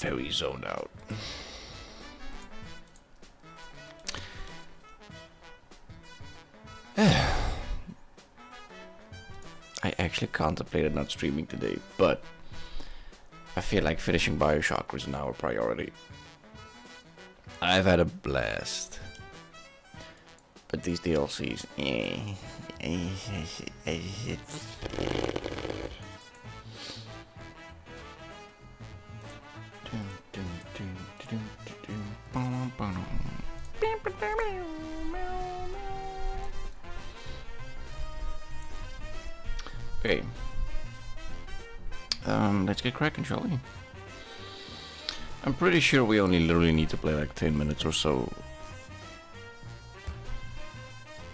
very zoned out. I actually contemplated not streaming today, but I feel like finishing Bioshock was now a priority. I've had a blast. But these DLCs, okay. Let's get cracking, shall we? I'm pretty sure we only literally need to play like 10 minutes or so.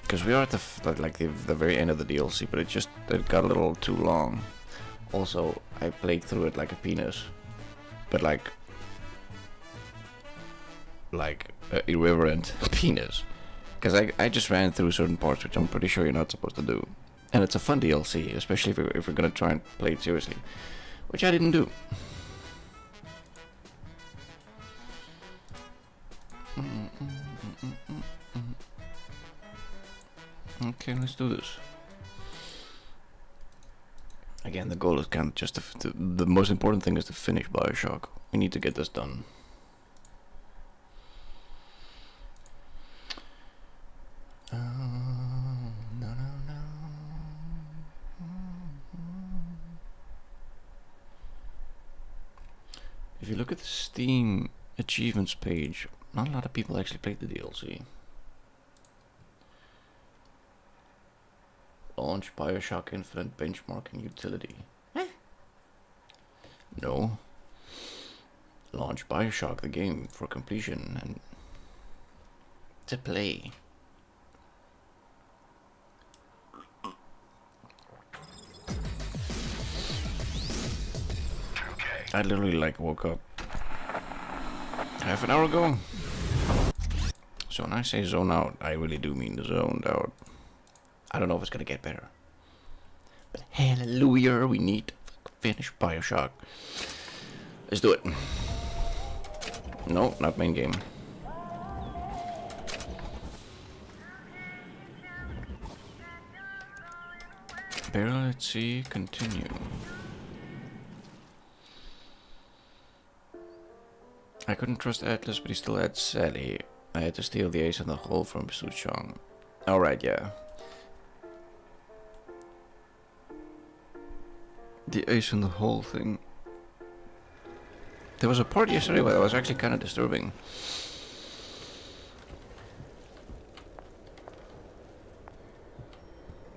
Because we are at the very end of the DLC, but it got a little too long. Also, I played through it like a penis, but like irreverent penis. Because I just ran through certain parts, which I'm pretty sure you're not supposed to do. And it's a fun DLC, especially if we're gonna try and play it seriously, which I didn't do. Okay, let's do this. Again, the goal is kind of just the most important thing is to finish Bioshock. We need to get this done. No. If you look at the Steam achievements page, not a lot of people actually played the DLC. Launch Bioshock Infinite benchmarking utility. No. Launch Bioshock the game for completion and to play. I literally woke up half an hour ago. So when I say zone out, I really do mean zoned out. I don't know if it's gonna get better, but hallelujah, we need to finish Bioshock. Let's do it. No, not main game. Barrel at sea, continue. I couldn't trust Atlas, but he still had Sally. I had to steal the ace in the hole from Suchong. Alright, yeah. The ace in the hole thing. There was a part yesterday where that was actually kind of disturbing.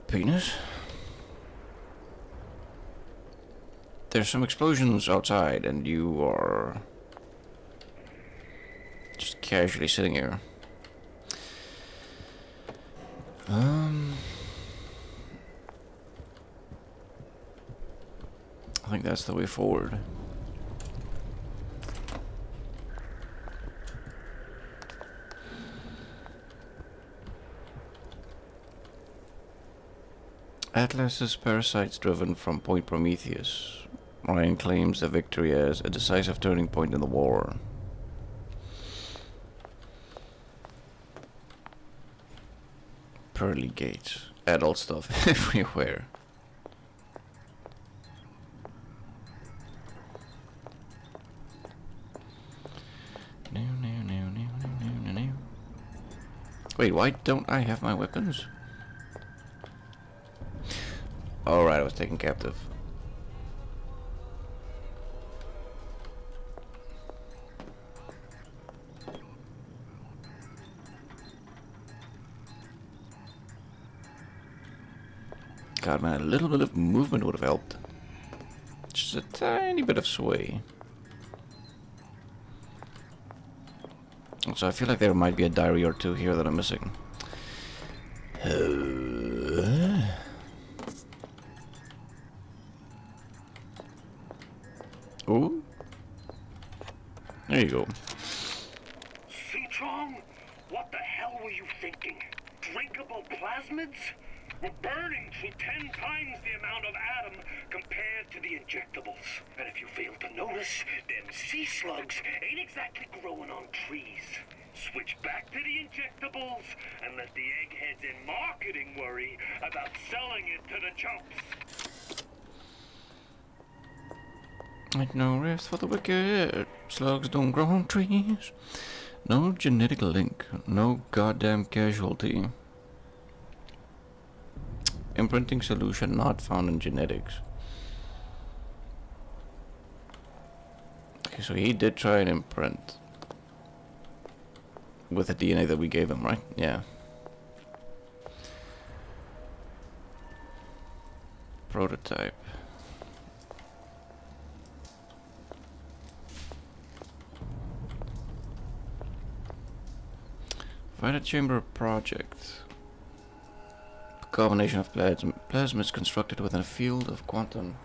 Penis? There's some explosions outside and you are just casually sitting here. I think that's the way forward. Atlas's parasites driven from Point Prometheus. Ryan claims the victory as a decisive turning point in the war. Pearly gates. Adult stuff everywhere. Wait, why don't I have my weapons? Alright, I was taken captive. God, man, a little bit of movement would have helped. Just a tiny bit of sway. So I feel like there might be a diary or two here that I'm missing. Ooh. There you go. Suchong, what the hell were you thinking? Drinkable plasmids? We're burning through 10 times the amount of atom compared to the injectables. And if you fail to notice, them Sea slugs ain't exactly growing on trees. Switch back to the injectables and let the eggheads in marketing worry about selling it to the chumps. Like no rest for the wicked. Slugs don't grow on trees. No genetic link. No goddamn casualty. Imprinting solution not found in genetics. Okay, so he did try and imprint with the DNA that we gave him, right? Yeah. Prototype. Vita chamber project. A combination of plasmids constructed within a field of quantum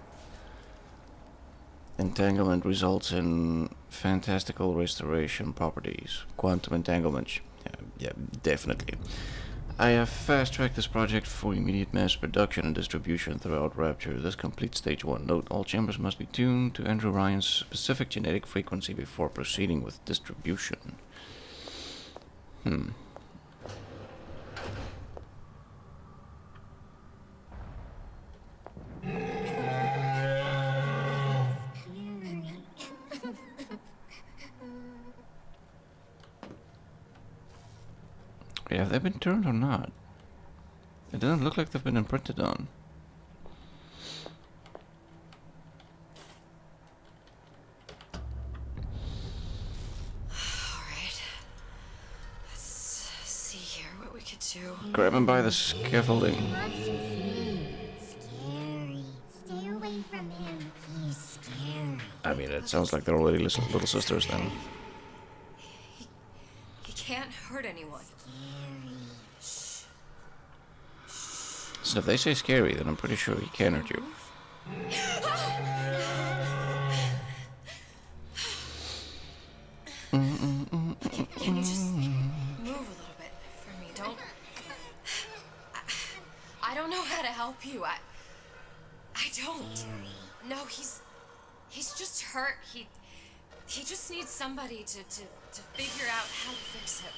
entanglement results in fantastical restoration properties. Quantum entanglement. Yeah, definitely. I have fast-tracked this project for immediate mass production and distribution throughout Rapture. This completes stage 1. Note, all chambers must be tuned to Andrew Ryan's specific genetic frequency before proceeding with distribution. Yeah, have they been turned or not? It doesn't look like they've been imprinted on. Alright. Let's see here what we could do. Grab him by the scaffolding. Scary. Stay away from him. He's scary. I mean, it sounds like they're already little sisters then. He can't hurt anyone. So if they say scary, then I'm pretty sure he can hurt you. Can you just move a little bit for me? Don't. I don't know how to help you. I don't. No, he's just hurt. He just needs somebody to figure out how to fix him.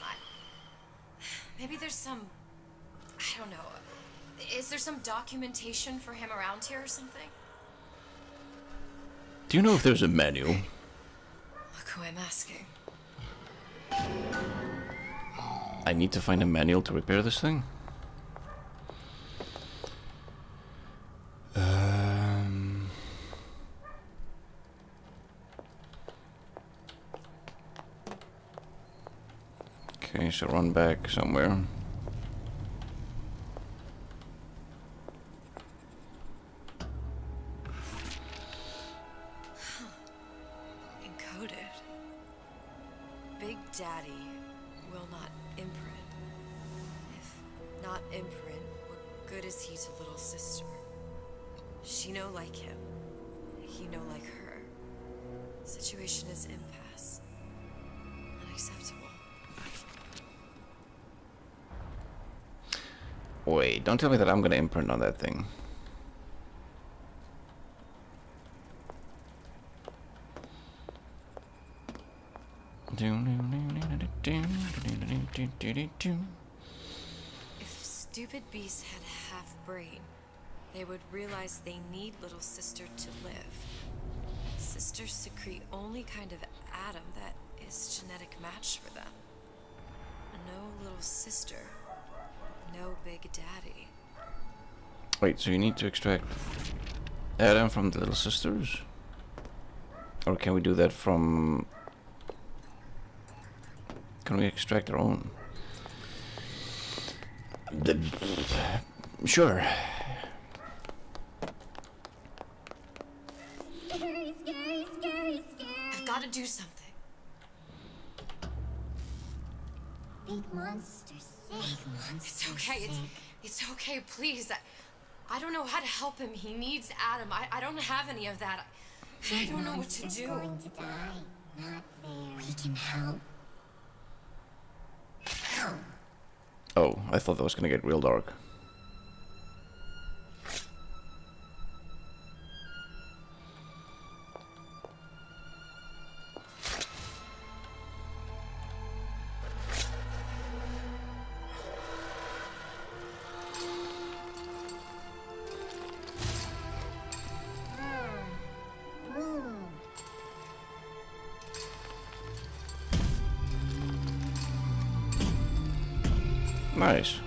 Maybe there's some. I don't know. Is there some documentation for him around here or something? Do you know if there's a manual? Look who I'm asking. I need to find a manual to repair this thing. Okay, so run back somewhere. Encoded. Big Daddy will not imprint. If not imprint, what good is he to little sister? She no like him. He no like her. Situation is impasse. Unacceptable. Wait, don't tell me that I'm gonna imprint on that thing. If stupid beasts had half brain, they would realize they need little sister to live. Sisters secrete only kind of atom that is genetic match for them. No little sister. No big daddy. Wait, so you need to extract Adam from the little sisters? Or can we do that from... Can we extract our own? Sure. Scary, scary, scary, scary. I've got to do something. Big monster sick. Big monster It's okay. sick. It's okay. Please. I don't know how to help him. He needs Adam. I don't have any of that. I don't know what to Monster's do. going to die. Not fair. We can help. Help. Oh, I thought that was gonna get real dark. Nice.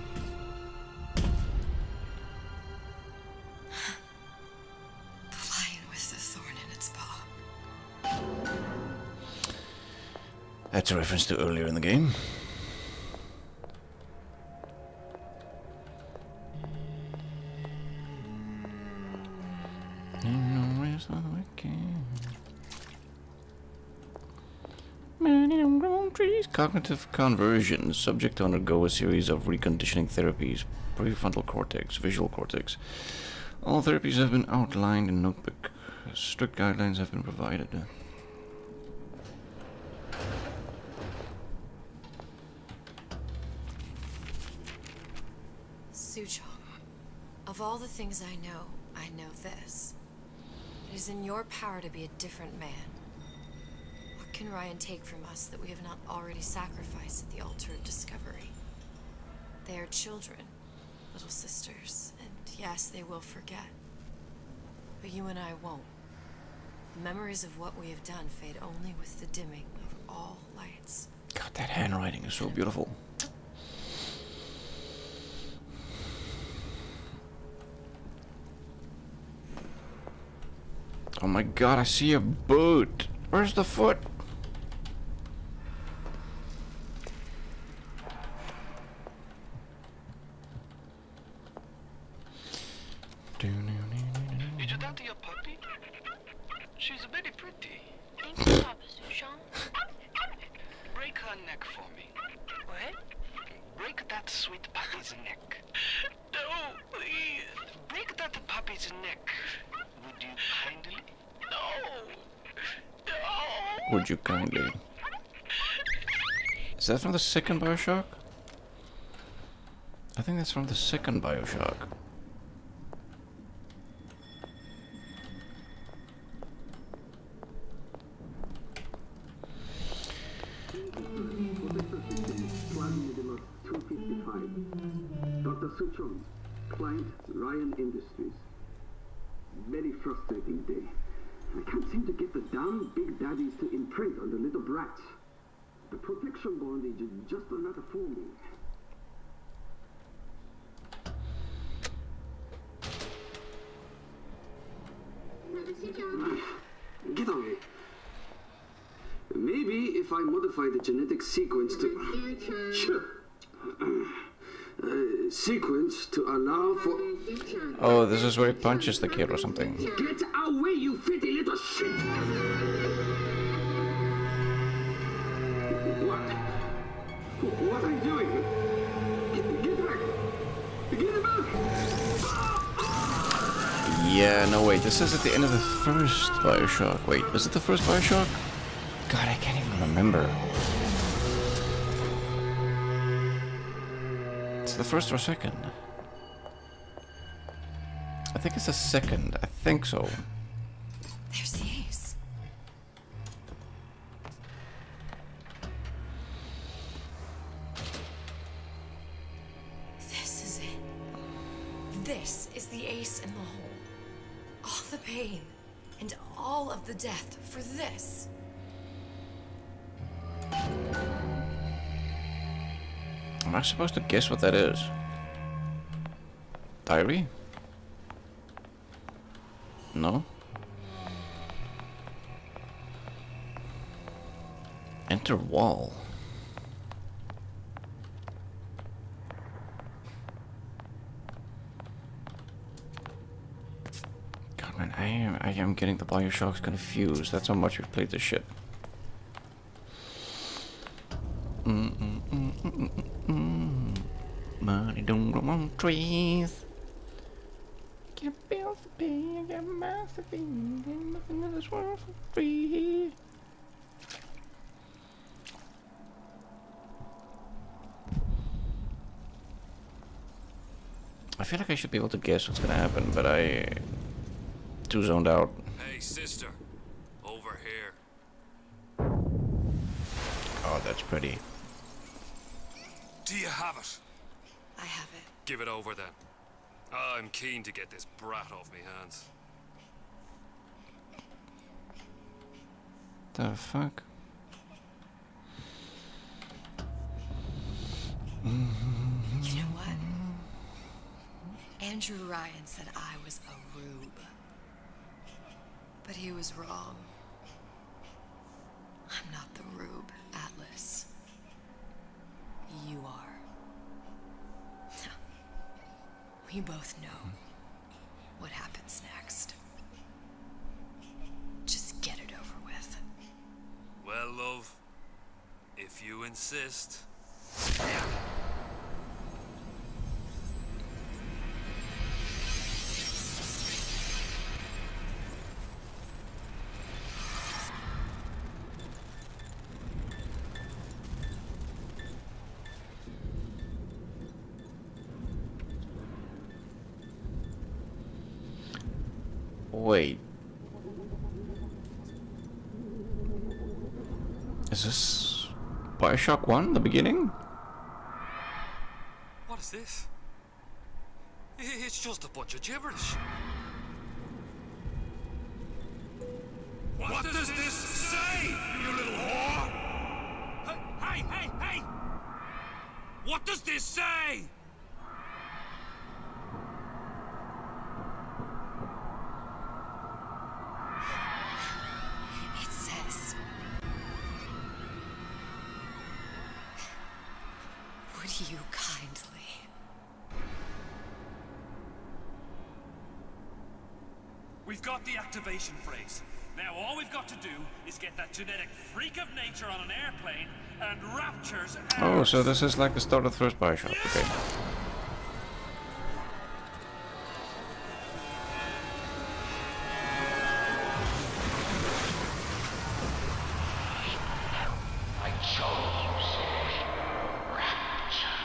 Playing with the thorn in its paw. That's a reference to earlier in the game. Cognitive conversion. Subject to undergo a series of reconditioning therapies. Prefrontal cortex, visual cortex. All therapies have been outlined in notebook. Strict guidelines have been provided. Suchong, of all the things I know this. It is in your power to be a different man. What can Ryan take from us that we have not already sacrificed at the altar of discovery? They are children, little sisters, and yes, they will forget. But you and I won't. The memories of what we have done fade only with the dimming of all lights. God, that handwriting is so beautiful. Oh my god, I see a boot. Where's the foot? Did you talk to your puppy? She's very pretty. Thank you, Papa Suchong. Break her neck for me. What? Break that sweet puppy's neck. No, please. Break that puppy's neck. Would you kindly? No. No. Would you kindly? Is that from the second Bioshock? I think that's from the second Bioshock. Dr. Suchong, client Ryan Industries. Very frustrating day. I can't seem to get the damn big daddies to imprint on the little brats. The protection bondage is just another forming. Get away. Maybe if I modify the genetic sequence to... Sure. Sequence to allow for... Oh, this is where he punches the kid or something. Get away, you filthy little shit! What are you doing? Get back! Get back! Yeah, no wait, this is at the end of the first Bioshock. Wait, was it the first Bioshock? God, I can't even remember. It's the first or second? I think it's the second. I think so. There's the ace. This is it. This is the ace in the hole. All the pain and all of the death for this. Am I supposed to guess what that is? Diary? No? Enter wall. God man, I am getting the Bioshocks confused. That's how much we've played this shit. Money don't grow on trees. Get bills to pay, I got mouths to feed, ain't nothing in this world for free. I feel like I should be able to guess what's gonna happen, but I too zoned out. Hey, sister, over here. Oh, that's pretty. Do you have it? I have it. Give it over then. I'm keen to get this brat off me hands. The fuck? You Andrew Ryan said I was a rube. But he was wrong. I'm not the rube, Atlas. You are. We both know what happens next. Just get it over with. Well, love, if you insist. Wait. Is this Bioshock 1, the beginning? What is this? It's just a bunch of gibberish. What does this say, you little whore? Hey! What does this say? It says... Would you kindly... We've got the activation phrase. Now all we've got to do is get that genetic freak of nature on an airplane and raptures Oh, so this is like the start of the first Bioshock, okay. I chose you, Sage. Rapture.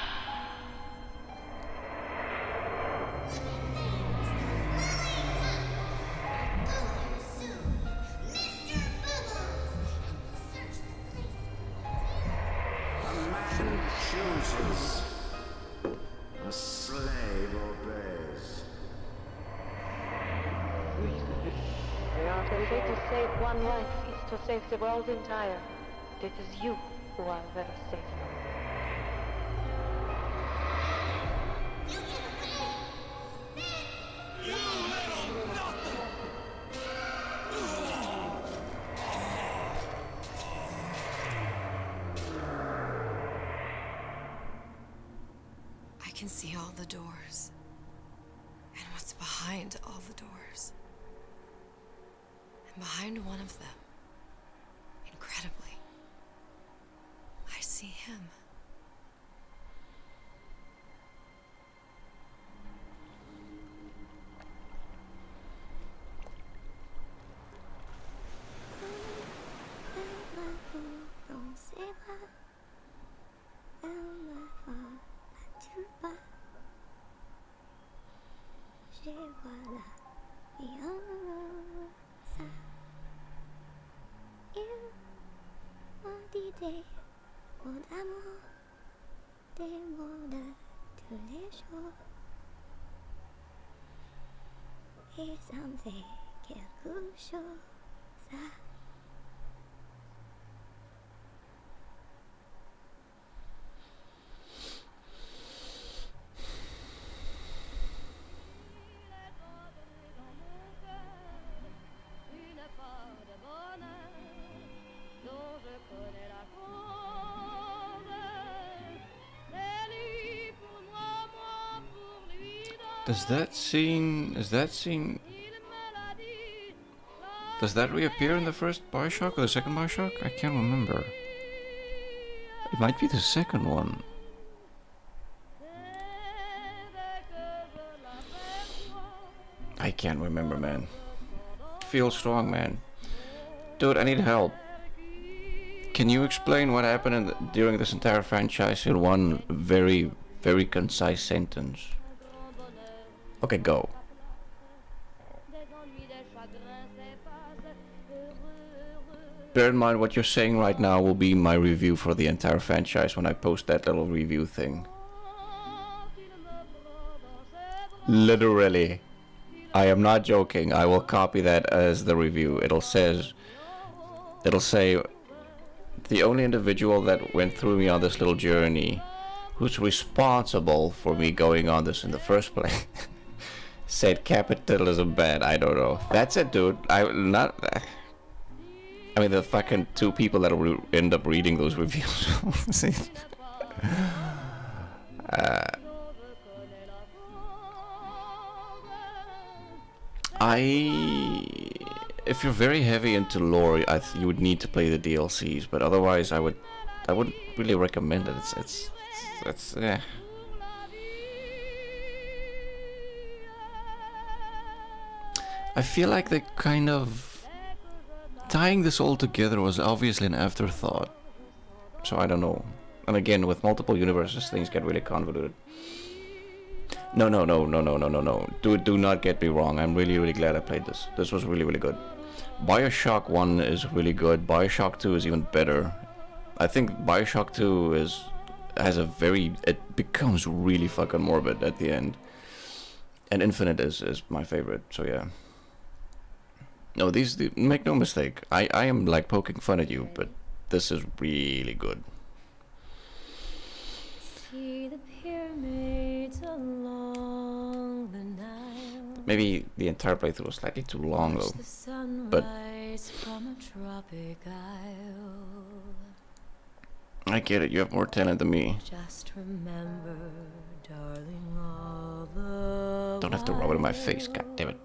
A man chooses. A slave obeys. We are told to save one life is to save the world entire. It is you who are the savior. I can see all the doors. And what's behind all the doors. And behind one of them, incredibly, I see him. Dans ses bras, elle me voit là-dessus bas. Je vois la vie en ça. Il m'a dit mon amour, des mots de tous les jours. Et ça me fait quelque chose, ça. Does that scene does that reappear in the first Bioshock or the second Bioshock? I can't remember. It might be the second one. I can't remember, man. Feel strong, man. Dude, I need help. Can you explain what happened during this entire franchise in one very, very concise sentence? Okay, go. Bear in mind what you're saying right now will be my review for the entire franchise when I post that little review thing. Literally. I am not joking. I will copy that as the review. It'll say the only individual that went through me on this little journey, who's responsible for me going on this in the first place, Said capitalism bad. I don't know. That's it, dude. I mean, the fucking two people that will end up reading those reviews. See? If you're very heavy into lore, you would need to play the DLCs, but otherwise, I wouldn't really recommend it. It's I feel like they kind of tying this all together was obviously an afterthought. So I don't know. And again, with multiple universes, things get really convoluted. No. Do not get me wrong. I'm really glad I played this. This was really good. Bioshock 1 is really good. Bioshock 2 is even better. I think Bioshock 2 it becomes really fucking morbid at the end. And Infinite is my favorite, so yeah. No, make no mistake. I am like poking fun at you, but this is really good. See the pyramids along the Nile. Maybe the entire playthrough was slightly too long though. But from a tropic isle. I get it, you have more talent than me. Just remember, darling, all the Don't have to rub it in my face, god damn it.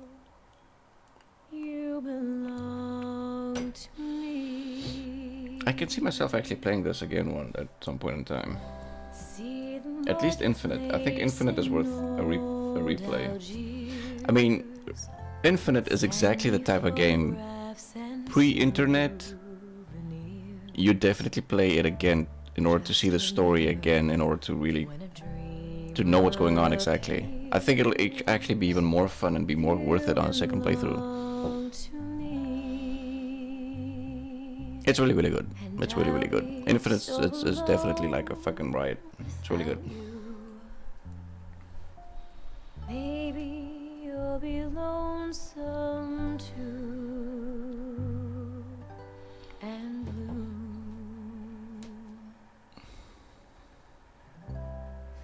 You belong to me. I can see myself actually playing this again at some point in time. At least Infinite. I think Infinite is worth a replay. I mean, Infinite is exactly the type of game pre-internet you definitely play it again in order to see the story again, in order to really know what's going on exactly. I think it'll actually be even more fun and be more worth it on a second playthrough. It's really good. It's really good. Infinite is definitely like a fucking riot. It's really good. Maybe you'll be lonesome too, and blue.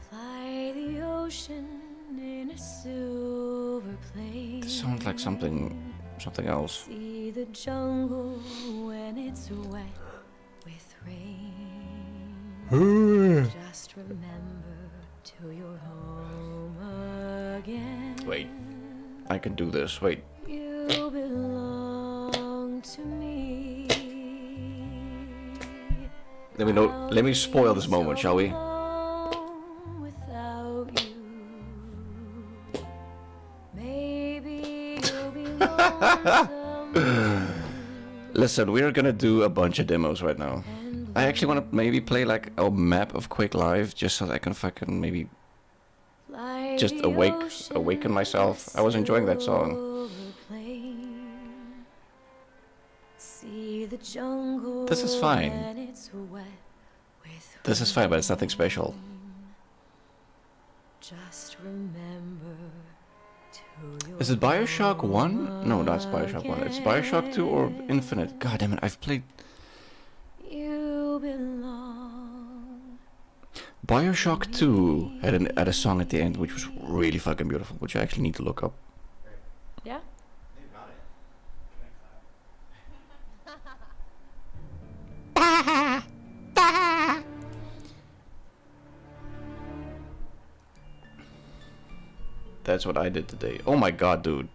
Fly the ocean in a silver plane. This sounds like something else. See the jungle when it's wet with rain. Just remember till you're home again. Wait, I can do this. Wait. You belong to me. Let me spoil this moment, shall we? Without you, maybe you'll be lonesome. Listen, we're gonna do a bunch of demos right now. I actually want to maybe play like a map of Quake Live just so that I can fucking maybe just awaken myself. I was enjoying that song. This is fine. This is fine, but it's nothing special. Just remember. Is it Bioshock 1? No, that's Bioshock 1. It's Bioshock 2 or Infinite. God damn it, I've played... You belong. Bioshock 2 had a song at the end which was really fucking beautiful, which I actually need to look up. Yeah? That's what I did today. Oh my god, dude.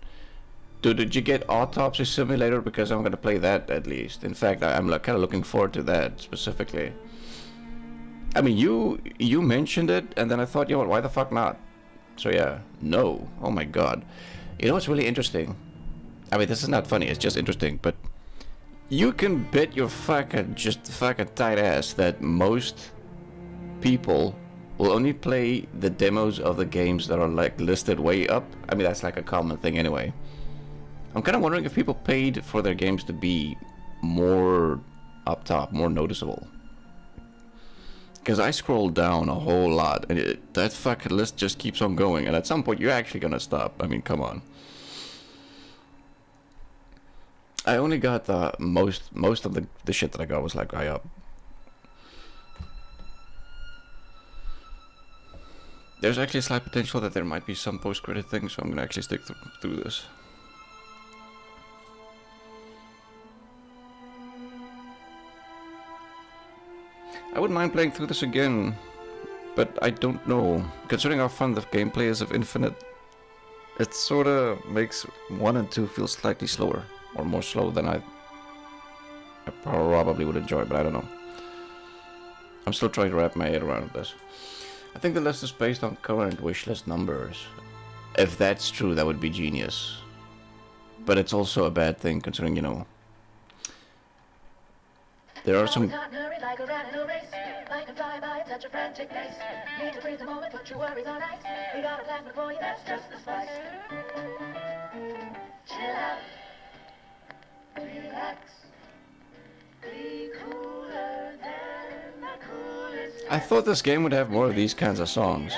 Dude, did you get Autopsy Simulator? Because I'm gonna play that at least. In fact, I'm like, kind of looking forward to that specifically. I mean, you mentioned it, and then I thought, you know what, why the fuck not? So yeah, no. Oh my god. You know what's really interesting? I mean, this is not funny, it's just interesting, but you can bet your fucking tight ass that most people will only play the demos of the games that are like listed way up. I mean, that's like a common thing anyway. I'm kind of wondering if people paid for their games to be more up top, more noticeable. Because I scroll down a whole lot, and that fucking list just keeps on going, and at some point you're actually gonna stop. I mean, come on. I only got the most of the shit that I got was like high up. there's actually a slight potential that there might be some post-credit thing, so I'm gonna actually stick through this. I wouldn't mind playing through this again, but I don't know. Considering how fun the gameplay is of Infinite, it sorta makes 1 and 2 feel slightly slower, or more slow than I probably would enjoy, but I don't know. I'm still trying to wrap my head around this. I think the list is based on current wishlist numbers. If that's true, that would be genius. But it's also a bad thing, considering, you know, there are some... I thought this game would have more of these kinds of songs.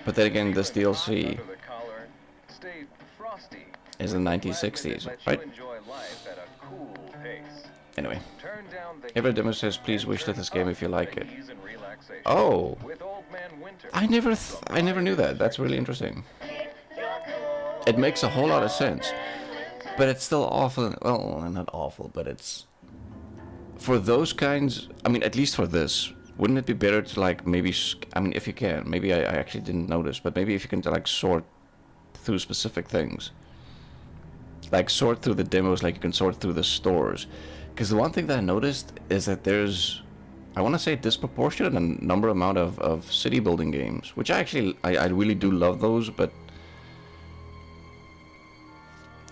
But then again, this DLC is in the 1960s, right? Anyway, every demo says, please wish that this game if you like it. Oh, I never knew that. That's really interesting. It makes a whole lot of sense, but it's still awful. Well, not awful, but it's for those kinds. I mean, at least for this, wouldn't it be better to like maybe? I mean, if you can, maybe I actually didn't notice, but maybe if you can like sort through specific things, like sort through the demos, like you can sort through the stores. Because the one thing that I noticed is that there's, I want to say, disproportionate amount of city building games, which I really do love those, but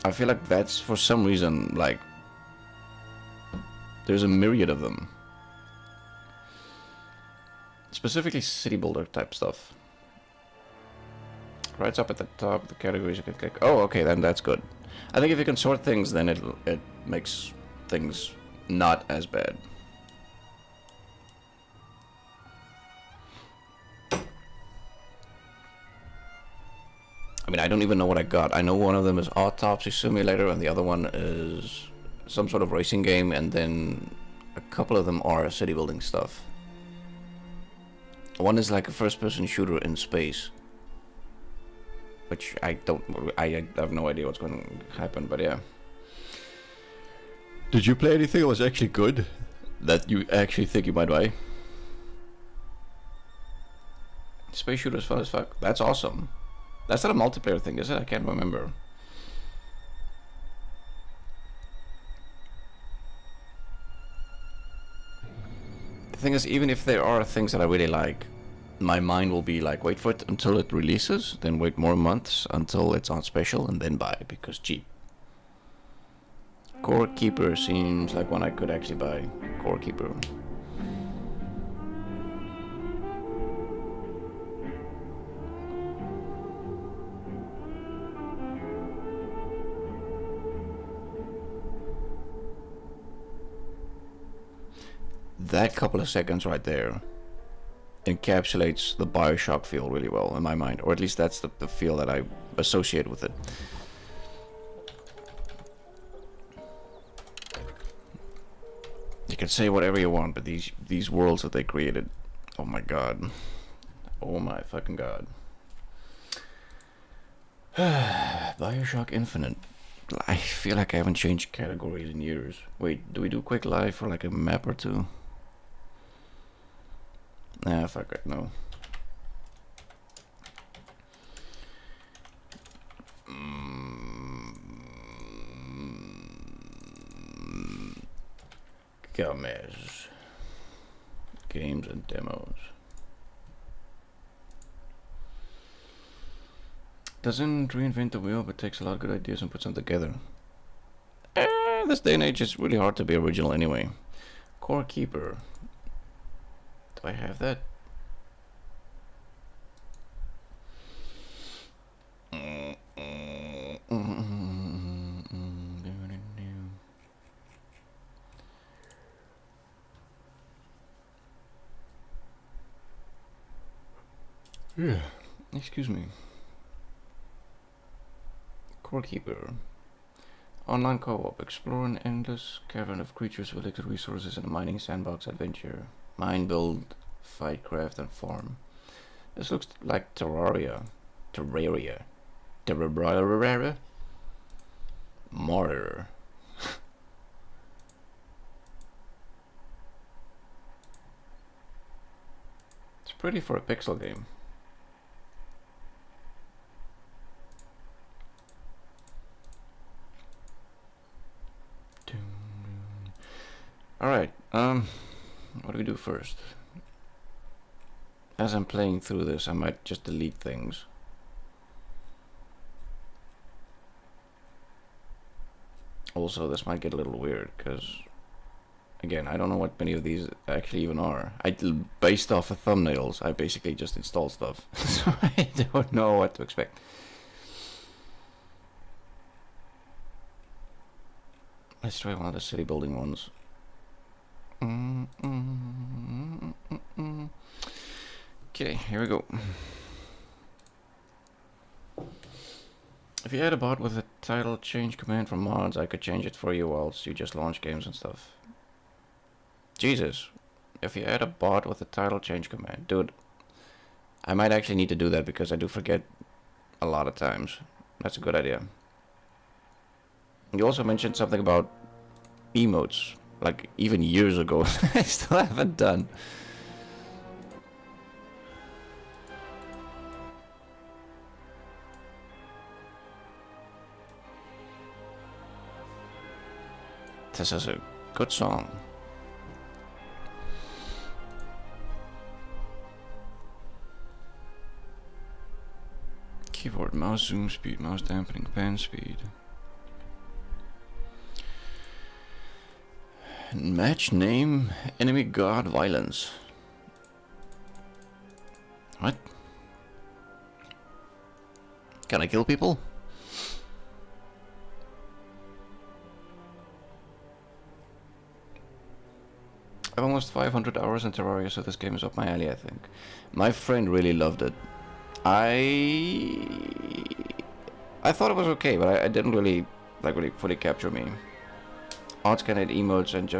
I feel like that's for some reason, like, there's a myriad of them. Specifically city builder type stuff. Right up at the top, the categories you can click. Oh, okay, then that's good. I think if you can sort things, then it makes things not as bad. I mean, I don't even know what I got. I know one of them is Autopsy Simulator, and the other one is some sort of racing game, and then a couple of them are city building stuff. One is like a first-person shooter in space, which I have no idea what's going to happen, but yeah. Did you play anything that was actually good that you actually think you might buy? Space shooter is fun as fuck. That's awesome. That's not a multiplayer thing, is it? I can't remember. The thing is, even if there are things that I really like, my mind will be like, wait for it until it releases, then wait more months until it's on special, and then buy, because cheap. Core Keeper seems like one I could actually buy. Core Keeper. That couple of seconds right there encapsulates the Bioshock feel really well in my mind, or at least that's the feel that I associate with it. You can say whatever you want, but these worlds that they created, oh my god, oh my fucking god. Bioshock Infinite. I feel like I haven't changed categories in years. Wait, do we do quick live for like a map or two? Nah, fuck it, no. Gomez. Games and demos. Doesn't reinvent the wheel, but takes a lot of good ideas and puts them together. This day and age, it's really hard to be original anyway. Core Keeper. Do I have that? Yeah. Excuse me. Core Keeper. Online co-op. Explore an endless cavern of creatures with limited resources in a mining sandbox adventure. Mine, build, fight, craft, and farm. This looks like Terraria. Terraria. Terraria? Martyr. It's pretty for a pixel game. Alright, what do we do first? As I'm playing through this, I might just delete things. Also, this might get a little weird, because, again, I don't know what many of these actually even are. Based off of thumbnails, I basically just install stuff, so I don't know what to expect. Let's try one of the city building ones. Okay, here we go. If you had a bot with a title change command from mods, I could change it for you whilst you just launch games and stuff. Jesus. If you had a bot with a title change command. Dude, I might actually need to do that because I do forget a lot of times. That's a good idea. You also mentioned something about emotes. Like, even years ago. I still haven't done. This is a good song. Keyboard, mouse zoom speed, mouse dampening, pan speed. Match name, enemy guard, violence. What? Can I kill people? I have almost 500 hours in Terraria, so this game is up my alley, I think. My friend really loved it. I thought it was okay, but I didn't really fully capture me. Odds can add emotes and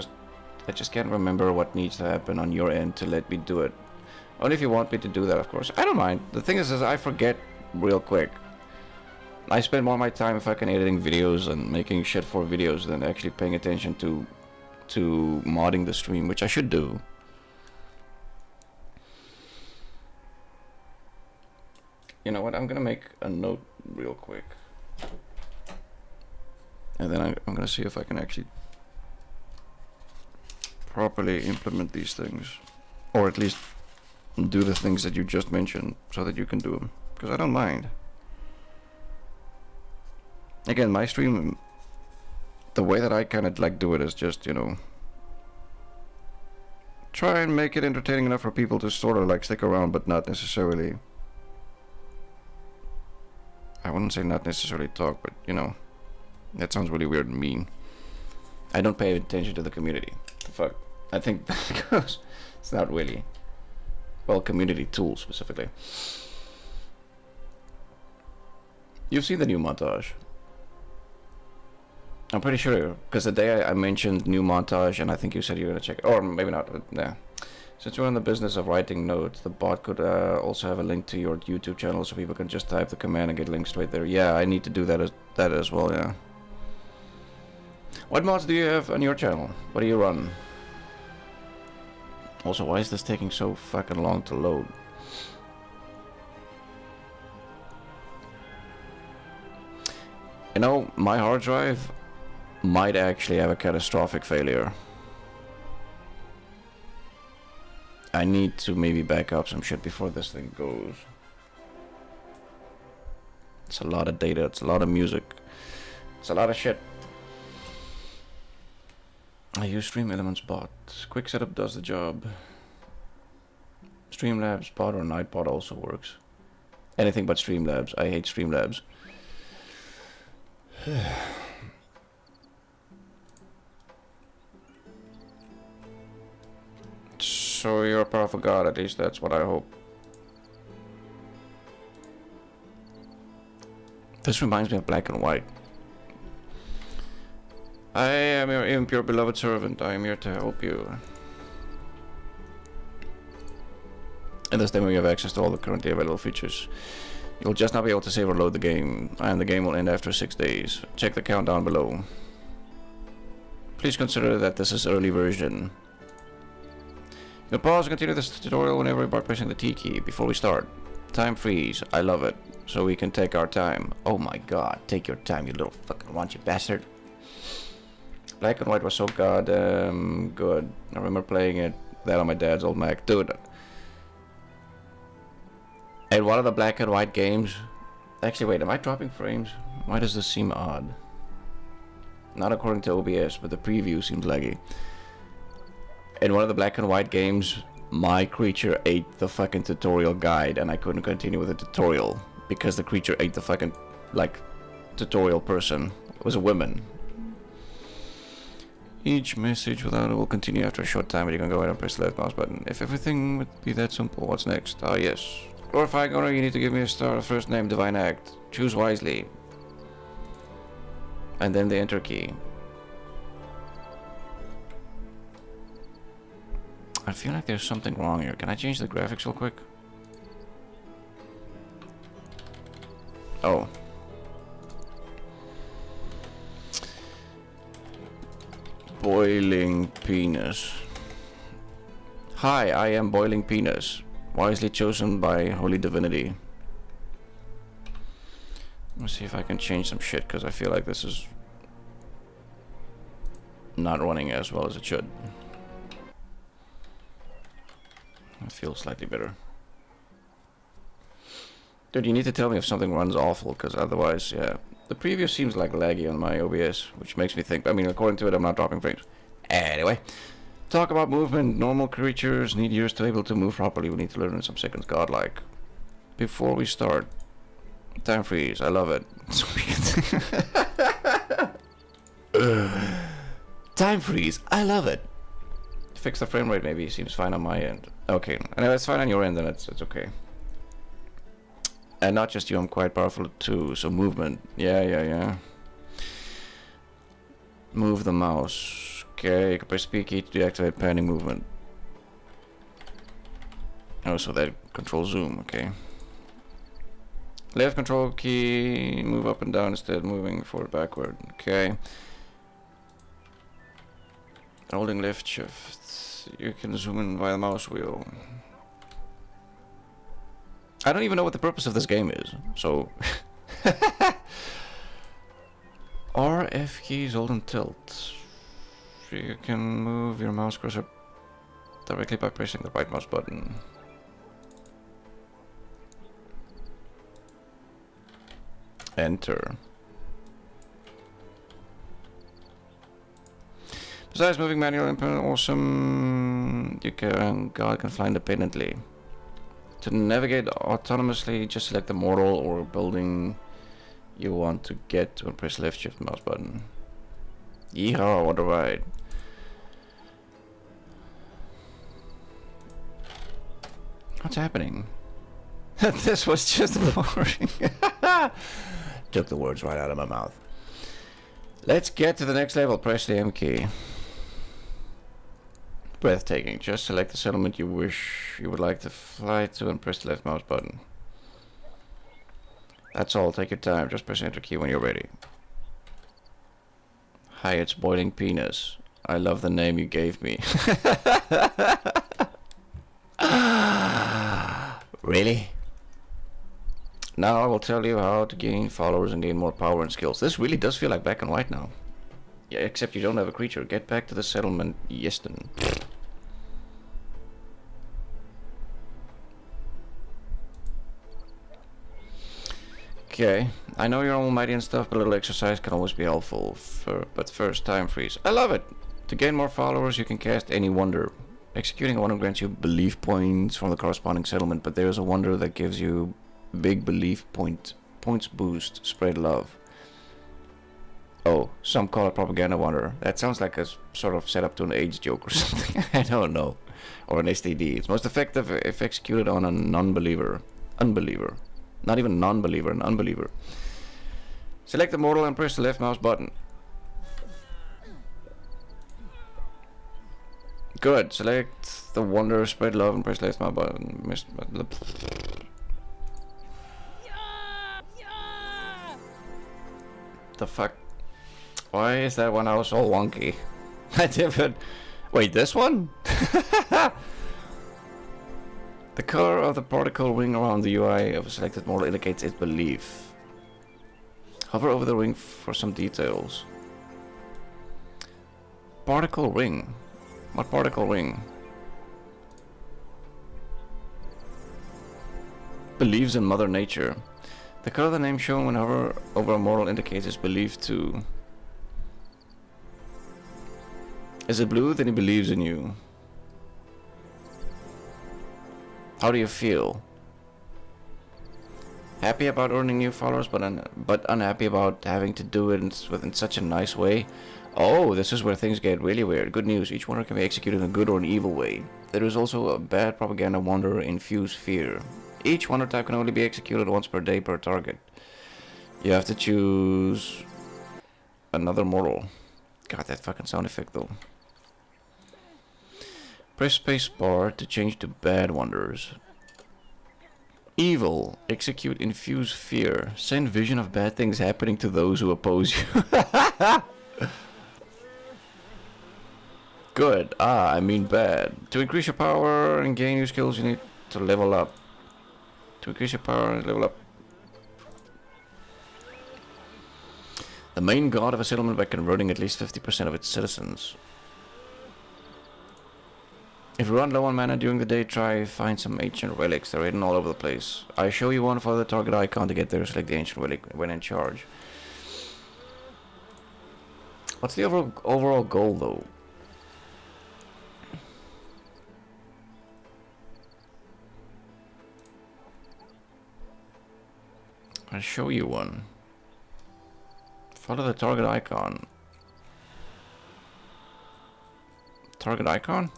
I just can't remember what needs to happen on your end to let me do it. Only if you want me to do that, of course. I don't mind. The thing is I forget real quick. I spend more of my time fucking editing videos and making shit for videos than actually paying attention to modding the stream, which I should do. You know what? I'm gonna make a note real quick. And then I'm gonna see if I can actually properly implement these things, or at least do the things that you just mentioned so that you can do them, because I don't mind. Again, my stream, the way that I kind of like do it is just, you know, try and make it entertaining enough for people to sort of like stick around, but not necessarily, I wouldn't say not necessarily talk, but you know, that sounds really weird and mean. I don't pay attention to the community. The fuck? I think that goes. It's not really. Well, community tools specifically. You've seen the new montage. I'm pretty sure, because the day I mentioned new montage, and I think you said you were gonna check it, or maybe not. But yeah. Since we're in the business of writing notes, the bot could also have a link to your YouTube channel, so people can just type the command and get links straight there. Yeah, I need to do that as well. Yeah. What mods do you have on your channel? What do you run? Also, why is this taking so fucking long to load? You know, my hard drive might actually have a catastrophic failure. I need to maybe back up some shit before this thing goes. It's a lot of data, it's a lot of music, it's a lot of shit. I use Stream Elements bot. Quick setup does the job. Streamlabs bot or Nightbot also works. Anything but Streamlabs. I hate Streamlabs. So you're a powerful god, at least that's what I hope. This reminds me of Black and White. I am your impure beloved servant. I am here to help you. In this demo you have access to all the currently available features. You'll just not be able to save or load the game, and the game will end after 6 days. Check the countdown below. Please consider that this is early version. You can pause and continue this tutorial whenever by pressing the T key. Before we start, time freeze. I love it. So we can take our time. Oh my god, take your time, you little fucking raunchy bastard. Black and white was so goddamn good. I remember playing it, that on my dad's old Mac. Dude. And one of the black and white games... Actually, wait, am I dropping frames? Why does this seem odd? Not according to OBS, but the preview seems laggy. In one of the black and white games, my creature ate the fucking tutorial guide, and I couldn't continue with the tutorial because the creature ate the fucking, like, tutorial person. It was a woman. Each message without it will continue after a short time, but you can go ahead and press the left mouse button. If everything would be that simple, what's next? Ah, yes. Glorifying honor, you need to give me a star, a first name, divine act. Choose wisely. And then the enter key. I feel like there's something wrong here. Can I change the graphics real quick? Oh. Boiling penis. Hi, I am Boiling Penis. Wisely chosen by Holy Divinity. Let's see if I can change some shit, because I feel like this is not running as well as it should. It feels slightly better. Dude, you need to tell me if something runs awful, because otherwise, yeah. The preview seems like laggy on my OBS, which makes me think, I mean, according to it, I'm not dropping frames. Anyway, talk about movement. Normal creatures need years to be able to move properly. We need to learn in some seconds, godlike. Before we start, time freeze. I love it. Time freeze. I love it. Fix the frame rate, maybe. Seems fine on my end. Okay, and if it's fine on your end, then it's okay. And not just you, I'm quite powerful too. So movement. Yeah. Move the mouse. Okay, you can press P key to deactivate panning movement. Oh, so that controls zoom, okay. Left control key, move up and down instead, moving forward, backward, okay. Holding left shift, you can zoom in via the mouse wheel. I don't even know what the purpose of this game is, so... R, F keys, hold and tilt. You can move your mouse cursor directly by pressing the right mouse button. Enter. Besides moving manual input, awesome. God can fly independently. To navigate autonomously, just select the mortal or building you want to get to and press left shift mouse button. Yeehaw, what a ride. What's happening? This was just boring. Took the words right out of my mouth. Let's get to the next level. Press the M key. Breathtaking. Just select the settlement you wish you would like to fly to and press the left mouse button. That's all. Take your time. Just press enter key when you're ready. Hi, it's Boiling Penis. I love the name you gave me. Really? Now I will tell you how to gain followers and gain more power and skills. This really does feel like black and white now. Yeah, except you don't have a creature. Get back to the settlement, Yeston. Okay, I know you're almighty and stuff, but a little exercise can always be helpful. But first, time freeze. I love it! To gain more followers, you can cast any wonder. Executing a wonder grants you belief points from the corresponding settlement, but there's a wonder that gives you big belief points boost. Spread love. Oh, some call it propaganda wonder. That sounds like a sort of setup to an AIDS joke or something. I don't know. Or an STD. It's most effective if executed on a non-believer. Unbeliever. Not even non-believer, an unbeliever. Select the mortal and press the left mouse button. Good. Select the wonder, spread love, and press left mouse button. The fuck? Why is that one now so wonky? I didn't. Wait, this one? The color of the particle ring around the UI of a selected model indicates its belief. Hover over the ring for some details. Particle ring? What particle ring? Believes in Mother Nature. The color of the name shown when hover over a model indicates its belief to... Is it blue? Then he believes in you. How do you feel? Happy about earning new followers, but unhappy about having to do it in such a nice way. Oh, this is where things get really weird. Good news, each wonder can be executed in a good or an evil way. There is also a bad propaganda wonder, infuse fear. Each wonder type can only be executed once per day per target. You have to choose another model. God, that fucking sound effect though. Press space bar to change to bad wonders. Evil. Execute infuse fear. Send vision of bad things happening to those who oppose you. Good. Ah, I mean bad. To increase your power and gain new skills, you need to level up. To increase your power and level up. The main god of a settlement by converting at least 50% of its citizens. If you run low on mana during the day, try find some ancient relics. They're hidden all over the place. I show you one for the target icon to get there. Select the ancient relic when in charge. What's the overall goal though? I'll show you one. Follow the target icon. Target icon?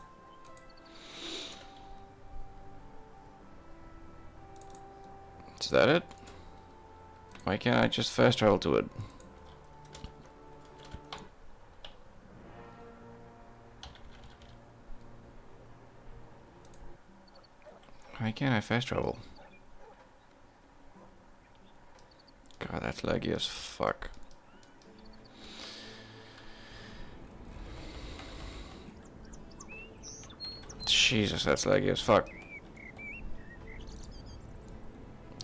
Is that it? Why can't I just fast travel to it? Why can't I fast travel? God, that's laggy as fuck. Jesus, that's laggy as fuck.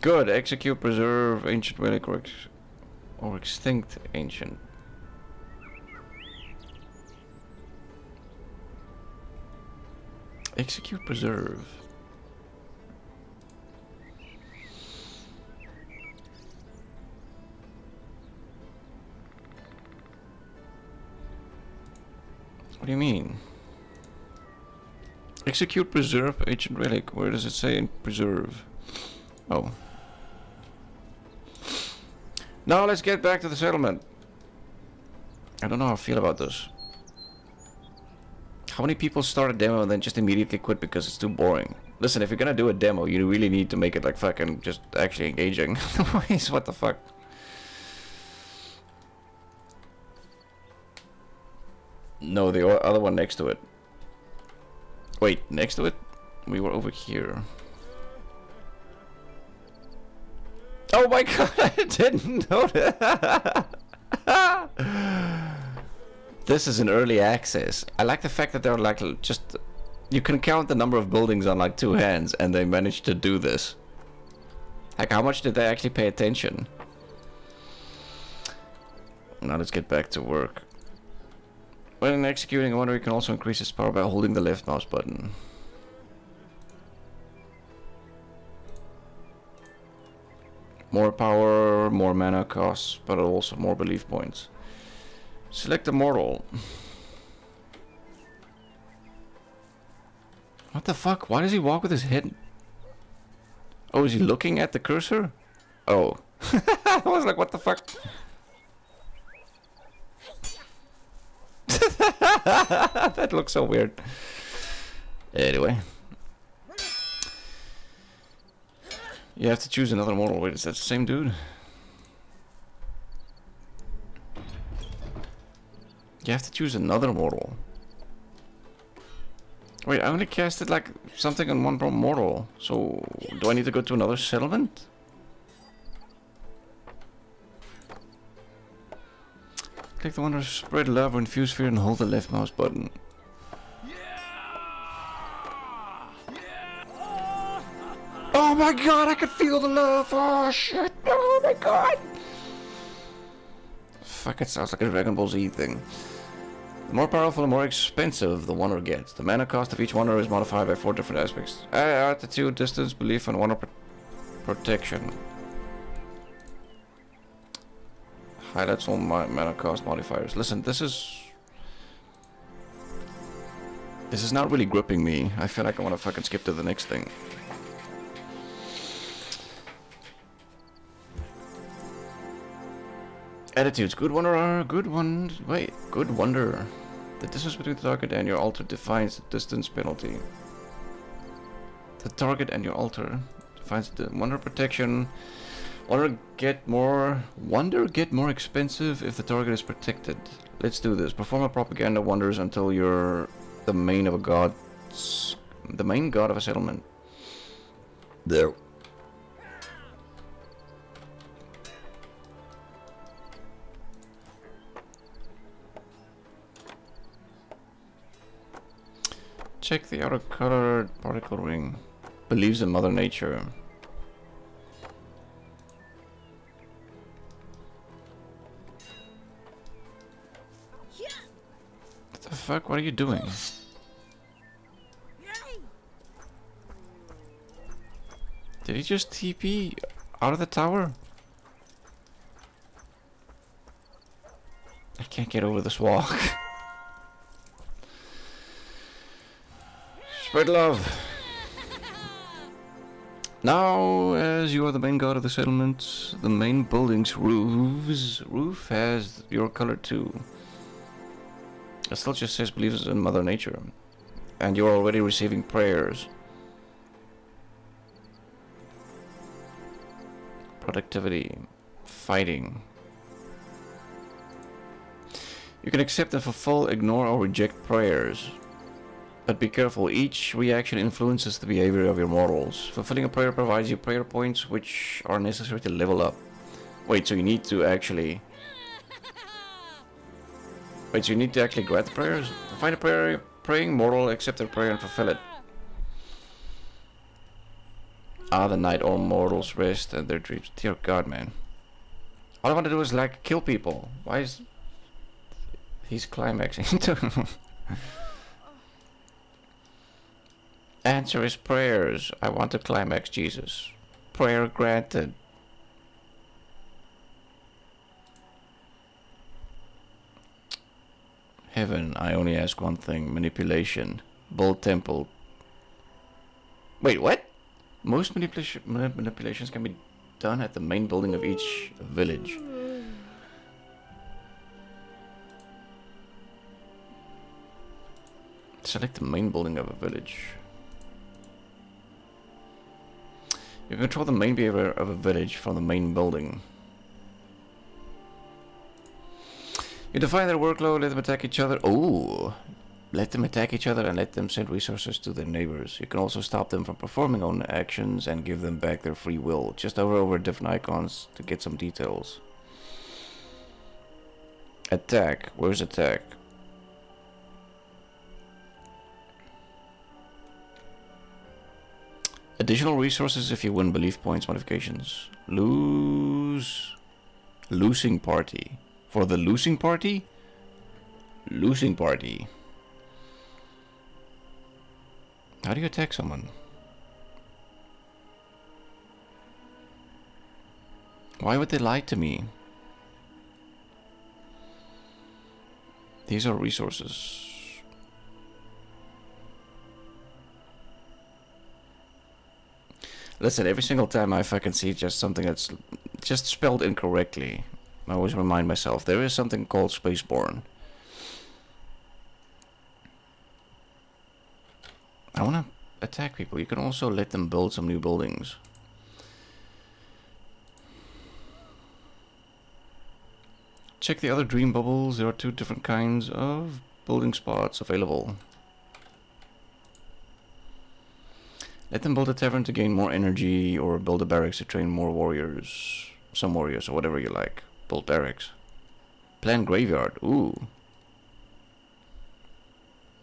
Good. Execute, preserve, ancient relic, or extinct ancient. Execute, preserve. What do you mean? Execute, preserve, ancient relic. Where does it say in preserve? Oh. Now let's get back to the settlement. I don't know how I feel about this. How many people start a demo and then just immediately quit because it's too boring? Listen, if you're gonna do a demo, you really need to make it like fucking just actually engaging. Otherwise, what the fuck? No, the other one next to it. Wait, next to it? We were over here. Oh my god, I didn't know that. This is an early access. I like the fact that they're like just... You can count the number of buildings on like 2 hands and they managed to do this. Like how much did they actually pay attention? Now let's get back to work. When executing a wonder, you can also increase its power by holding the left mouse button. More power, more mana costs, but also more belief points. Select a mortal. What the fuck? Why does he walk with his head? Oh, is he looking at the cursor? Oh. I was like, what the fuck? That looks so weird. Anyway. You have to choose another model. Wait, is that the same dude? You have to choose another model. Wait, I only casted like something on one mortal. So do I need to go to another settlement? Click the wonder, spread love or infuse fear and hold the left mouse button. Oh my god, I can feel the love! Oh shit! Oh my god! Fuck, it sounds like a Dragon Ball Z thing. The more powerful and more expensive the wonder gets. The mana cost of each wonder is modified by 4 different aspects. Attitude, distance, belief, and wonder protection. Highlights all my mana cost modifiers. Listen, this is not really gripping me. I feel like I want to fucking skip to the next thing. Attitudes. Good wonder. Good one. Wait. Good wonder. The distance between the target and your altar defines the distance penalty. The target and your altar defines the wonder protection. Wonder get more expensive if the target is protected. Let's do this. Perform a propaganda wonders until you're the main god of a settlement. There. Check the outer colored particle ring. Believes in Mother Nature. What the fuck? What are you doing? Did he just TP out of the tower? I can't get over this walk. Spread love. Now, as you are the main god of the settlement, the main building's roof has your color too. It still just says believes in Mother Nature. And you're already receiving prayers. Productivity. Fighting. You can accept and fulfill, ignore or reject prayers. But be careful, each reaction influences the behavior of your mortals. Fulfilling a prayer provides you prayer points which are necessary to level up. Wait, so you need to actually... Wait, so you need to actually grant the prayers? Find a praying mortal, accept their prayer and fulfill it. The night all mortals rest and their dreams. Dear God, man. All I want to do is like kill people. Why is... He's climaxing. Answer his prayers. I want to climax, Jesus. Prayer granted. Heaven, I only ask one thing. Manipulation. Build temple. Wait, what? Most manipulations can be done at the main building of each village. Select the main building of a village. You control the main behavior of a village from the main building. You define their workload, let them attack each other. Oh, let them attack each other and let them send resources to their neighbors. You can also stop them from performing own actions and give them back their free will. Just hover over different icons to get some details. Attack. Where's attack? Additional resources if you win belief points modifications. Losing party. For the losing party? Losing party. How do you attack someone? Why would they lie to me? These are resources. Listen, every single time I fucking see just something that's just spelled incorrectly, I always remind myself, there is something called Spaceborne. I want to attack people. You can also let them build some new buildings. Check the other dream bubbles. There are 2 different kinds of building spots available. Let them build a tavern to gain more energy, or build a barracks to train more warriors. Some warriors, or whatever you like. Build barracks. Plan graveyard. Ooh.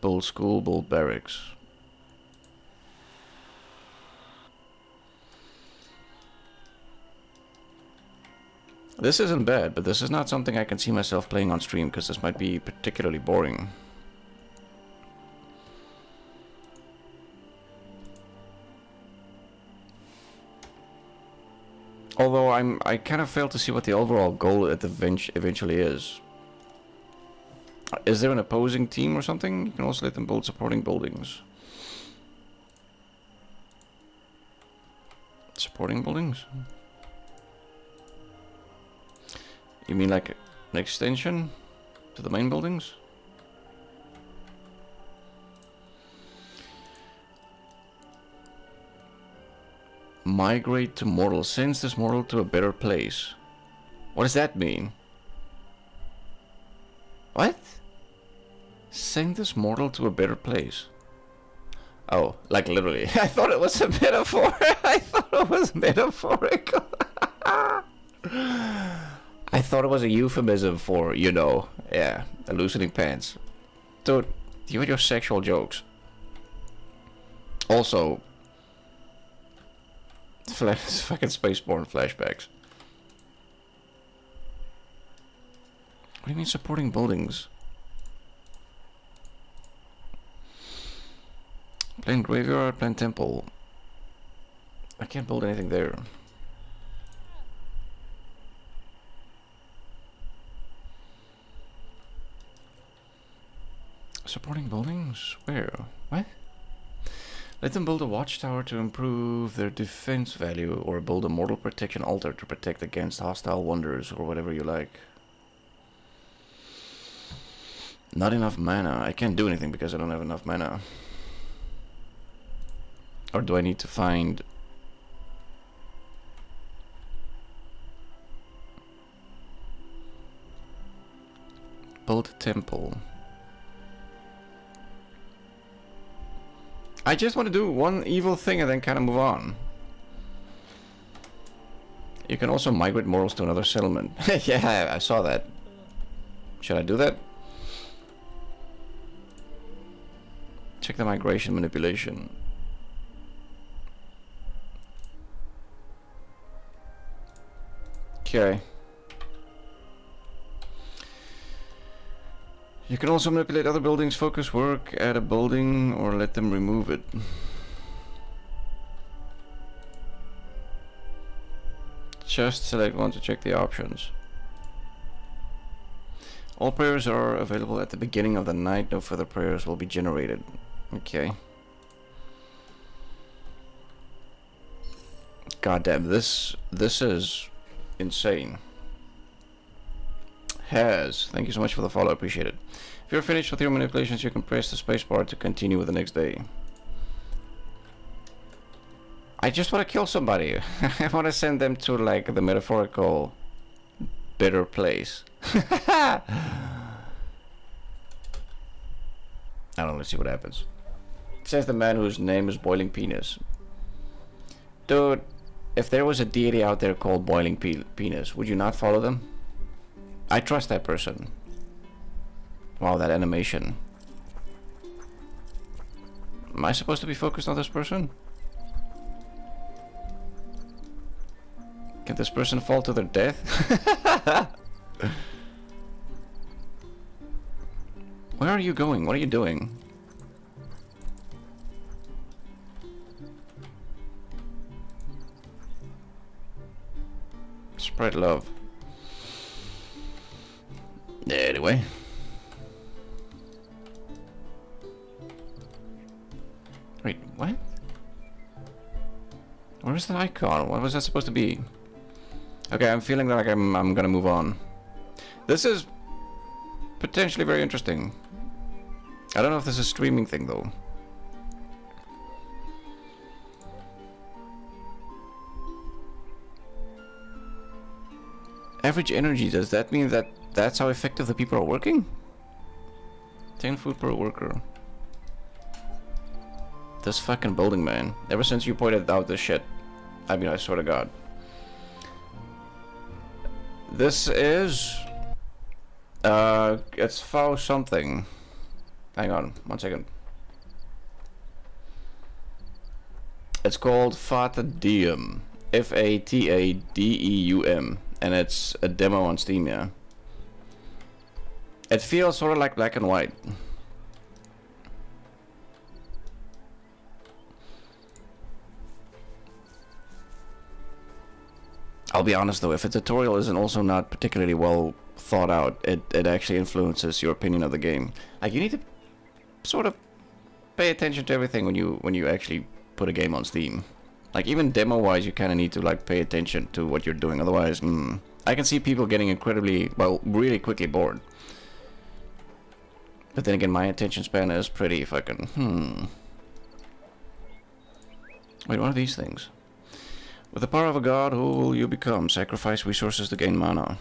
Build school, build barracks. This isn't bad, but this is not something I can see myself playing on stream, because this might be particularly boring. Although I kind of fail to see what the overall goal eventually is. Is there an opposing team or something? You can also let them build supporting buildings. Supporting buildings? You mean like an extension to the main buildings? Migrate to mortal. Sends this mortal to a better place. What does that mean? What? Send this mortal to a better place. Oh, like literally. I thought it was a metaphor. I thought it was metaphorical. I thought it was a euphemism for, you know, yeah, loosening pants. Dude, you and your sexual jokes. Also, fucking Spaceborne flashbacks. What do you mean supporting buildings? Plan graveyard, plan temple. I can't build anything there. Supporting buildings? Where? What? Let them build a watchtower to improve their defense value, or build a mortal protection altar to protect against hostile wonders, or whatever you like. Not enough mana. I can't do anything because I don't have enough mana. Or do I need to find... Build a temple. I just want to do one evil thing and then kind of move on. You can also migrate mortals to another settlement. Yeah, I saw that. Should I do that? Check the migration manipulation. Okay. You can also manipulate other buildings, focus work, add a building, or let them remove it. Just select one to check the options. All prayers are available at the beginning of the night. No further prayers will be generated. Okay. Goddamn, this is insane. Thank you so much for the follow, appreciate it. If you're finished with your manipulations, you can press the spacebar to continue with the next day. I just want to kill somebody. I want to send them to, like, the metaphorical better place. I don't know, let's see what happens. It says the man whose name is Boiling Penis. Dude, if there was a deity out there called Boiling Penis, would you not follow them? I trust that person. Wow, that animation. Am I supposed to be focused on this person? Can this person fall to their death? Where are you going? What are you doing? Spread love. Anyway. Wait, what? Where's the icon? What was that supposed to be? Okay, I'm feeling like I'm gonna move on. This is potentially very interesting. I don't know if this is a streaming thing though. Average energy, does that mean that that's how effective the people are working? 10 food per worker. This fucking building, man. Ever since you pointed out this shit. I mean, I swear to God. This is... it's Faux something. Hang on, 1 second. It's called Fatadium. F-A-T-A-D-E-U-M. And it's a demo on Steam, yeah. It feels sort of like black and white. I'll be honest though, if a tutorial isn't also not particularly well thought out, it actually influences your opinion of the game. Like, you need to sort of pay attention to everything when you actually put a game on Steam. Like, even demo-wise, you kind of need to like pay attention to what you're doing. Otherwise, I can see people getting incredibly, well, really quickly bored. But then again, my attention span is pretty fucking, Wait, what are these things? With the power of a god, who will you become? Sacrifice resources to gain mana.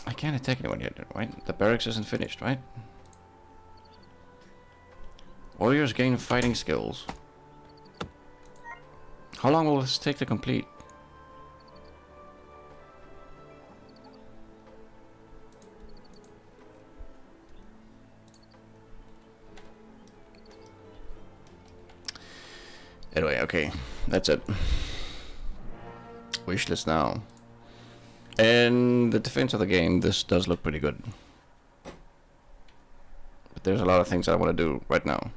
I can't attack anyone yet, right? The barracks isn't finished, right? Warriors gain fighting skills. How long will this take to complete? Anyway, okay, that's it. Wishlist now. In the defense of the game, this does look pretty good. But there's a lot of things I want to do right now.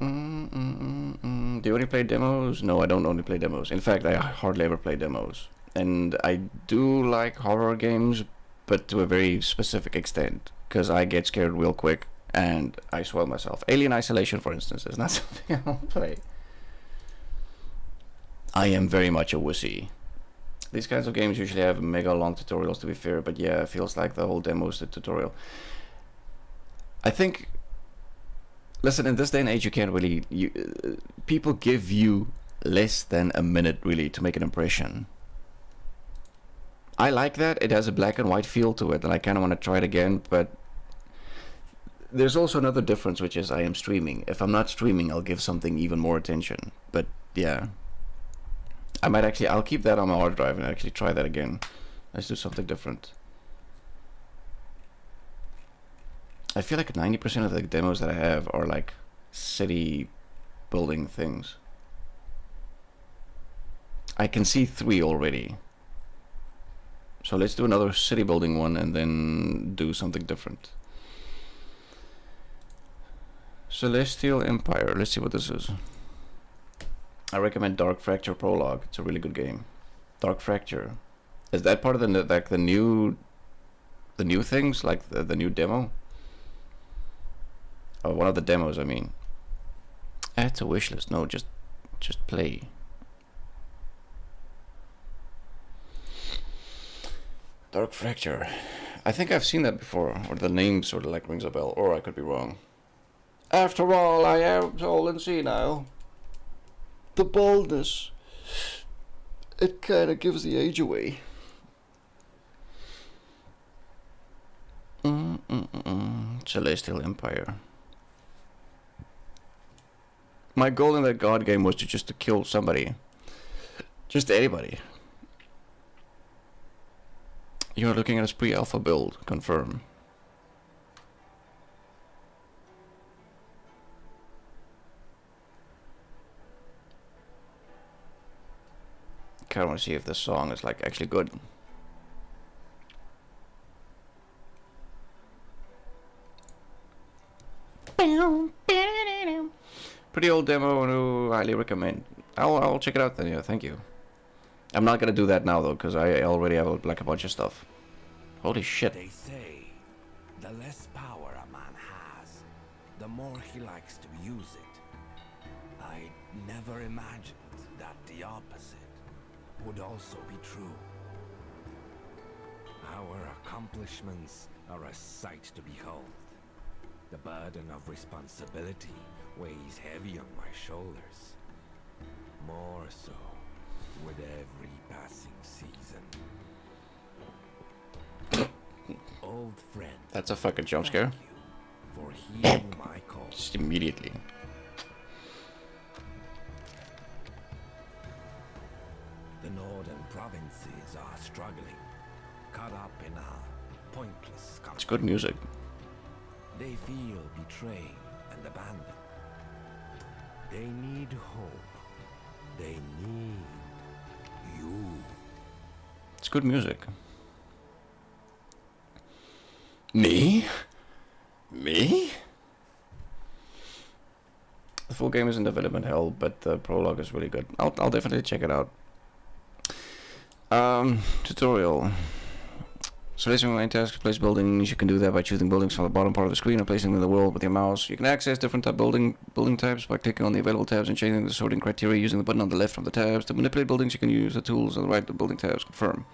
Do you only play demos? No, I don't only play demos. In fact, I hardly ever play demos. And I do like horror games, but to a very specific extent. Because I get scared real quick. And I swell myself. Alien Isolation, for instance, is not something I'll play. I am very much a wussy. These kinds of games usually have mega long tutorials, to be fair, but yeah, it feels like the whole demo is the tutorial. I think... Listen, in this day and age, you can't really... people give you less than a minute, really, to make an impression. I like that. It has a black and white feel to it, and I kind of want to try it again, but... There's also another difference, which is I am streaming. If I'm not streaming, I'll give something even more attention. But yeah, I might actually, I'll keep that on my hard drive and actually try that again. Let's do something different. I feel like 90% of the demos that I have are like city building things. I can see 3 already. So let's do another city building one and then do something different. Celestial Empire. Let's see what this is. I recommend Dark Fracture Prologue. It's a really good game. Dark Fracture. Is that part of the like the new things, like the new demo? Oh, one of the demos, I mean. Add to wishlist. No, just play. Dark Fracture. I think I've seen that before, or the name sort of like rings a bell, or I could be wrong. After all, I am old and senile. The boldness, it kind of gives the age away. Celestial Empire. My goal in that god game was to kill somebody. Just anybody. You're looking at his pre-alpha build. Confirm. I want to see if this song is like actually good. Pretty old demo, no, highly recommend. I'll check it out then. Yeah, thank you. I'm not gonna do that now though, because I already have like a bunch of stuff. Holy shit. They say the less power a man has, the more he likes to use it. I never imagined that the opposite would also be true. Our accomplishments are a sight to behold. The burden of responsibility weighs heavy on my shoulders. More so with every passing season. old friend. That's a fucking jump scare. Thank you for heeding my call. Just immediately. The northern provinces are struggling, caught up in a pointless conflict. It's good music. They feel betrayed and abandoned. They need hope. They need you. It's good music. Me? Me? The full game is in development hell, but the prologue is really good. I'll definitely check it out. Tutorial. So placing main task, place buildings. You can do that by choosing buildings from the bottom part of the screen and placing them in the world with your mouse. You can access different building types by clicking on the available tabs and changing the sorting criteria using the button on the left from the tabs. To manipulate buildings, you can use the tools on the right. The building tabs. Confirm.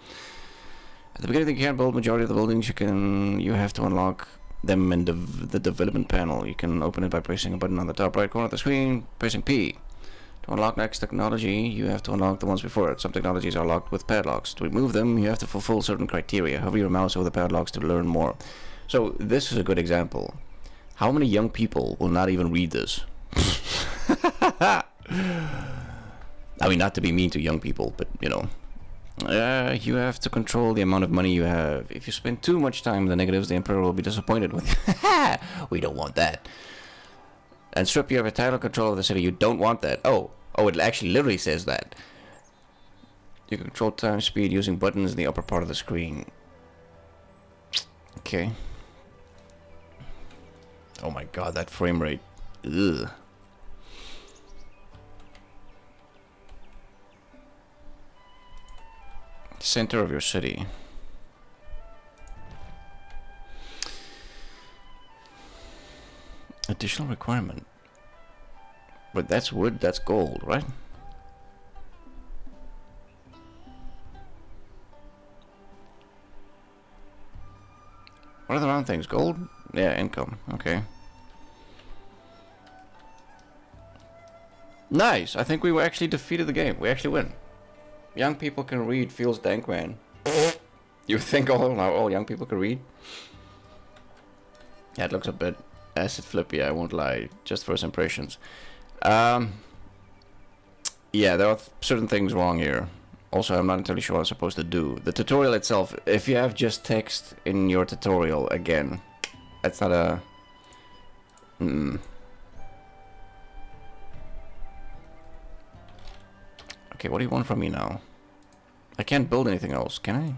At the beginning, you can't build majority of the buildings. You have to unlock them in the development panel. You can open it by pressing a button on the top right corner of the screen, pressing P. To unlock next technology, you have to unlock the ones before it. Some technologies are locked with padlocks. To remove them, you have to fulfill certain criteria. Hover your mouse over the padlocks to learn more. So this is a good example. How many young people will not even read this? I mean, not to be mean to young people, but you know. You have to control the amount of money you have. If you spend too much time in the negatives, the Emperor will be disappointed with you. We don't want that. And strip you of your title control of the city. You don't want that. Oh, it actually literally says that. You can control time speed using buttons in the upper part of the screen. Okay. Oh my god, that frame rate. Ugh. Center of your city. Additional requirement. But that's wood, that's gold, right? What are the round things? Gold? Yeah, income. Okay. Nice! I think we actually defeated the game. We actually win. Young people can read feels dank, man. You think all young people can read? Yeah, it looks a bit acid flippy, I won't lie. Just first impressions. Yeah, there are certain things wrong here. Also, I'm not entirely sure what I'm supposed to do. The tutorial itself, if you have just text in your tutorial, again, that's not a... Okay, what do you want from me now? I can't build anything else, can I?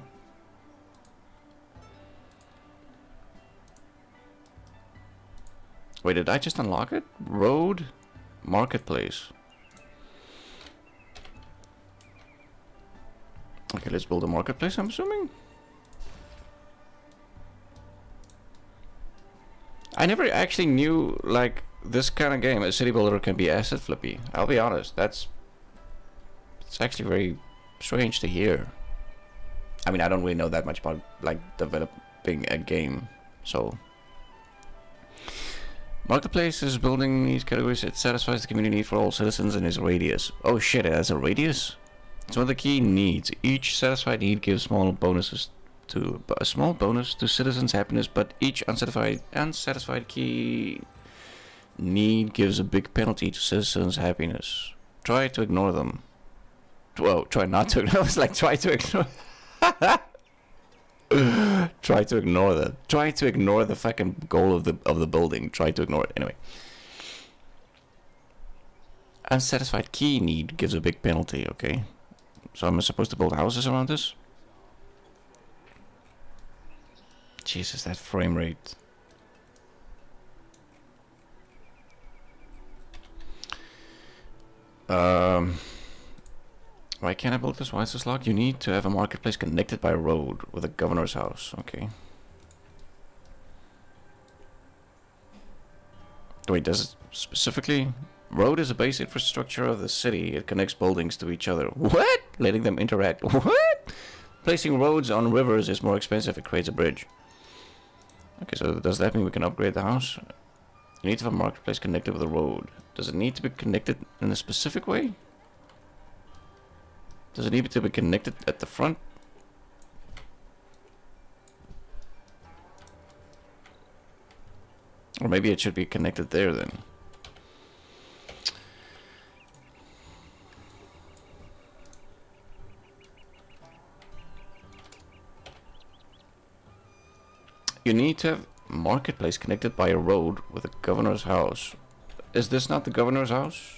Wait, did I just unlock it? Road? Marketplace. Okay, let's build a marketplace, I'm assuming. I never actually knew, like, this kind of game, a city builder can be asset flippy. I'll be honest, it's actually very strange to hear. I mean, I don't really know that much about, like, developing a game, so... Marketplace is building these categories. It satisfies the community need for all citizens in its radius. Oh shit, it has a radius? It's one of the key needs. Each satisfied need gives small bonuses to a small bonus to citizens' happiness, but each unsatisfied key need gives a big penalty to citizens' happiness. Try to ignore them. Whoa, try not to ignore. It's like try to ignore. Try to ignore that. Try to ignore the fucking goal of the building. Try to ignore it. Anyway. Unsatisfied key need gives a big penalty, okay? So am I supposed to build houses around this? Jesus, that frame rate. Why can't I build this? Why is this locked? You need to have a marketplace connected by a road with a governor's house. Okay. Wait, does it specifically? Road is a base infrastructure of the city. It connects buildings to each other. What? Letting them interact. What? Placing roads on rivers is more expensive. It creates a bridge. Okay, so does that mean we can upgrade the house? You need to have a marketplace connected with a road. Does it need to be connected in a specific way? Does it need to be connected at the front? Or maybe it should be connected there then. You need to have marketplace connected by a road with the governor's house. Is this not the governor's house?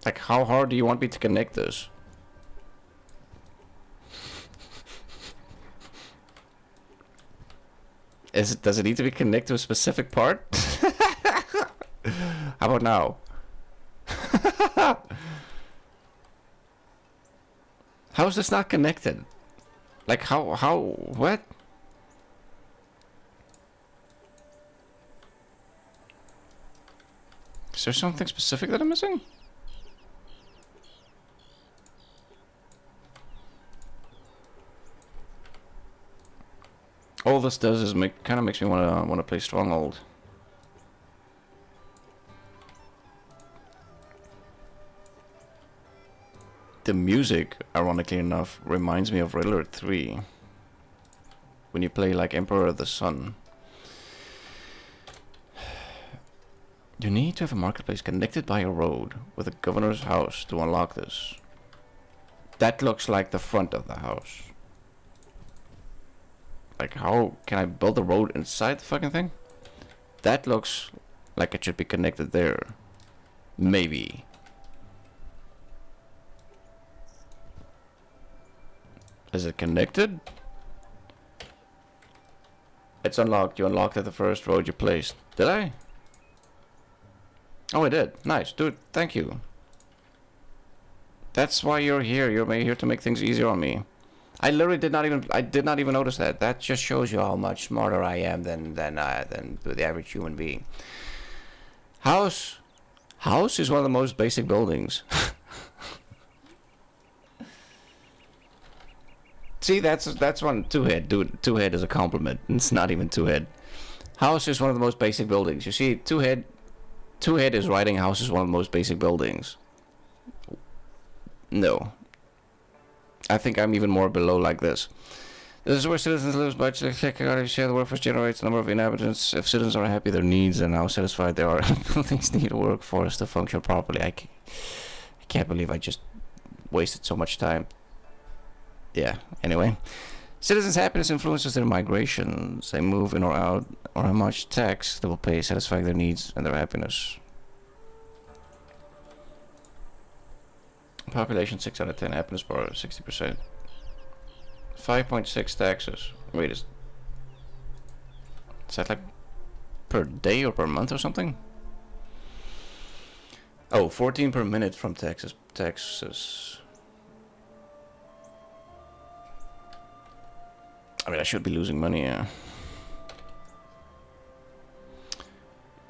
Like, how hard do you want me to connect this? Does it need to be connected to a specific part? How about now? How is this not connected? Like, what? Is there something specific that I'm missing? All this does is kind of makes me wanna play Stronghold. The music, ironically enough, reminds me of Red Alert 3. When you play like Emperor of the Sun. You need to have a marketplace connected by a road with a governor's house to unlock this. That looks like the front of the house. Like, how can I build a road inside the fucking thing? That looks like it should be connected there. Maybe. Is it connected? It's unlocked. You unlocked at the first road you placed. Did I? Oh, I did. Nice, dude. Thank you. That's why you're here. You're here to make things easier on me. I literally did not even notice that. That just shows you how much smarter I am than the average human being. House is one of the most basic buildings. See, that's one two-head. Dude, two-head is a compliment. It's not even two-head. House is one of the most basic buildings. You see, two-head is writing house is one of the most basic buildings. No. I think I'm even more below like this. This is where citizens live, but share the workforce generates the number of inhabitants. If citizens are happy, their needs and how satisfied they are, buildings need a workforce to function properly. I can't believe I just wasted so much time. Yeah, anyway. Citizens' happiness influences their migrations. They move in or out, or how much tax they will pay, satisfying their needs and their happiness. Population 6 out of 10, happiness bar 60%. 5.6 taxes. Wait, is that like per day or per month or something? Oh, 14 per minute from taxes. I mean, I should be losing money, yeah.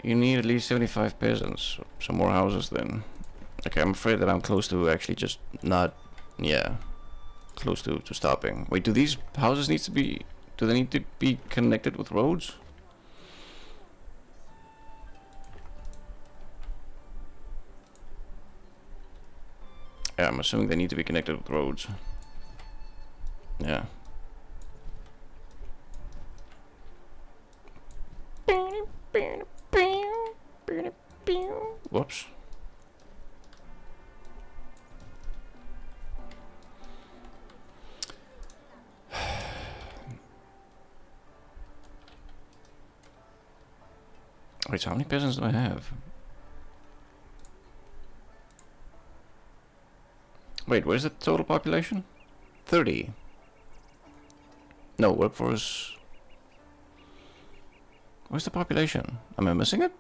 You need at least 75 peasants. Some more houses then. Okay, I'm afraid that I'm close to actually just not... Yeah. Close to stopping. Wait, do these houses need to be... Do they need to be connected with roads? Yeah, I'm assuming they need to be connected with roads. Yeah. Whoops. Wait, so how many peasants do I have? Wait, where's the total population? 30. No, workforce... Where's the population? Am I missing it?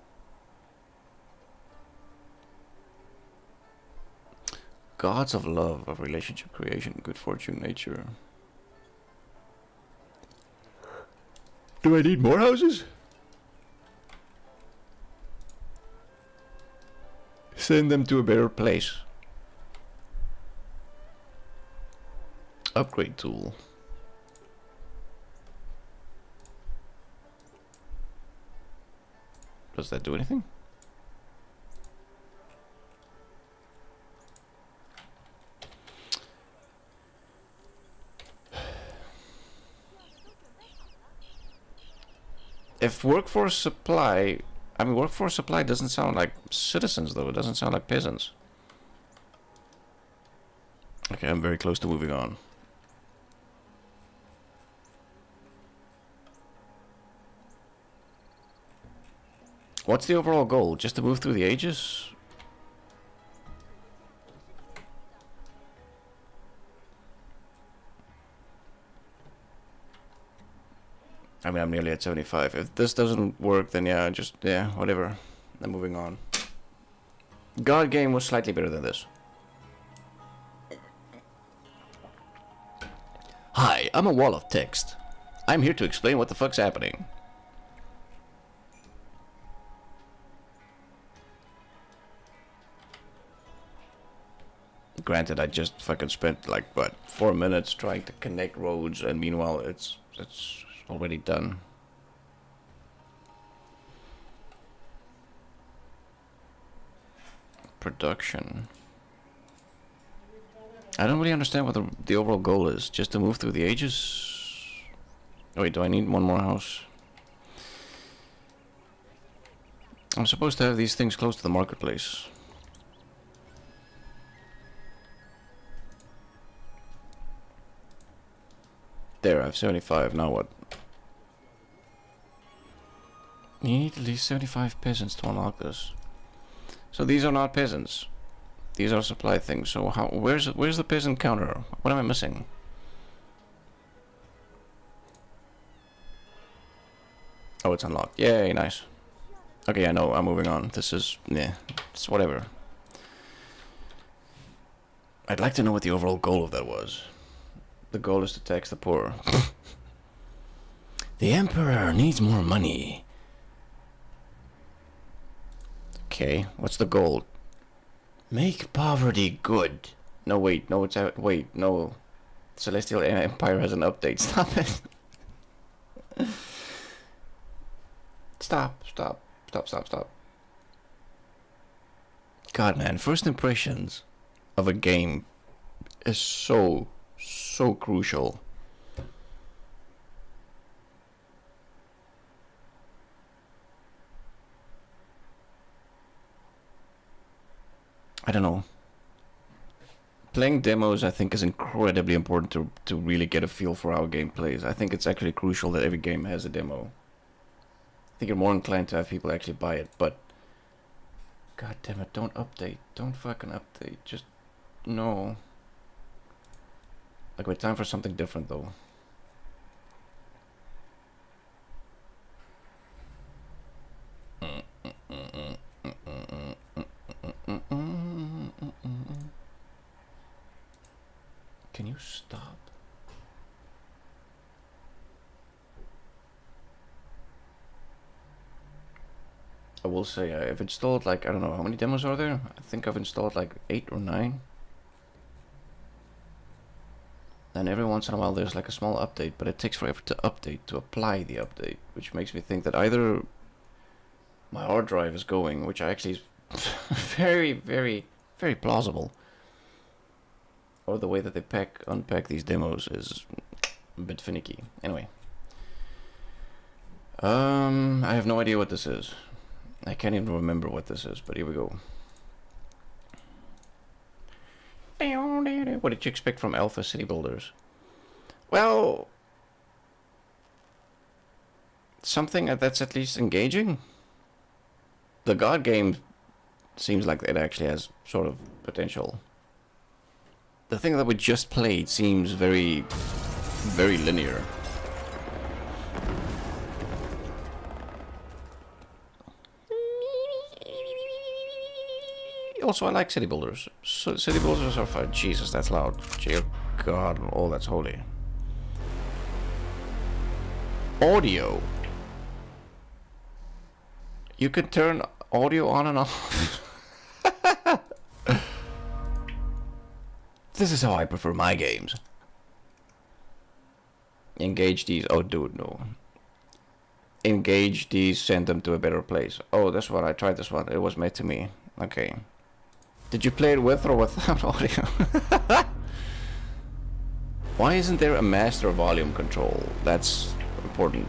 Gods of love, of relationship creation, good fortune, nature. Do I need more houses? Send them to a better place. Upgrade tool. Does that do anything? If workforce supply... I mean, workforce supply doesn't sound like citizens, though. It doesn't sound like peasants. Okay, I'm very close to moving on. What's the overall goal? Just to move through the ages? I mean, I'm nearly at 75. If this doesn't work, then yeah, just, yeah, whatever. I'm moving on. God game was slightly better than this. Hi, I'm a wall of text. I'm here to explain what the fuck's happening. Granted, I just fucking spent like, what, 4 minutes trying to connect roads, and meanwhile it's already done. Production. I don't really understand what the overall goal is. Just to move through the ages? Oh, wait, do I need one more house? I'm supposed to have these things close to the marketplace. There, I have 75. Now what? You need at least 75 peasants to unlock this. So these are not peasants. These are supply things. So how? Where's the peasant counter? What am I missing? Oh, it's unlocked. Yay, nice. Okay, I know. I'm moving on. This is, yeah, it's whatever. I'd like to know what the overall goal of that was. The goal is to tax the poor. The Emperor needs more money. Okay, what's the goal? Make poverty good. No, wait, no, it's out. Wait, no. Celestial Empire has an update. Stop it. Stop. God, man, first impressions of a game is so crucial. I don't know. Playing demos, I think, is incredibly important to really get a feel for how a game plays. I think it's actually crucial that every game has a demo. I think you're more inclined to have people actually buy it, but god damn it, don't update. Don't fucking update. Just no. Like, we're time for something different, though. Can you stop? I will say, I've installed, like, I don't know, how many demos are there? I think I've installed like 8 or 9. And every once in a while there's like a small update, but it takes forever to update, to apply the update, which makes me think that either my hard drive is going, which actually is very plausible, or the way that they unpack these demos is a bit finicky. Anyway. I have no idea what this is. I can't even remember what this is, but here we go. What did you expect from Alpha City Builders? Well, something that's at least engaging. The God game seems like it actually has sort of potential. The thing that we just played seems very linear. Also, I like city builders. So, city builders are fun. Jesus, that's loud. Dear God, oh, that's holy. Audio. You can turn audio on and off. This is how I prefer my games. Engage these. Oh, dude, no. Engage these, send them to a better place. Oh, this one. I tried this one. It was made to me. Okay. Did you play it with or without audio? Why isn't there a master volume control? That's important.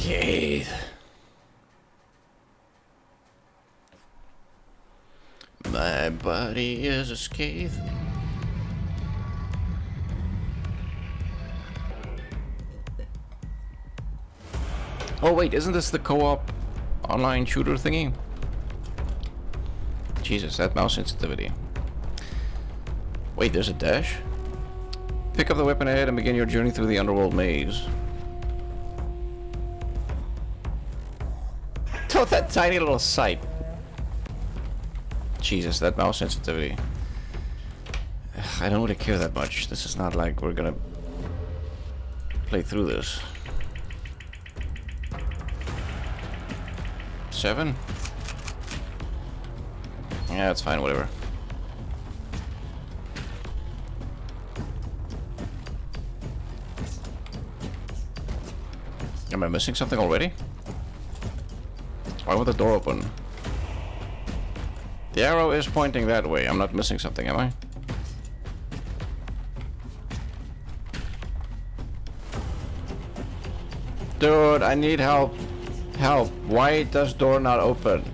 Scathe. My body is a scathe. Oh wait, isn't this the co-op online shooter thingy? Jesus, that mouse sensitivity. Wait, there's a dash? Pick up the weapon ahead and begin your journey through the underworld maze. Oh, that tiny little sight. Jesus, that mouse sensitivity. I don't really care that much. This is not like we're gonna play through this. 7? Yeah, it's fine, whatever. Am I missing something already? Why would the door open? The arrow is pointing that way. I'm not missing something, am I? Dude, I need help. Help. Why does door not open?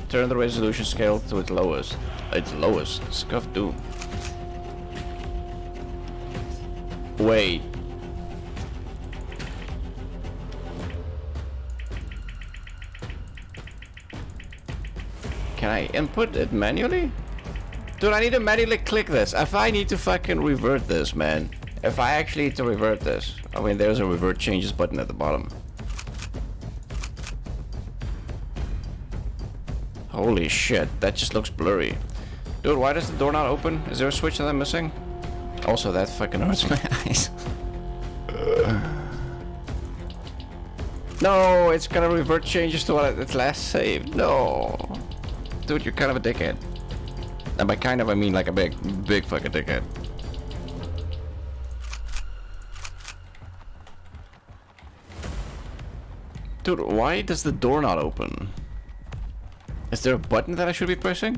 Turn the resolution scale to its lowest. Its lowest. Scuff doom. Wait. Can I input it manually? Dude, I need to manually click this. If I need to fucking revert this, man. If I actually need to revert this. I mean, there's a revert changes button at the bottom. Holy shit, that just looks blurry. Dude, why does the door not open? Is there a switch that I'm missing? Also, that fucking hurts my eyes. No, it's gonna revert changes to what it last saved. No. Dude, you're kind of a dickhead. And by kind of, I mean like a big fucking dickhead. Dude, why does the door not open? Is there a button that I should be pressing?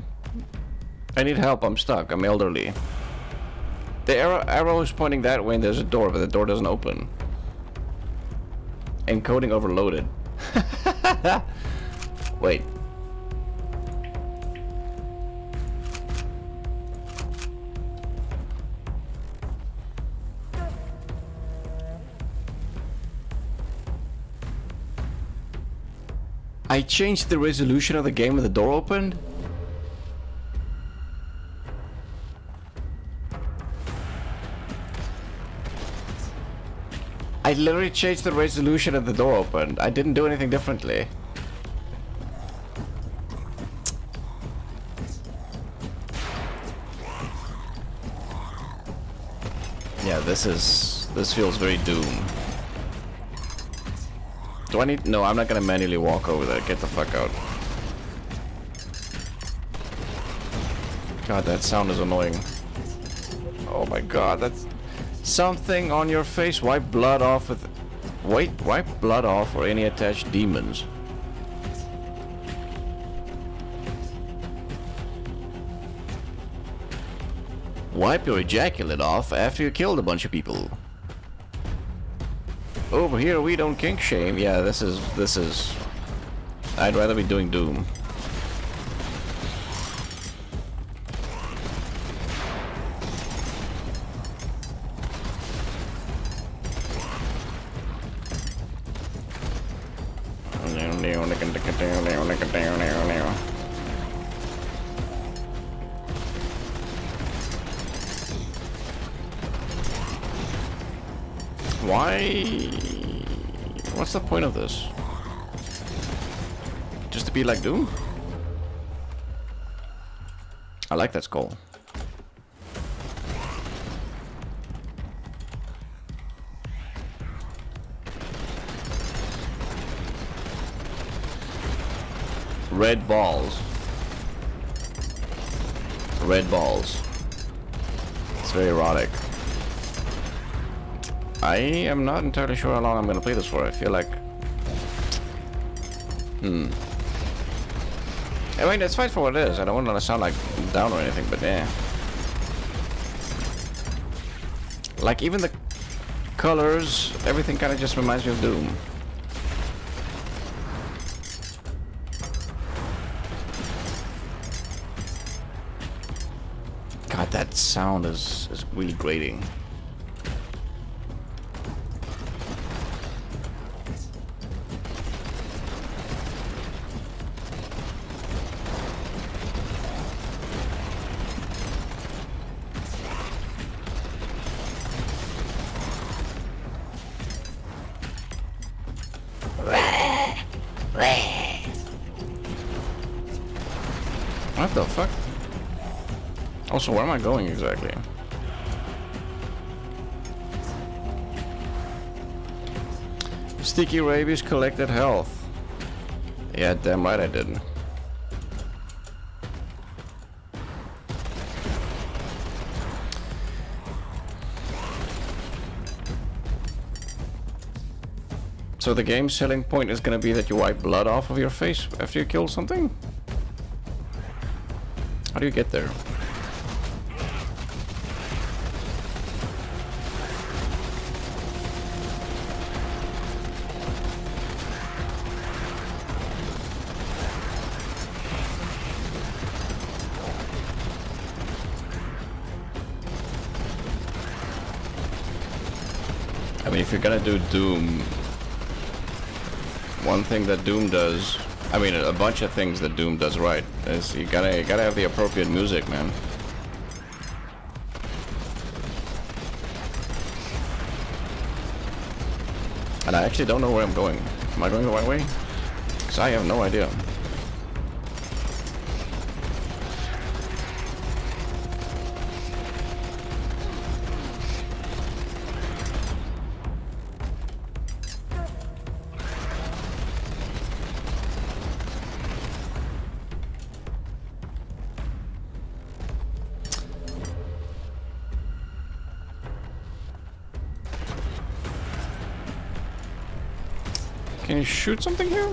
I need help, I'm stuck, I'm elderly. The arrow is pointing that way and there's a door, but the door doesn't open. Encoding overloaded. Wait. I changed the resolution of the game when the door opened? I literally changed the resolution of the door opened. I didn't do anything differently. Yeah, this feels very Doom. Do I need... No, I'm not gonna manually walk over there. Get the fuck out. God, that sound is annoying. Oh my god, that's... Something on your face. Wipe blood off with... Wait, wipe blood off or any attached demons. Wipe your ejaculate off after you killed a bunch of people. Over here we don't kink shame. Yeah, this is... I'd rather be doing Doom. Why? What's the point of this? Just to be like Doom? I like that skull. Red balls. Red balls. It's very erotic. I am not entirely sure how long I'm gonna play this for. I feel like... I mean, it's fine for what it is. I don't want to sound like down or anything, but yeah. Like, even the colors, everything kind of just reminds me of Doom. That sound is really grating. What the fuck? Also, where am I going exactly? Sticky rabies collected health. Yeah, damn right I didn't. So the game's selling point is gonna be that you wipe blood off of your face after you kill something? How do you get there? I mean, if you're gonna do Doom, one thing that Doom does, I mean, a bunch of things that Doom does right, is you gotta have the appropriate music, man. And I actually don't know where I'm going. Am I going the right way? Because I have no idea. Can you shoot something here?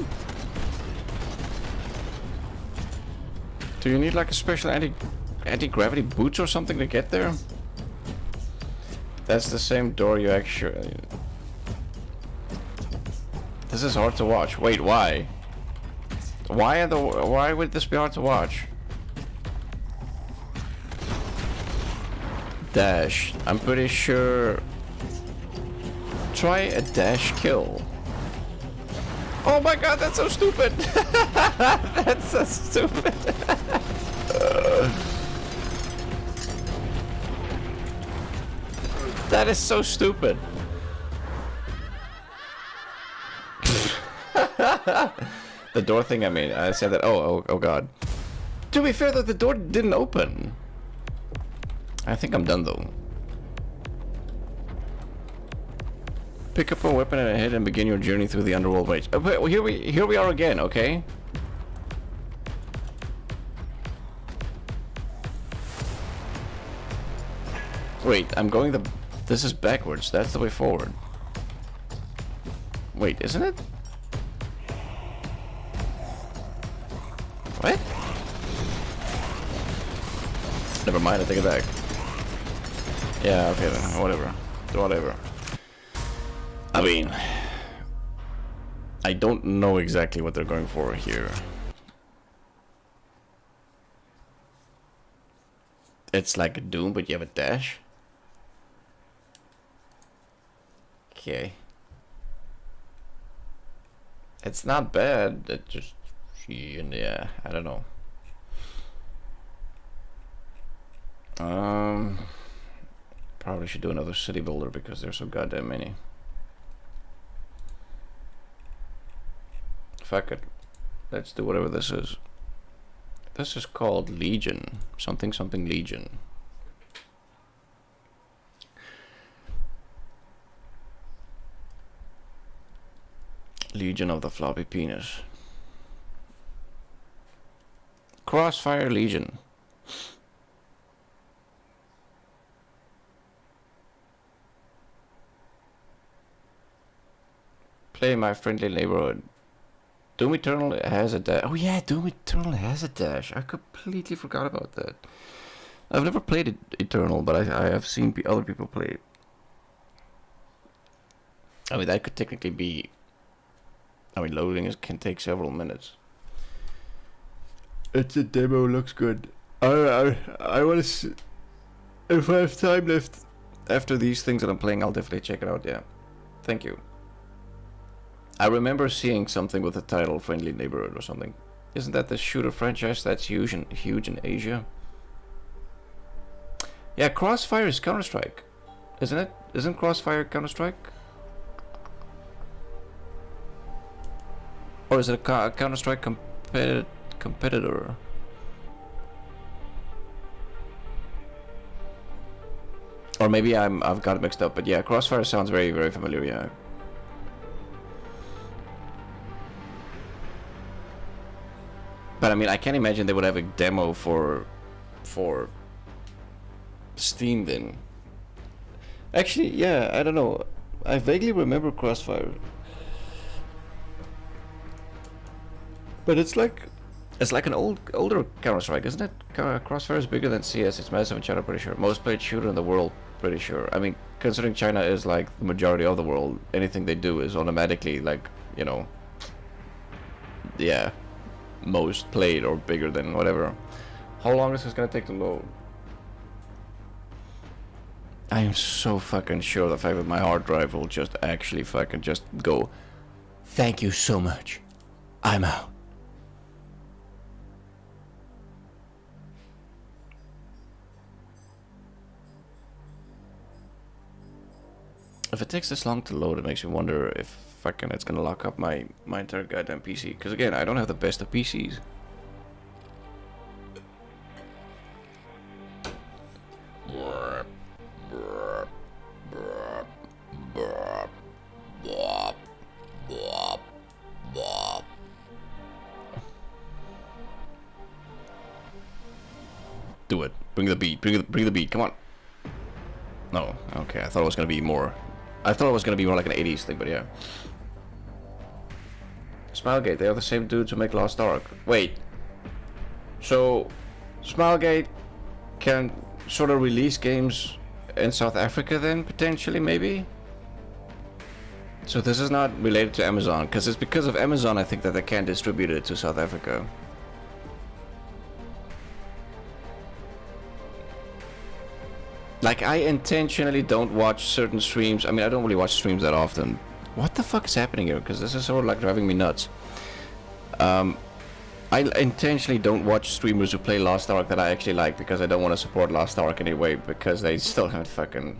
Do you need like a special anti-gravity boots or something to get there? That's the same door you actually... This is hard to watch. Wait, why? Why would this be hard to watch? Dash. I'm pretty sure... Try a dash kill. Oh my god, that's so stupid! That's so stupid! That is so stupid! The door thing, I mean, I said that, oh god. To be fair though, the door didn't open. I think I'm done though. Pick up a weapon and a head and begin your journey through the underworld ways. Here we are again, okay? Wait, I'm going this is backwards. That's the way forward. Wait, isn't it? What? Never mind, I take it back. Yeah, okay then. Whatever. Whatever. I mean, I don't know exactly what they're going for here. It's like a Doom, but you have a dash. Okay. It's not bad. It just, yeah, I don't know. Probably should do another city builder because there's so goddamn many. Fuck it. Let's do whatever this is. This is called Legion. Something Legion. Legion of the Floppy Penis. Crossfire Legion. Play my friendly neighborhood. Doom Eternal has a dash. Oh yeah, Doom Eternal has a dash. I completely forgot about that. I've never played Eternal, but I have seen other people play it. I mean, that could technically be... I mean, loading can take several minutes. It's a demo, looks good. I want to see... If I have time left after these things that I'm playing, I'll definitely check it out, yeah. Thank you. I remember seeing something with the title Friendly Neighborhood or something. Isn't that the shooter franchise that's huge in Asia? Yeah, Crossfire is Counter-Strike. Isn't it? Isn't Crossfire Counter-Strike? Or is it a Counter-Strike competitor? Or maybe I've got it mixed up, but yeah, Crossfire sounds very, very familiar, yeah. But I mean, I can't imagine they would have a demo for Steam then. Actually, yeah, I don't know. I vaguely remember Crossfire. But it's like an older Counter-Strike, isn't it? Crossfire is bigger than CS. It's massive in China, pretty sure. Most played shooter in the world, pretty sure. I mean, considering China is like the majority of the world, anything they do is automatically like, you know, yeah, most played or bigger than whatever. How long is this gonna take to load? I am so fucking sure the fact that my hard drive will just actually fucking just go, thank you so much, I'm out. If it takes this long to load, it makes me wonder if fucking it's gonna lock up my entire goddamn PC. Because again, I don't have the best of PCs. Do it. Bring the beat. Bring the beat. Come on. No. Okay. I thought it was gonna be more. I thought it was gonna be more like an 80s thing, but yeah. Smilegate. They are the same dudes who make Lost Ark. Wait. So, Smilegate can sort of release games in South Africa then, potentially, maybe? So this is not related to Amazon, because it's because of Amazon I think that they can't distribute it to South Africa. Like, I intentionally don't watch certain streams. I mean, I don't really watch streams that often. What the fuck is happening here? Because this is sort of like driving me nuts. I intentionally don't watch streamers who play Lost Ark that I actually like, because I don't want to support Lost Ark anyway, because they still haven't fucking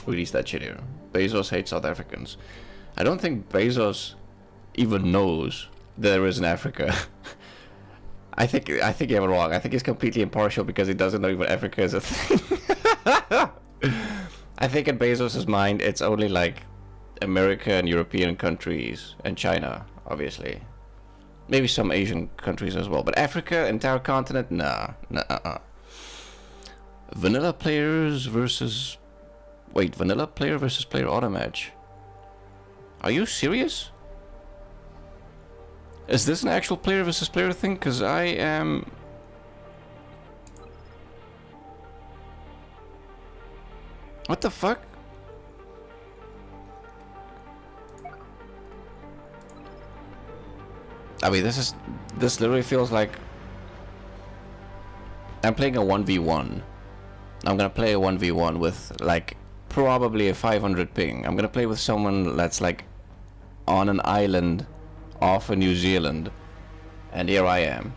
released that shit here. Bezos hates South Africans. I don't think Bezos even knows there is an Africa. I think you have it wrong. I think he's completely impartial because he doesn't know even Africa is a thing. I think in Bezos' mind, it's only like America and European countries and China, obviously. Maybe some Asian countries as well. But Africa, entire continent, nah. Vanilla players versus... Wait, vanilla player versus player auto match. Are you serious? Is this an actual player versus player thing? Because I am... What the fuck? I mean, this literally feels like I'm playing a 1v1. I'm gonna play a 1v1 with like probably a 500 ping. I'm gonna play with someone that's like on an island off of New Zealand, and here I am.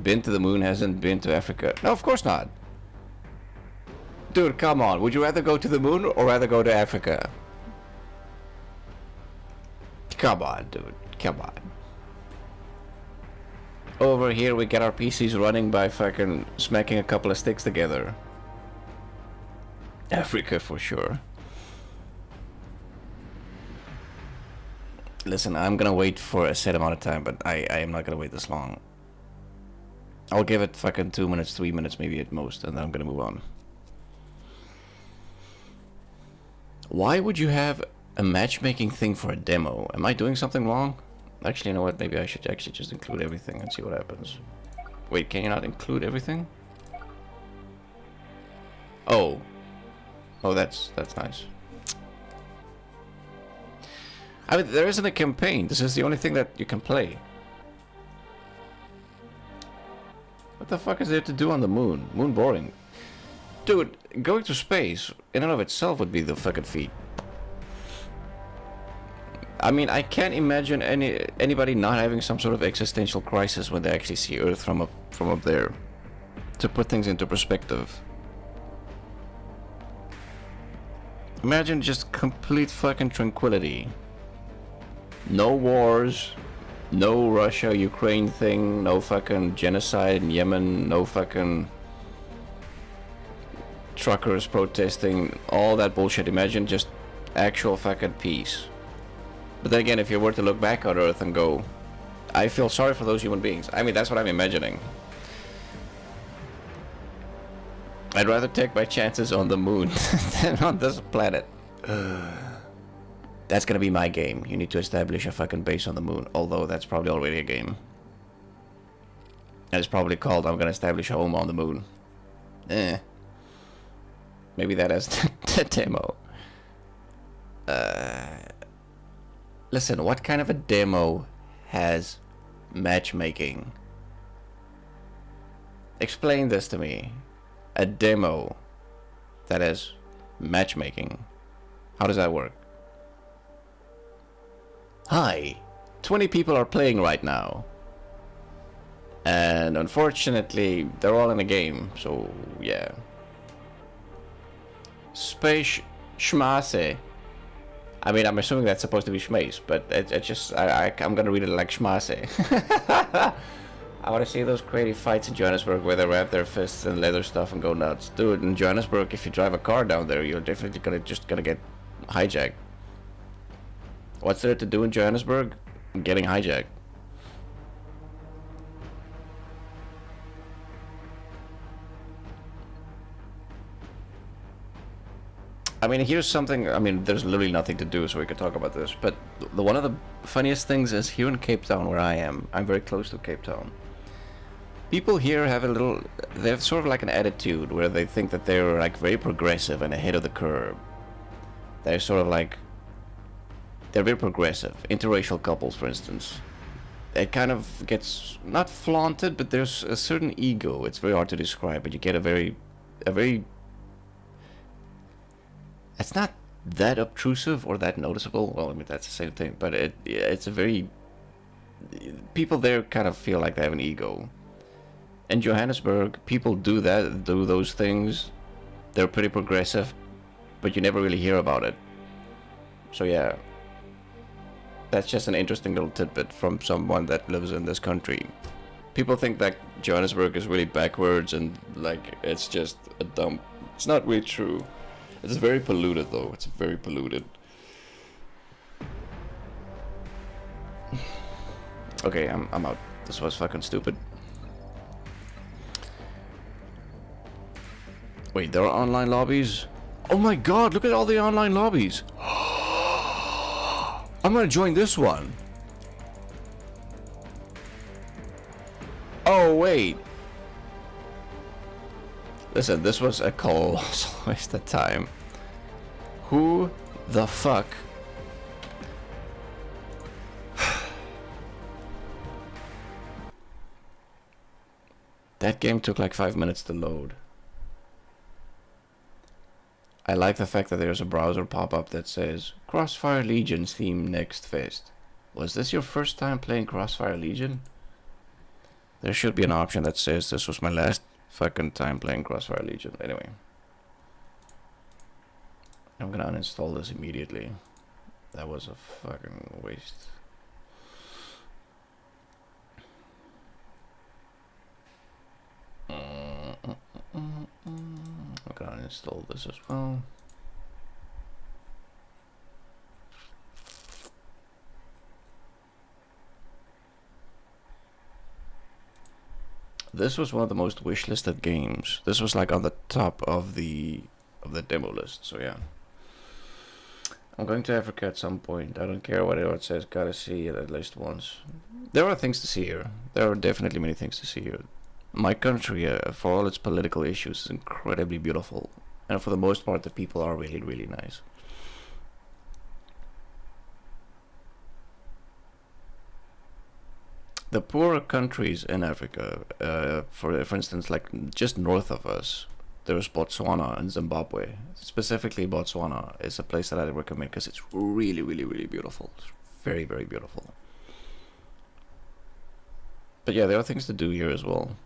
Been to the moon, hasn't been to Africa. No, of course not. Dude, come on. Would you rather go to the moon or rather go to Africa? Come on, dude. Come on. Over here we get our PCs running by fucking smacking a couple of sticks together. Africa for sure. Listen, I'm gonna wait for a set amount of time, but I am not gonna wait this long. I'll give it fucking 2 minutes, 3 minutes maybe at most, and then I'm gonna move on. Why would you have a matchmaking thing for a demo? Am I doing something wrong? Actually, you know what? Maybe I should actually just include everything and see what happens. Wait, can you not include everything? Oh. Oh, that's nice. I mean, there isn't a campaign. This is the only thing that you can play. What the fuck is there to do on the moon? Moon boring. Dude, going to space in and of itself would be the fucking feat. I mean, I can't imagine anybody not having some sort of existential crisis when they actually see Earth from up there. To put things into perspective. Imagine just complete fucking tranquility. No wars, no Russia-Ukraine thing, no fucking genocide in Yemen, no fucking truckers protesting, all that bullshit. Imagine just actual fucking peace. But then again, if you were to look back on Earth and go, I feel sorry for those human beings. I mean, that's what I'm imagining. I'd rather take my chances on the moon than on this planet. That's gonna be my game. You need to establish a fucking base on the moon. Although that's probably already a game. And it's probably called I'm gonna establish a home on the moon. Maybe that is the demo. Listen, what kind of a demo has matchmaking? Explain this to me. A demo that has matchmaking. How does that work? Hi, 20 people are playing right now. And unfortunately, they're all in a game, so yeah. Space schmasse. I mean, I'm assuming that's supposed to be schmace, but I'm gonna read it like schmasse. I want to see those creative fights in Johannesburg where they wrap their fists in leather stuff and go nuts. Dude, in Johannesburg, if you drive a car down there, you're definitely gonna get hijacked. What's there to do in Johannesburg? Getting hijacked. I mean, here's something. I mean, there's literally nothing to do, so we could talk about this. But one of the funniest things is here in Cape Town, where I am. I'm very close to Cape Town. People here have they have sort of like an attitude where they think that they're like very progressive and ahead of the curve. They're sort of like, they're very progressive. Interracial couples, for instance. It kind of gets, not flaunted, but there's a certain ego. It's very hard to describe, but you get a very, it's not that obtrusive or that noticeable. Well, I mean, that's the same thing, but it's a very, people there kind of feel like they have an ego. In Johannesburg, people do those things. They're pretty progressive, but you never really hear about it. So yeah, that's just an interesting little tidbit from someone that lives in this country. People think that Johannesburg is really backwards and like it's just a dump. It's not really true. It's very polluted though. It's very polluted. Okay, I'm out. This was fucking stupid. Wait, there are online lobbies? Oh my god, look at all the online lobbies. I'm gonna join this one. Oh wait. Listen, this was a colossal waste of time. Who the fuck? That game took like 5 minutes to load. I like the fact that there's a browser pop-up that says Crossfire Legion's theme next fest. Was this your first time playing Crossfire Legion? There should be an option that says this was my last fucking time playing Crossfire Legion. Anyway. I'm gonna uninstall this immediately. That was a fucking waste. I'm gonna uninstall this as well. This was one of the most wishlisted games. This was like on the top of the demo list, so yeah. I'm going to Africa at some point. I don't care what it says, gotta see it at least once. There are things to see here. There are definitely many things to see here. My country, for all its political issues, is incredibly beautiful. And for the most part, the people are really, really nice. The poorer countries in Africa, for instance, like just north of us, there's Botswana and Zimbabwe. Specifically, Botswana is a place that I recommend because it's really, really, really beautiful. It's very, very beautiful. But yeah, there are things to do here as well.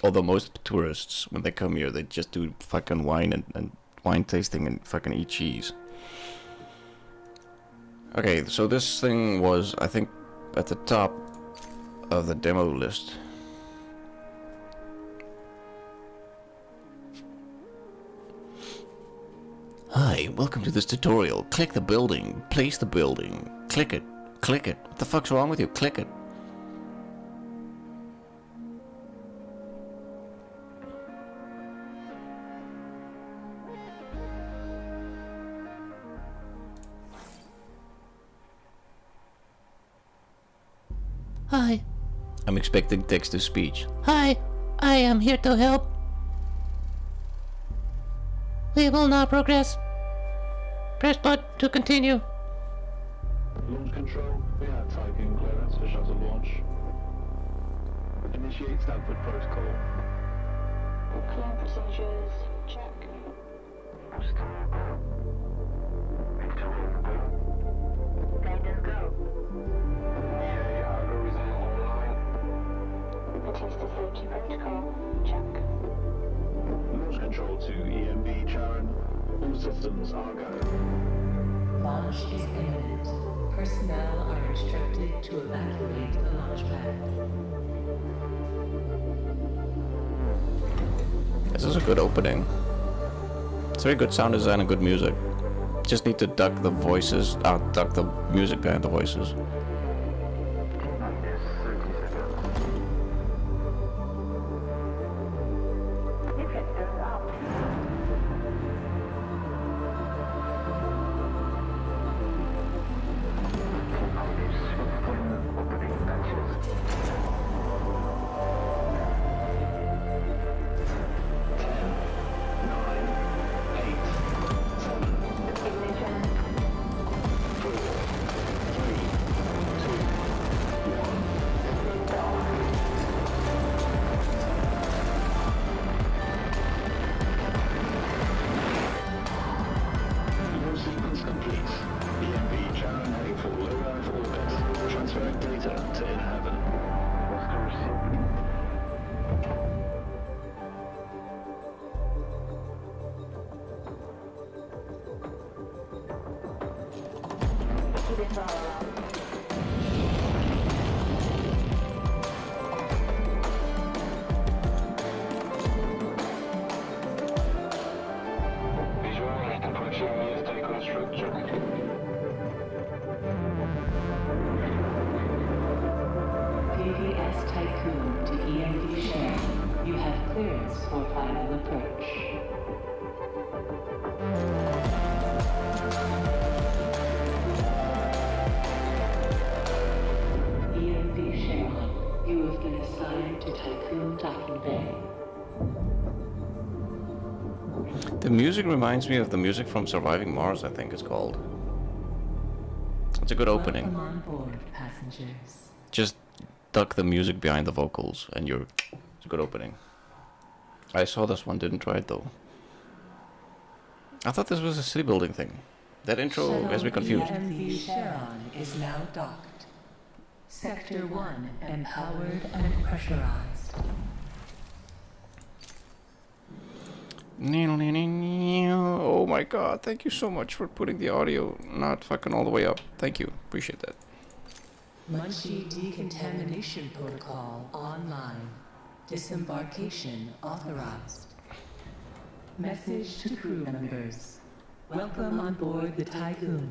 Although most tourists, when they come here, they just do fucking wine and wine tasting and fucking eat cheese. Okay, so this thing was, I think, at the top of the demo list. Hi, welcome to this tutorial. Click the building, place the building, click it, click it. What the fuck's wrong with you? Click it. Hi. I'm expecting text-to-speech. Hi, I am here to help. We will now progress. Press button to continue. Launch control, we have typing clearance for shuttle launch. Initiate Stanford protocol. Clear procedures, check. Guidance go. Algorithm online. Batista safety protocol, check. Launch control to EMB Charon. All systems are go. Launch is imminent. Personnel are instructed to evacuate the launch pad. This is a good opening. It's very good sound design and good music. Just need to duck the voices, duck the music behind the voices. The music reminds me of the music from Surviving Mars, I think it's called. It's a good opening. Welcome on board, passengers. Just duck the music behind the vocals and it's a good opening. I saw this one, didn't try it though. I thought this was a city building thing. That intro has me confused. EMV Charon is now docked. Sector 1 empowered and pressurized. Oh my god, thank you so much for putting the audio not fucking all the way up. Thank you, appreciate that. Munchie decontamination protocol online. Disembarkation authorized. Message to crew members. Welcome on board the Tycoon,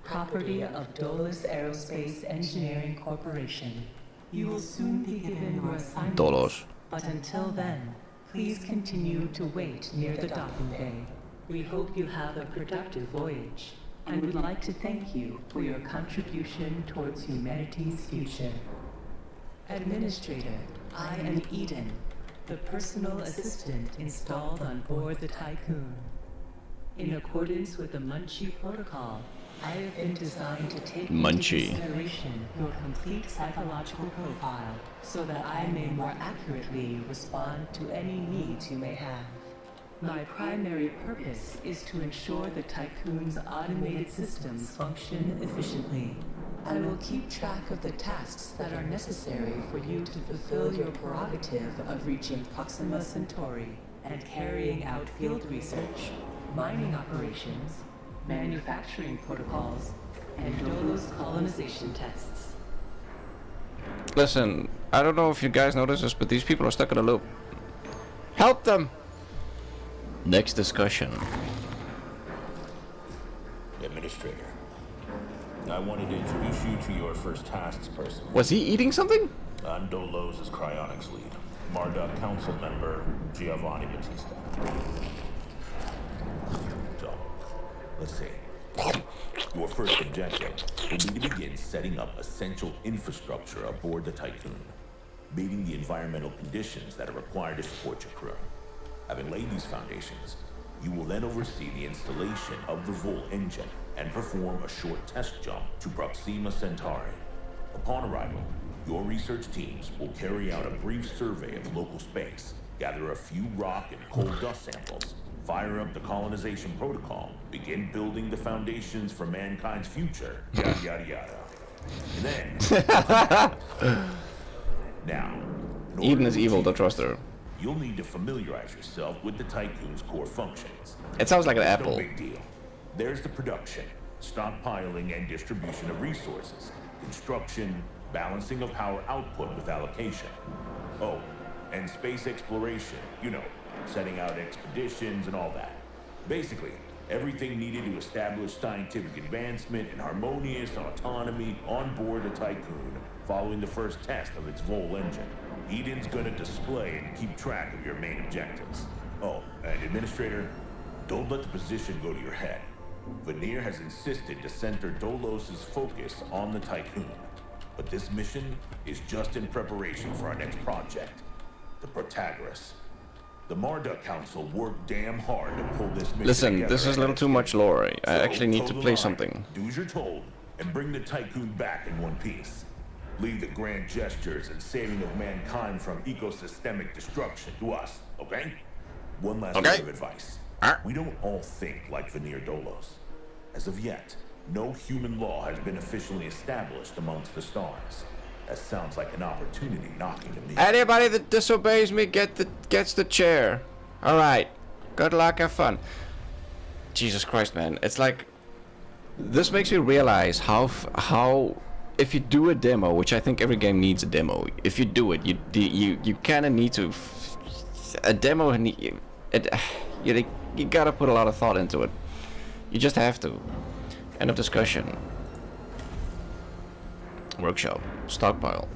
property of Dolus Aerospace Engineering Corporation. You will soon be given your assignments. Dolus. But until then, please continue to wait near the docking bay. We hope you have a productive voyage, and would like to thank you for your contribution towards humanity's future. Administrator, I am Eden, the personal assistant installed on board the Tycoon. In accordance with the Munchie Protocol, I have been designed to take Munchie. into consideration your complete psychological profile so that I may more accurately respond to any needs you may have. My primary purpose is to ensure the Tycoon's automated systems function efficiently. I will keep track of the tasks that are necessary for you to fulfill your prerogative of reaching Proxima Centauri and carrying out field research, mining operations, manufacturing protocols, and Dolo's colonization tests. Listen, I don't know if you guys notice this, but these people are stuck in a loop. Help them! Next discussion. Administrator, I wanted to introduce you to your first tasks person. Was he eating something? I'm Dolos' cryonics lead. Marduk Council member Giovanni Battista. So, let's see. Your first objective will be to begin setting up essential infrastructure aboard the Tycoon, meeting the environmental conditions that are required to support your crew. Having laid these foundations, you will then oversee the installation of the Vol engine and perform a short test jump to Proxima Centauri. Upon arrival, your research teams will carry out a brief survey of local space, gather a few rock and coal dust samples, fire up the colonization protocol, begin building the foundations for mankind's future, yada yada yada. And then... Now, Eden is evil, don't trust her. You'll need to familiarize yourself with the Tycoon's core functions. It sounds like an apple. No big deal. There's the production, stockpiling and distribution of resources, construction, balancing of power output with allocation. Oh, and space exploration, you know, setting out expeditions and all that. Basically, everything needed to establish scientific advancement and harmonious autonomy on board the Tycoon following the first test of its Vol engine. Eden's gonna display and keep track of your main objectives. Oh, and Administrator, don't let the position go to your head. Veneer has insisted to center Dolos' focus on the Tycoon. But this mission is just in preparation for our next project, the Protagoras. The Marduk Council worked damn hard to pull this mission Listen, together. this is a little too much lore. I actually need to play something. Do as you're told, and bring the Tycoon back in one piece. Leave the grand gestures and saving of mankind from ecosystemic destruction to us, okay? One last bit of advice. We don't all think like Veneer Dolos. As of yet, no human law has been officially established amongst the stars. That sounds like an opportunity knocking to me. Anybody that disobeys me gets the chair. Alright. Good luck, have fun. Jesus Christ, man. It's like... This makes me realize how if you do a demo, which I think every game needs a demo, if you do it, you kind of need to... A demo, you gotta put a lot of thought into it. You just have to. End of discussion. Workshop. Stockpile.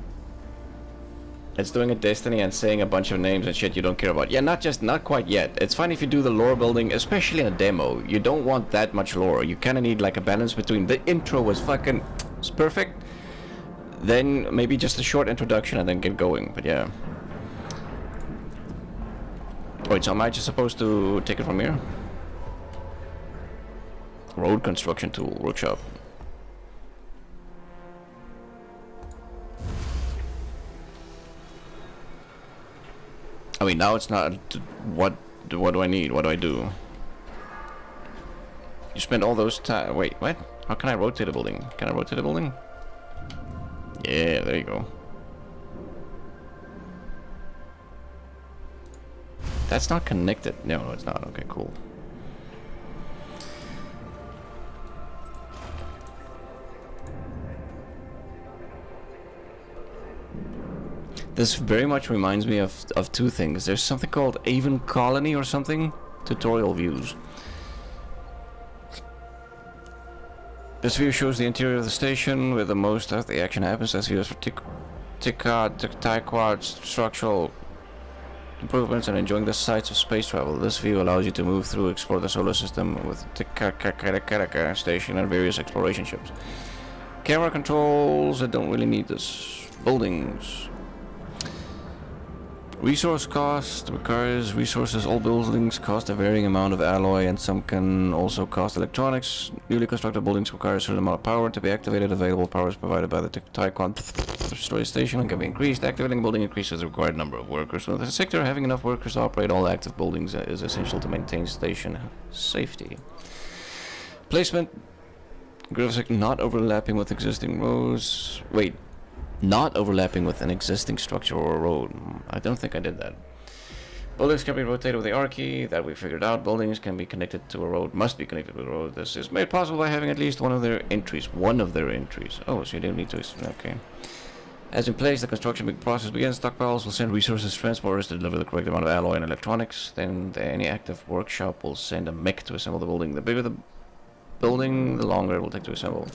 It's doing a Destiny and saying a bunch of names and shit you don't care about. Yeah, not quite yet. It's fine if you do the lore building, especially in a demo. You don't want that much lore. You kind of need like a balance between the intro was fucking... It's perfect. Then maybe just a short introduction and then get going. But yeah. Wait, so am I just supposed to take it from here? Road construction tool, workshop. I mean, now it's not... What do I need? What do I do? You spend all those time... Wait, what? How can I rotate a building? Can I rotate a building? Yeah, there you go. That's not connected. No, it's not. Okay, cool. This very much reminds me of two things. There's something called Avon Colony or something. Tutorial views. This view shows the interior of the station where the most of the action happens. This view is for Tiquad structural improvements and enjoying the sights of space travel. This view allows you to move through, explore the solar system with the station and various exploration ships. Camera controls, I don't really need this. Buildings. Resource cost requires resources. All buildings cost a varying amount of alloy, and some can also cost electronics. Newly constructed buildings require a certain amount of power to be activated. Available power is provided by the Taekwondo storage station and can be increased. Activating a building increases the required number of workers. Within the sector, having enough workers to operate all active buildings is essential to maintain station safety. Placement. Graphic not overlapping with existing roads. Wait. Not overlapping with an existing structure or road. I don't think I did that. Buildings can be rotated with the R key. That we figured out. Buildings can be connected to a road. Must be connected with a road. This is made possible by having at least one of their entries. Oh, so you don't need to. Okay. As in place, the construction process begins. Stockpiles will send resources transporters to deliver the correct amount of alloy and electronics. Then any active workshop will send a mech to assemble the building. The bigger the building, the longer it will take to assemble.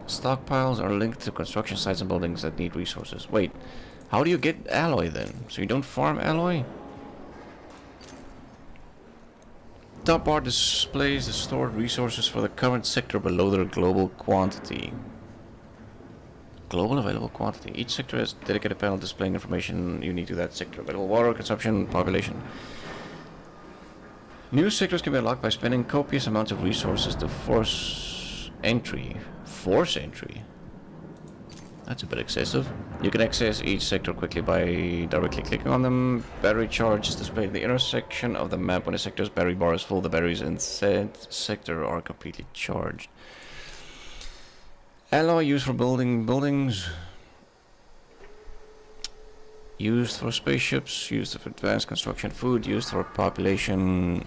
Stockpiles are linked to construction sites and buildings that need resources. Wait, how do you get alloy then? So you don't farm alloy? Top bar displays the stored resources for the current sector below their global quantity. Global available quantity. Each sector has a dedicated panel displaying information unique to that sector. Available water, consumption, population. New sectors can be unlocked by spending copious amounts of resources to force entry. Force entry? That's a bit excessive. You can access each sector quickly by directly clicking on them. Battery charge is displayed at the intersection of the map. When a sector's battery bar is full, the batteries in said sector are completely charged. Alloy used for building buildings. Used for spaceships. Used for advanced construction. Food used for population.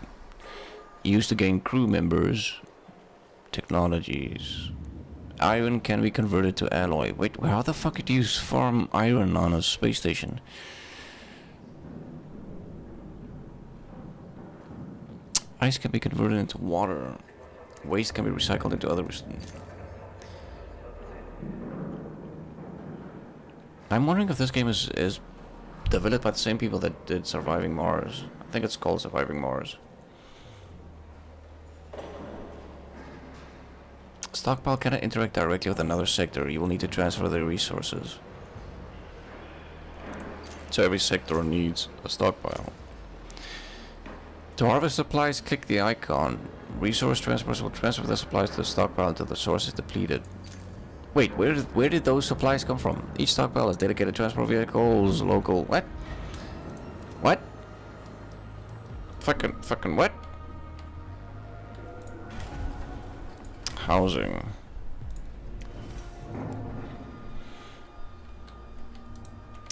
Used to gain crew members. Technologies. Iron can be converted to alloy. Wait, how the fuck do you farm iron on a space station? Ice can be converted into water. Waste can be recycled into other... I'm wondering if this game is developed by the same people that did Surviving Mars. I think it's called Surviving Mars. Stockpile cannot interact directly with another sector. You will need to transfer the resources. So every sector needs a stockpile. To harvest supplies, click the icon. Resource transfers will transfer the supplies to the stockpile until the source is depleted. Wait, where did those supplies come from? Each stockpile has dedicated transport vehicles, local... What? What? Fucking what? Housing.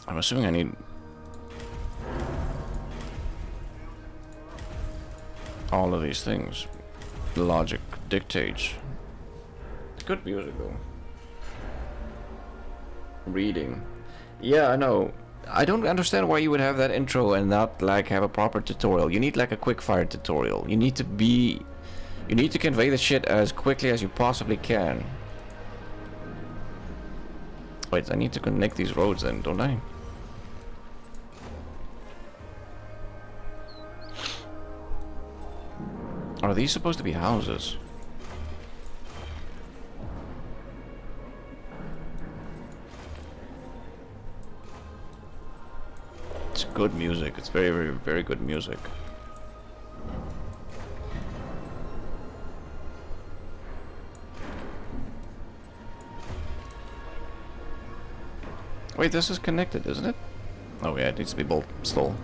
I'm assuming I need all of these things. Logic dictates. Good music though. Reading. Yeah, I know. I don't understand why you would have that intro and not like have a proper tutorial. You need like a quick fire tutorial. You need to convey the shit as quickly as you possibly can. Wait, I need to connect these roads then, don't I? Are these supposed to be houses? It's good music. It's very, very, very good music. Wait, this is connected, isn't it? Oh yeah, it needs to be bolt stall.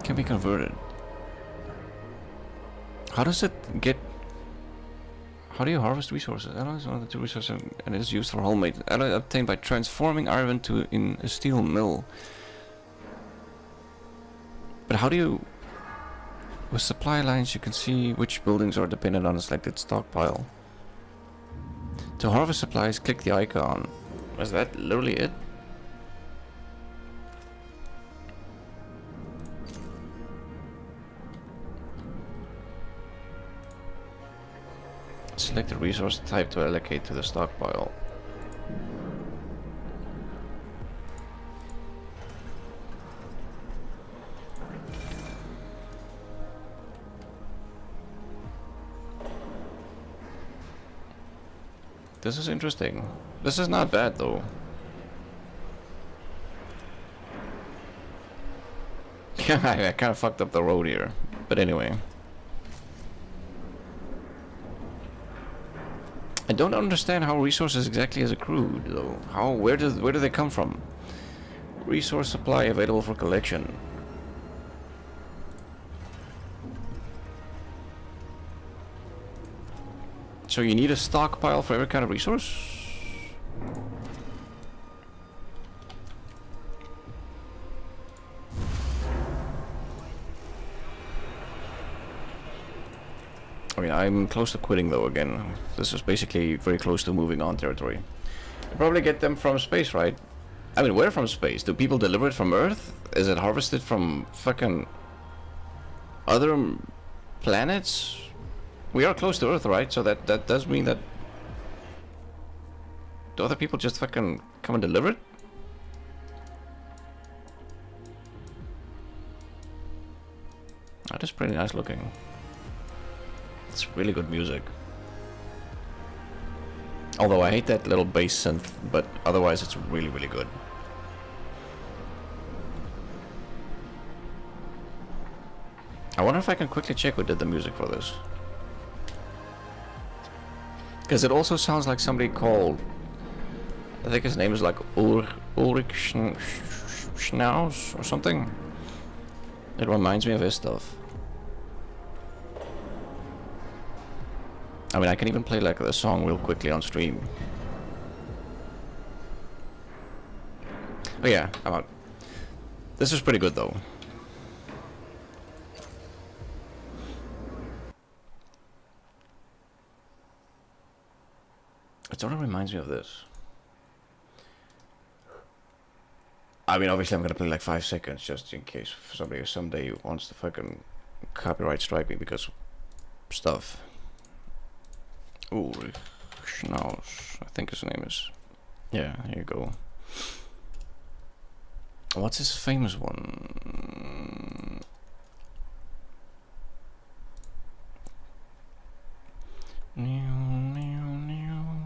Can be converted. How does it get... How do you harvest resources? Alloy is one of the two resources and it is used for homemade. Alloy obtained by transforming iron in a steel mill. But how do you... With supply lines you can see which buildings are dependent on a selected stockpile. To harvest supplies, click the icon. Is that literally it? Select the resource type to allocate to the stockpile. This is interesting. This is not bad though. I kind of fucked up the road here, but anyway. I don't understand how resources exactly is accrued though. Where do they come from? Resource supply available for collection. So you need a stockpile for every kind of resource? I mean, I'm close to quitting though again. This is basically very close to moving on territory. You probably get them from space, right? I mean, where from space? Do people deliver it from Earth? Is it harvested from fucking other planets? We are close to Earth, right? So that does mean that... Do other people just fucking come and deliver it? That is pretty nice looking. It's really good music. Although I hate that little bass synth, but otherwise it's really, really good. I wonder if I can quickly check who did the music for this. Because it also sounds like somebody called... I think his name is like Ulrich Schnauz or something. It reminds me of his stuff. I mean, I can even play like the song real quickly on stream. Oh yeah, I'm out. This is pretty good though. It sort of reminds me of this. I mean, obviously I'm gonna play like 5 seconds just in case somebody someday wants to fucking copyright strike me because stuff. Ulrich Schnauz, I think his name is. Yeah, here you go. What's his famous one?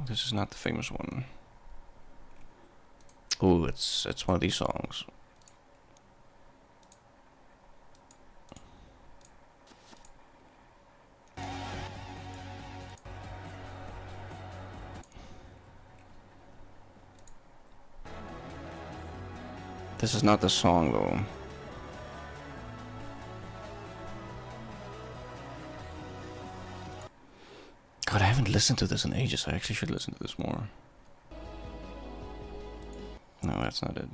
This is not the famous one. Ooh, it's one of these songs. This is not the song though. God, I haven't listened to this in ages. I actually should listen to this more. No, that's not it.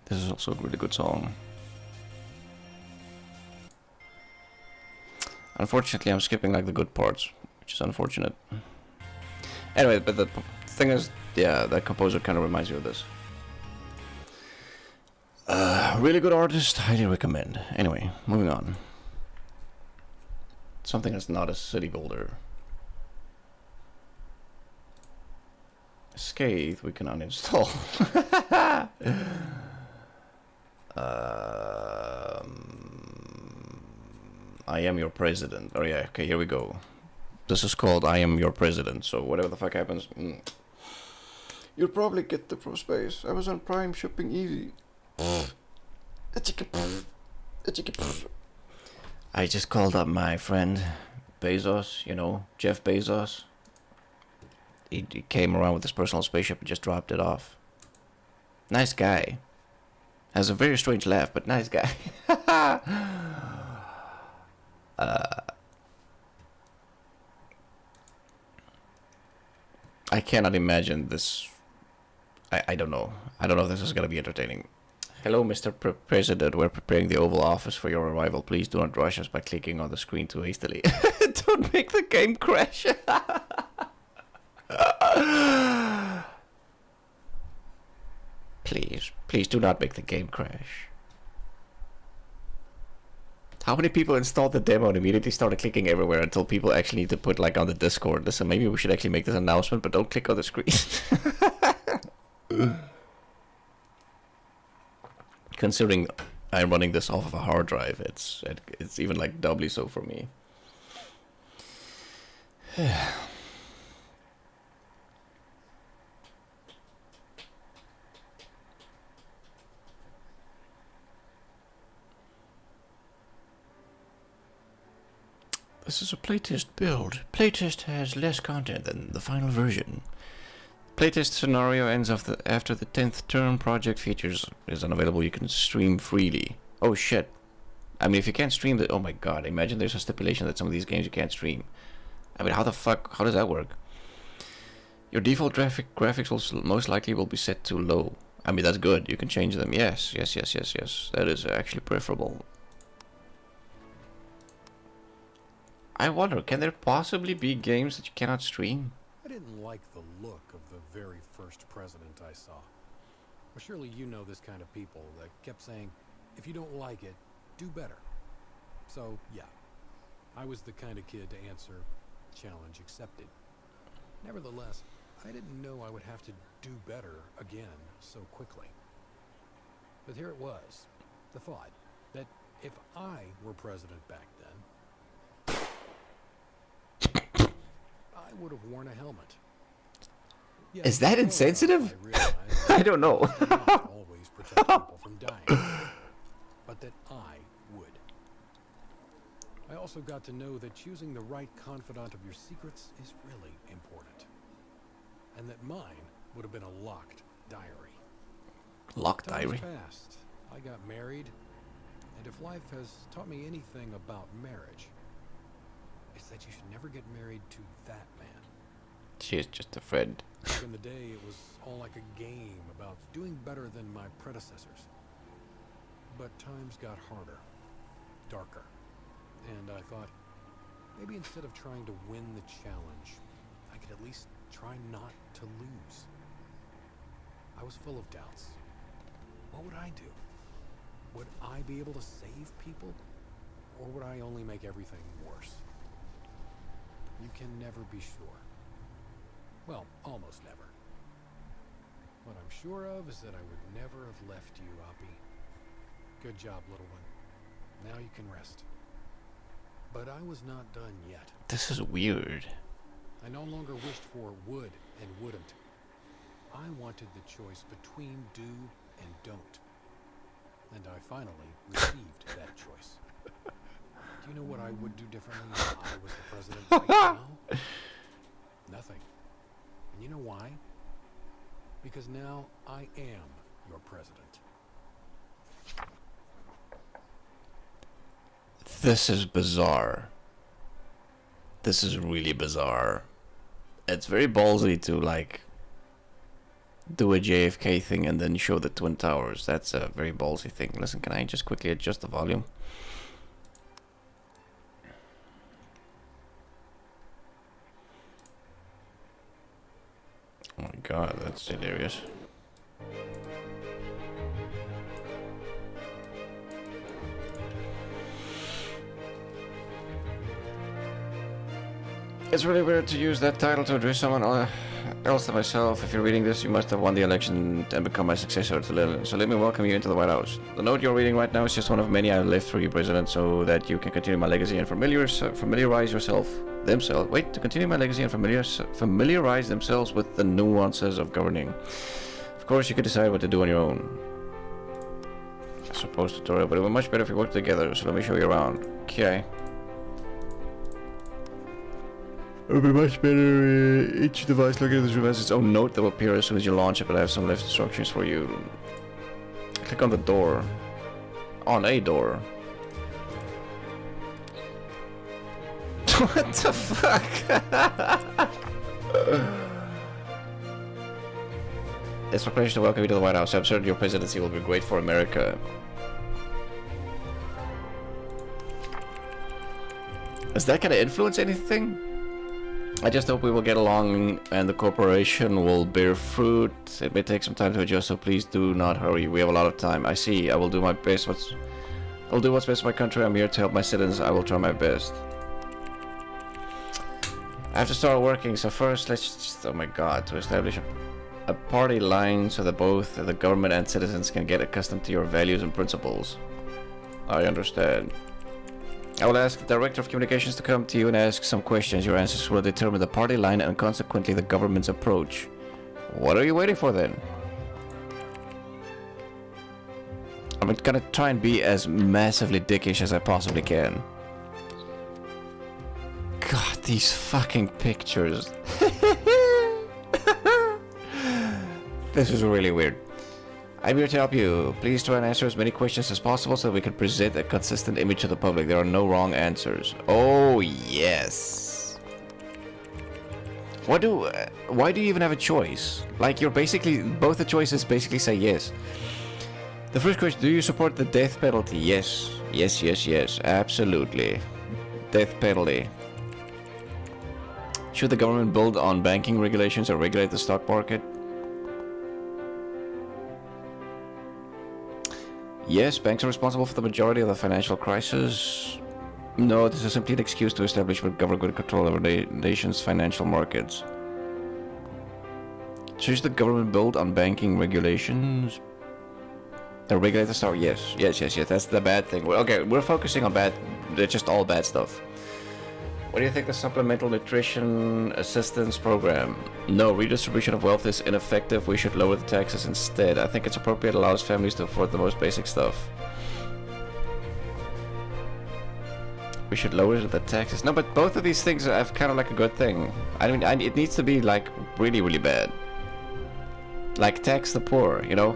This is also a really good song. Unfortunately, I'm skipping like the good parts, which is unfortunate. Anyway, but the thing is, yeah, that composer kind of reminds me of this. Really good artist, highly recommend. Anyway, moving on. Something that's not a city builder. Scathe, we can uninstall. I am your president. Oh yeah, okay, here we go. This is called I am your president, so whatever the fuck happens, you'll probably get the pro space. Amazon Prime shipping easy. I just called up my friend Bezos, you know, Jeff Bezos. He came around with his personal spaceship and just dropped it off. Nice guy. Has a very strange laugh, but nice guy. I cannot imagine this. I don't know. I don't know if this is going to be entertaining. Hello, Mr. President. We're preparing the Oval Office for your arrival. Please do not rush us by clicking on the screen too hastily. Don't make the game crash. Please do not make the game crash. How many people installed the demo and immediately started clicking everywhere until people actually need to put like on the Discord, listen, maybe we should actually make this announcement, but don't click on the screen. Considering I'm running this off of a hard drive, it's even like doubly so for me. This is a playtest build. Playtest has less content than the final version. Playtest scenario ends after the 10th turn. Project features is unavailable. You can stream freely. Oh shit. I mean, if you can't stream the... Oh my god, imagine there's a stipulation that some of these games you can't stream. I mean, how the fuck... How does that work? Your default graphics will most likely will be set to low. I mean, that's good. You can change them. Yes. That is actually preferable. I wonder, can there possibly be games that you cannot stream? I didn't like the look of the very first president I saw. Well, surely you know this kind of people that kept saying, if you don't like it, do better. So, yeah, I was the kind of kid to answer, challenge accepted. Nevertheless, I didn't know I would have to do better again so quickly. But here it was, the thought that if I were president back then, I would have worn a helmet. Yes, is that insensitive? I don't know. Always protect people from dying, but that I would. I also got to know that choosing the right confidant of your secrets is really important, and that mine would have been a locked diary. Locked diary? Times passed. I got married, and if life has taught me anything about marriage, it's that you should never get married to that man. She is just a friend. Back in the day, it was all like a game about doing better than my predecessors. But times got harder, darker, and I thought, maybe instead of trying to win the challenge, I could at least try not to lose. I was full of doubts. What would I do? Would I be able to save people? Or would I only make everything worse? You can never be sure. Well, almost never. What I'm sure of is that I would never have left you, Oppie. Good job, little one. Now you can rest. But I was not done yet. This is weird. I no longer wished for would and wouldn't. I wanted the choice between do and don't. And I finally received that choice. Do you know what I would do differently if I was the president right now? Nothing. And you know why? Because now I am your president. This is bizarre. This is really bizarre. It's very ballsy to, like, do a JFK thing and then show the Twin Towers. That's a very ballsy thing. Listen, can I just quickly adjust the volume? Oh my god, that's hilarious. It's really weird to use that title to address someone else than myself. If you're reading this, you must have won the election and become my successor. So let me welcome you into the White House. The note you're reading right now is just one of many I've left for you, President, so that you can continue my legacy and familiarize themselves with the nuances of governing. Of course, you could decide what to do on your own. I suppose tutorial, but it would be much better if we worked together, so let me show you around. Okay. It would be much better each device located in this room has its own note that will appear as soon as you launch it, but I have some left instructions for you. Click on the door. On a door. What the fuck? It's my pleasure to welcome you to the White House. I'm certain your presidency will be great for America. Does that kind of influence anything? I just hope we will get along and the cooperation will bear fruit. It may take some time to adjust, so please do not hurry. We have a lot of time. I see. I will do my best. I'll do what's best for my country. I'm here to help my citizens. I will try my best. I have to start working, so first let's just... Oh my god, to establish a a party line so that both the government and citizens can get accustomed to your values and principles. I understand. I will ask the Director of Communications to come to you and ask some questions. Your answers will determine the party line and consequently the government's approach. What are you waiting for then? I'm gonna try and be as massively dickish as I possibly can. God, these fucking pictures. This is really weird. I'm here to help you. Please try and answer as many questions as possible so we can present a consistent image to the public. There are no wrong answers. Oh, yes. Why do you even have a choice? Like, you're basically... Both the choices basically say yes. The first question, do you support the death penalty? Yes. Yes, yes, yes. Absolutely. Death penalty. Should the government build on banking regulations or regulate the stock market? Yes, banks are responsible for the majority of the financial crisis. No, this is simply an excuse to establish government control over the nation's financial markets. Should the government build on banking regulations? The regulator stock? Yes, yes, yes, yes. That's the bad thing. Okay, we're focusing on bad. They're just all bad stuff. What do you think the Supplemental Nutrition Assistance Program? No, redistribution of wealth is ineffective. We should lower the taxes instead. I think it's appropriate. It allows families to afford the most basic stuff. We should lower the taxes. No, but both of these things have kind of like a good thing. I mean, it needs to be like really, really bad. Like tax the poor, you know?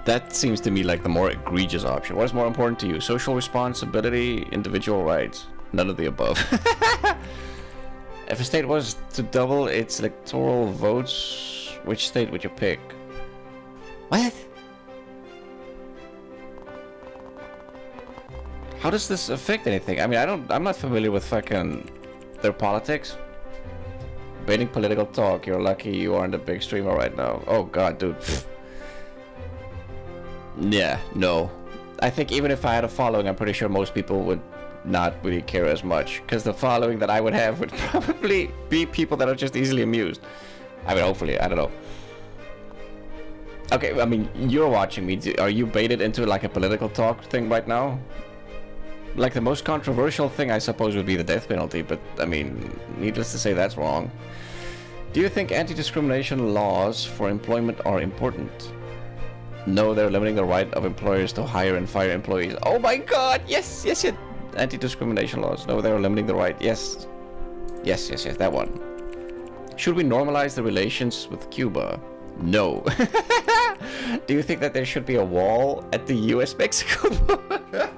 That seems to me like the more egregious option. What is more important to you? Social responsibility, individual rights? None of the above. If a state was to double its electoral votes, which state would you pick? What? How does this affect anything? I mean, I'm not familiar with fucking their politics. Banning political talk. You're lucky you aren't a big streamer right now. Oh god, dude. Yeah, no. I think even if I had a following, I'm pretty sure most people would not really care as much. Because the following that I would have would probably be people that are just easily amused. I mean, hopefully, I don't know. Okay, I mean, you're watching me. Are you baited into like a political talk thing right now? Like the most controversial thing, I suppose, would be the death penalty. But, I mean, needless to say, that's wrong. Do you think anti-discrimination laws for employment are important? No, they're limiting the right of employers to hire and fire employees. Oh my god, yes, yes, yes. Anti-discrimination laws. No, they're limiting the right. Yes. Yes, yes, yes, that one. Should we normalize the relations with Cuba? No. Do you think that there should be a wall at the US-Mexico border?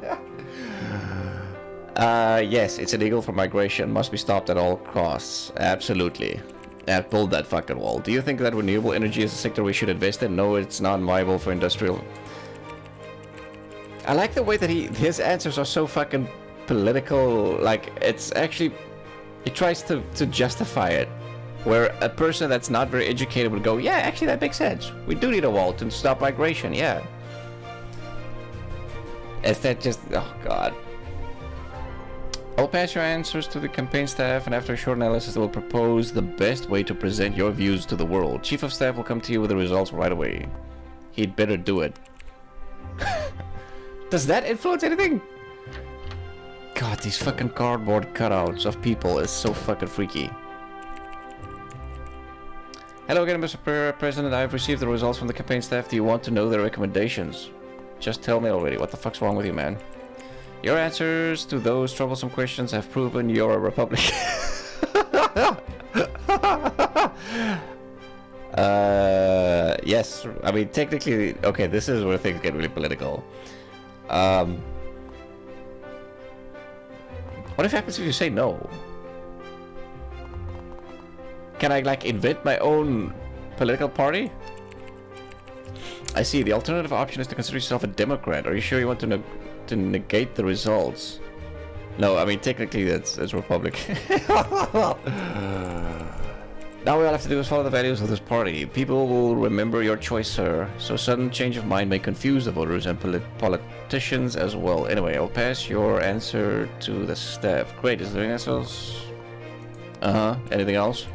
Yes, it's illegal for migration. Must be stopped at all costs. Absolutely. Build that fucking wall. Do you think that renewable energy is a sector we should invest in? No, it's not viable for industrial. I like the way that his answers are so fucking political. Like, it's actually... He tries to justify it. Where a person that's not very educated would go, yeah, actually that makes sense. We do need a wall to stop migration, yeah. Is that just... Oh, God. I'll pass your answers to the campaign staff, and after a short analysis, they will propose the best way to present your views to the world. Chief of Staff will come to you with the results right away. He'd better do it. Does that influence anything? God, these fucking cardboard cutouts of people is so fucking freaky. Hello again, Mr. President. I've received the results from the campaign staff. Do you want to know their recommendations? Just tell me already. What the fuck's wrong with you, man? Your answers to those troublesome questions have proven you're a Republican. Yes. I mean, technically, okay, this is where things get really political. What if happens if you say no? Can I, like, invent my own political party? I see. The alternative option is to consider yourself a Democrat. Are you sure you want to negate the results? No, I mean, technically that's Republican. Now all we have to do is follow the values of this party. People will remember your choice, sir. So sudden change of mind may confuse the voters and partitions as well. Anyway, I'll pass your answer to the staff. Great, is there anything else? Anything else?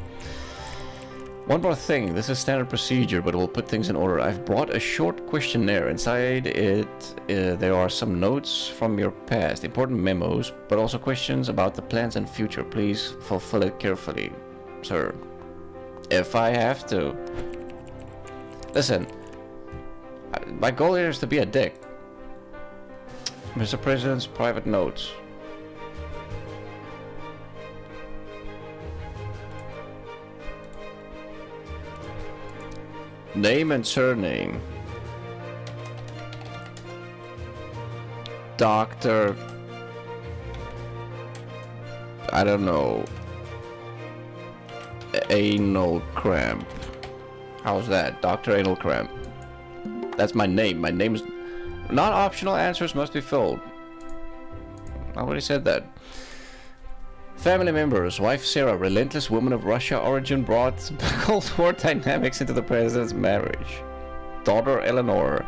One more thing, this is standard procedure, but we'll put things in order. I've brought a short questionnaire. Inside it, there are some notes from your past, important memos, but also questions about the plans and future. Please fulfill it carefully, sir. If I have to. Listen, my goal here is to be a dick. Mr. President's private notes. Name and surname. Doctor. I don't know. Anal cramp. How's that? Dr. Anal cramp. That's my name. My name is... Not optional answers must be filled. I already said that. Family members. Wife Sarah, relentless woman of Russia origin, brought Cold War dynamics into the president's marriage. Daughter Eleanor.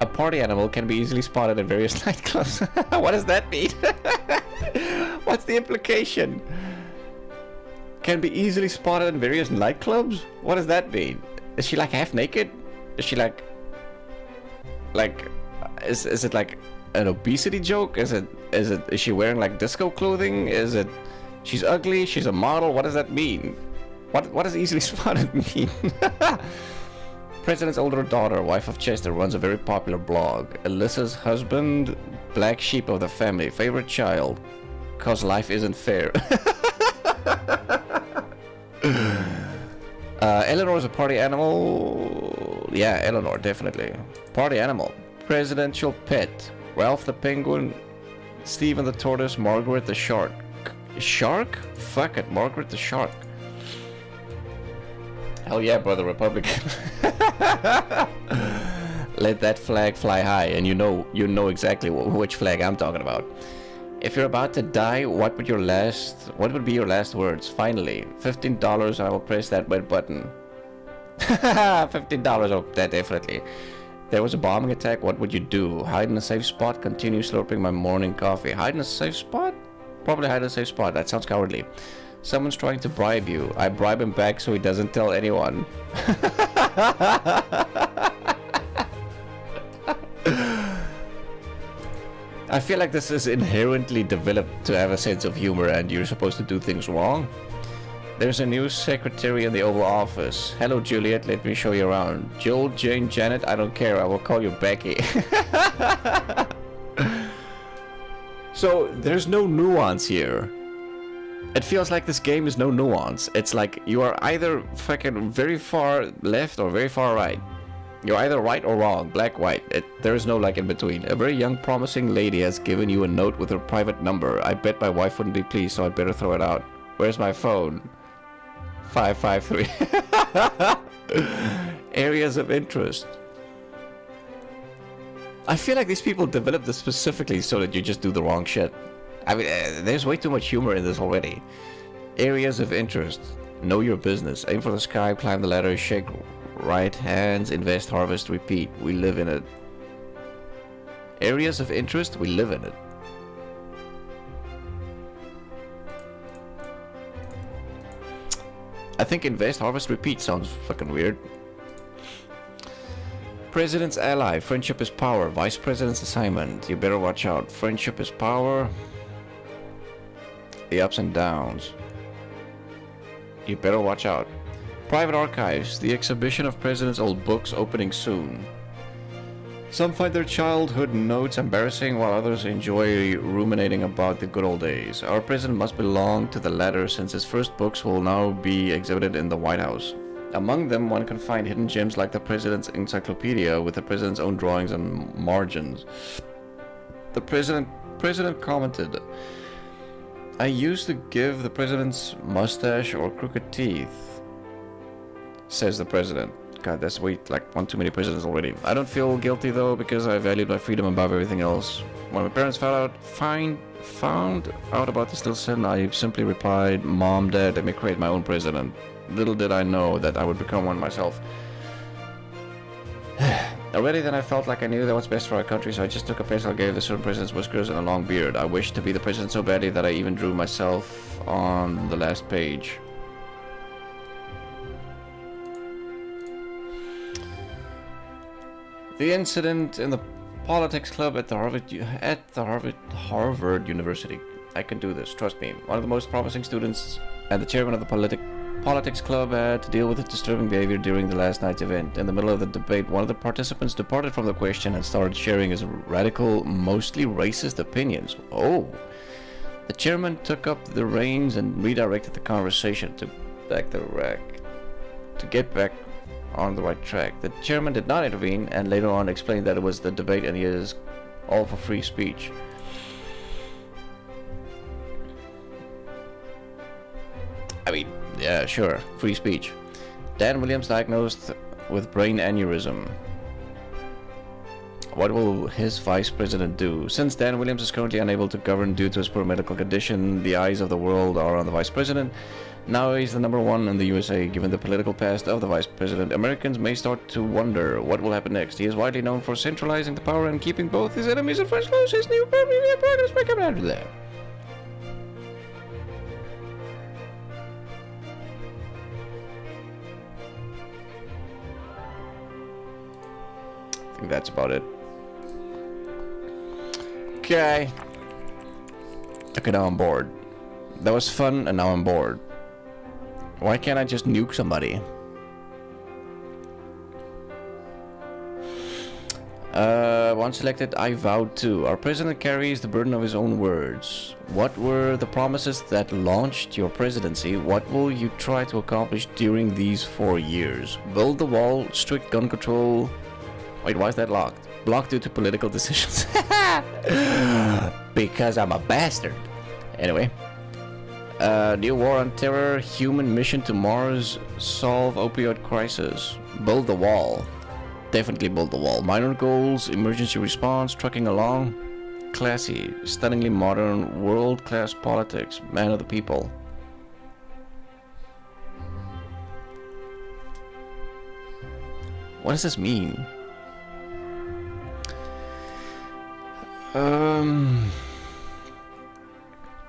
A party animal can be easily spotted at various nightclubs. What does that mean? What's the implication? Can be easily spotted in various nightclubs? What does that mean? Is she like half naked? Is she like is it like an obesity joke? Is she wearing like disco clothing? Is it she's ugly? She's a model? What does that mean? What does easily spotted mean? President's older daughter, wife of Chester, runs a very popular blog. Alyssa's husband, black sheep of the family, favorite child, cause life isn't fair. Eleanor is a party animal. Yeah, Eleanor, definitely. Party animal. Presidential pet. Ralph the penguin, Stephen the tortoise, Margaret the shark. Shark? Fuck it, Margaret the shark. Hell yeah, brother Republican. Let that flag fly high, and you know exactly which flag I'm talking about. If you're about to die, what would be your last words? Finally, $15. I will press that red button. $15. Oh, that definitely. There was a bombing attack. What would you do? Hide in a safe spot. Continue slurping my morning coffee. Hide in a safe spot? Probably hide in a safe spot. That sounds cowardly. Someone's trying to bribe you. I bribe him back so he doesn't tell anyone. I feel like this is inherently developed to have a sense of humor and you're supposed to do things wrong. There's a new secretary in the Oval Office. Hello, Juliet. Let me show you around. Jill, Jane, Janet, I don't care. I will call you Becky. So, there's no nuance here. It feels like this game is no nuance. It's like you are either fucking very far left or very far right. You're either right or wrong, black, white. There is no like in between. A very young, promising lady has given you a note with her private number. I bet my wife wouldn't be pleased, so I'd better throw it out. Where's my phone? 553. Areas of interest. I feel like these people developed this specifically so that you just do the wrong shit. I mean, there's way too much humor in this already. Areas of interest. Know your business. Aim for the sky, climb the ladder, shake right hands, invest, harvest, repeat. We live in it. Areas of interest, we live in it. I think invest, harvest, repeat sounds fucking weird. President's ally, friendship is power. Vice President's assignment, you better watch out. Friendship is power. The ups and downs. You better watch out. Private archives, the exhibition of President's old books opening soon. Some find their childhood notes embarrassing while others enjoy ruminating about the good old days. Our president must belong to the latter since his first books will now be exhibited in the White House. Among them, one can find hidden gems like the President's Encyclopedia with the President's own drawings and margins. The President commented, I used to give the President's mustache or crooked teeth, says the President. God, that's way like one too many presidents already. I don't feel guilty though because I valued my freedom above everything else. When my parents found out about this little sin, I simply replied, Mom, Dad, let me create my own president. Little did I know that I would become one myself. Already then I felt like I knew that what's best for our country, so I just took a pencil, gave the certain president's whiskers and a long beard. I wished to be the president so badly that I even drew myself on the last page. The incident in the politics club at the Harvard University. I can do this, trust me. One of the most promising students and the chairman of the Politics Club had to deal with disturbing behavior during the last night's event. In the middle of the debate, one of the participants departed from the question and started sharing his radical, mostly racist opinions. Oh! The chairman took up the reins and redirected the conversation to get back on the right track. The chairman did not intervene and later on explained that it was the debate and he is all for free speech. I mean, yeah, sure, free speech. Dan Williams diagnosed with brain aneurysm. What will his vice president do? Since Dan Williams is currently unable to govern due to his poor medical condition, the eyes of the world are on the vice president. Now he's the #1 in the USA. Given the political past of the vice president, Americans may start to wonder what will happen next. He is widely known for centralizing the power and keeping both his enemies and friends close. His new progress may come after that. I think that's about it. Okay. Okay, now I'm bored. That was fun, and now I'm bored. Why can't I just nuke somebody? Once elected, I vowed to. Our president carries the burden of his own words. What were the promises that launched your presidency? What will you try to accomplish during these 4 years? Build the wall, strict gun control. Wait, why is that locked? Blocked due to political decisions. Because I'm a bastard. Anyway. New war on terror, human mission to Mars, solve opioid crisis, build the wall. Definitely build the wall. Minor goals, emergency response, trucking along. Classy, stunningly modern, world-class politics, man of the people. What does this mean?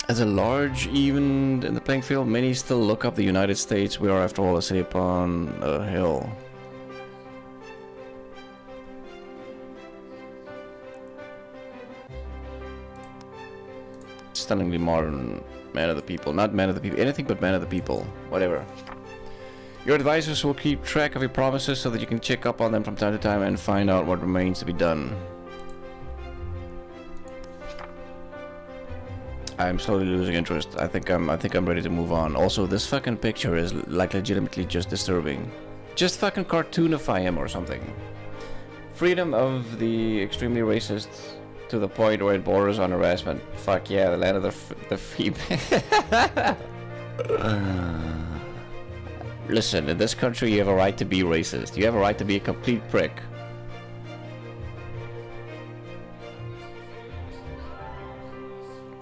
As a large even in the playing field, many still look up the United States. We are, after all, a city upon a hill. Stunningly modern, man of the people. Not man of the people, anything but man of the people. Whatever. Your advisors will keep track of your promises so that you can check up on them from time to time and find out what remains to be done. I'm slowly losing interest. I think I'm ready to move on. Also, this fucking picture is like legitimately just disturbing. Just fucking cartoonify him or something. Freedom of the extremely racist to the point where it borders on harassment. Fuck yeah, the land of the free. Listen, in this country you have a right to be racist. You have a right to be a complete prick.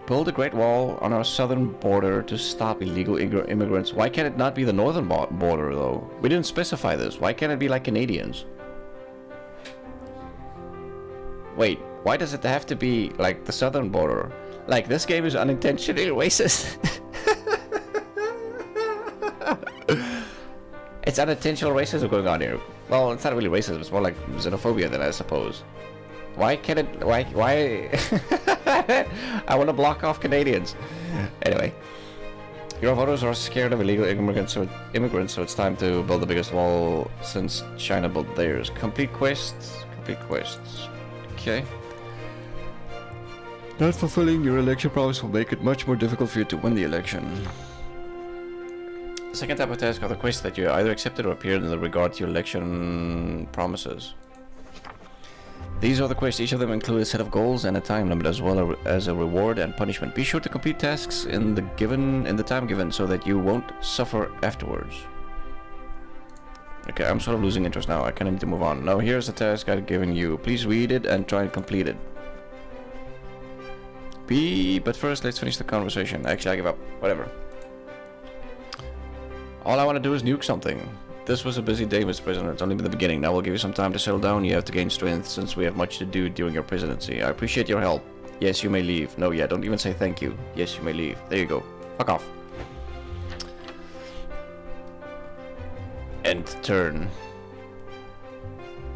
Build a Great Wall on our southern border to stop illegal immigrants. Why can't it not be the northern border, though? We didn't specify this. Why can't it be like Canadians? Wait, why does it have to be like the southern border? Like, this game is unintentionally racist. It's unintentional racism going on here. Well, it's not really racism. It's more like xenophobia then, I suppose. Why can't it... Why... I want to block off Canadians. Anyway. Your voters are scared of illegal immigrants, so it's time to build the biggest wall since China built theirs. Complete quests. Complete quests. Okay. Not fulfilling your election promise will make it much more difficult for you to win the election. The second type of task are the quests that you either accepted or appeared in regard to your election promises. These are the quests. Each of them include a set of goals and a time limit, as well as a reward and punishment. Be sure to complete tasks in the time given, so that you won't suffer afterwards. Okay, I'm sort of losing interest now. I kind of need to move on. Now, here's the task I've given you. Please read it and try and complete it. But first, let's finish the conversation. Actually, I give up. Whatever. All I want to do is nuke something. This was a busy day, Mr. President. It's only been the beginning. Now we'll give you some time to settle down. You have to gain strength since we have much to do during your presidency. I appreciate your help. Yes, you may leave. No, yeah, don't even say thank you. Yes, you may leave. There you go. Fuck off. End turn.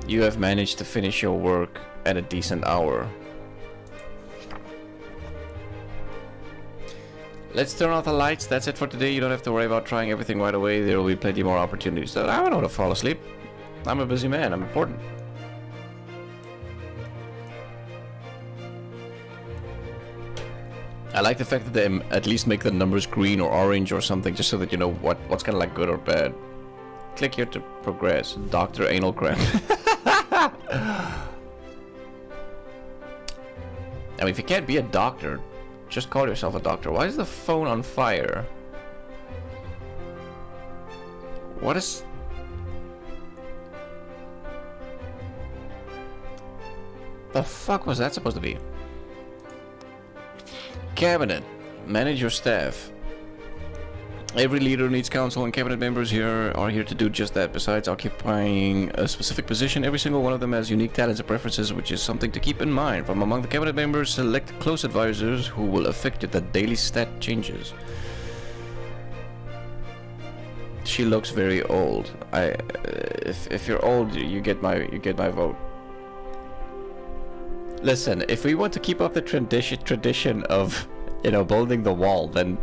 You have managed to finish your work at a decent hour. Let's turn off the lights. That's it for today. You don't have to worry about trying everything right away. There will be plenty more opportunities. So I don't want to fall asleep. I'm a busy man. I'm important. I like the fact that they at least make the numbers green or orange or something, just so that you know what's kind of like good or bad. Click here to progress. Dr. Anal Cramp. I mean, if you can't be a doctor, just call yourself a doctor. Why is the phone on fire? What is... the fuck was that supposed to be? Cabinet. Manage your staff. Every leader needs council, and cabinet members here are here to do just that. Besides occupying a specific position, every single one of them has unique talents and preferences, which is something to keep in mind. From among the cabinet members, select close advisors who will affect the daily stat changes. She looks very old. If you're old, you get my vote. Listen, if we want to keep up the tradition of, you know, building the wall, then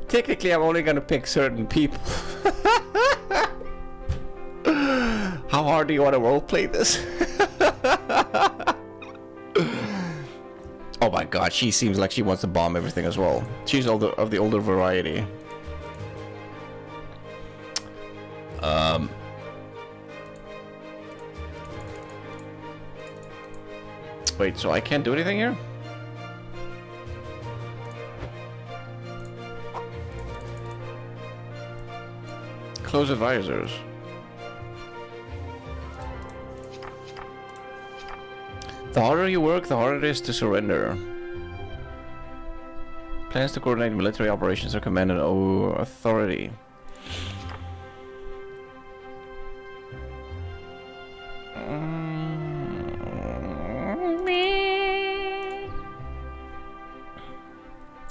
technically I'm only gonna pick certain people. How hard do you want to roleplay this? Oh my god, she seems like she wants to bomb everything as well. She's of the older variety. Wait, so I can't do anything here? Close advisors. The harder you work, the harder it is to surrender. Plans to coordinate military operations are commanded over authority.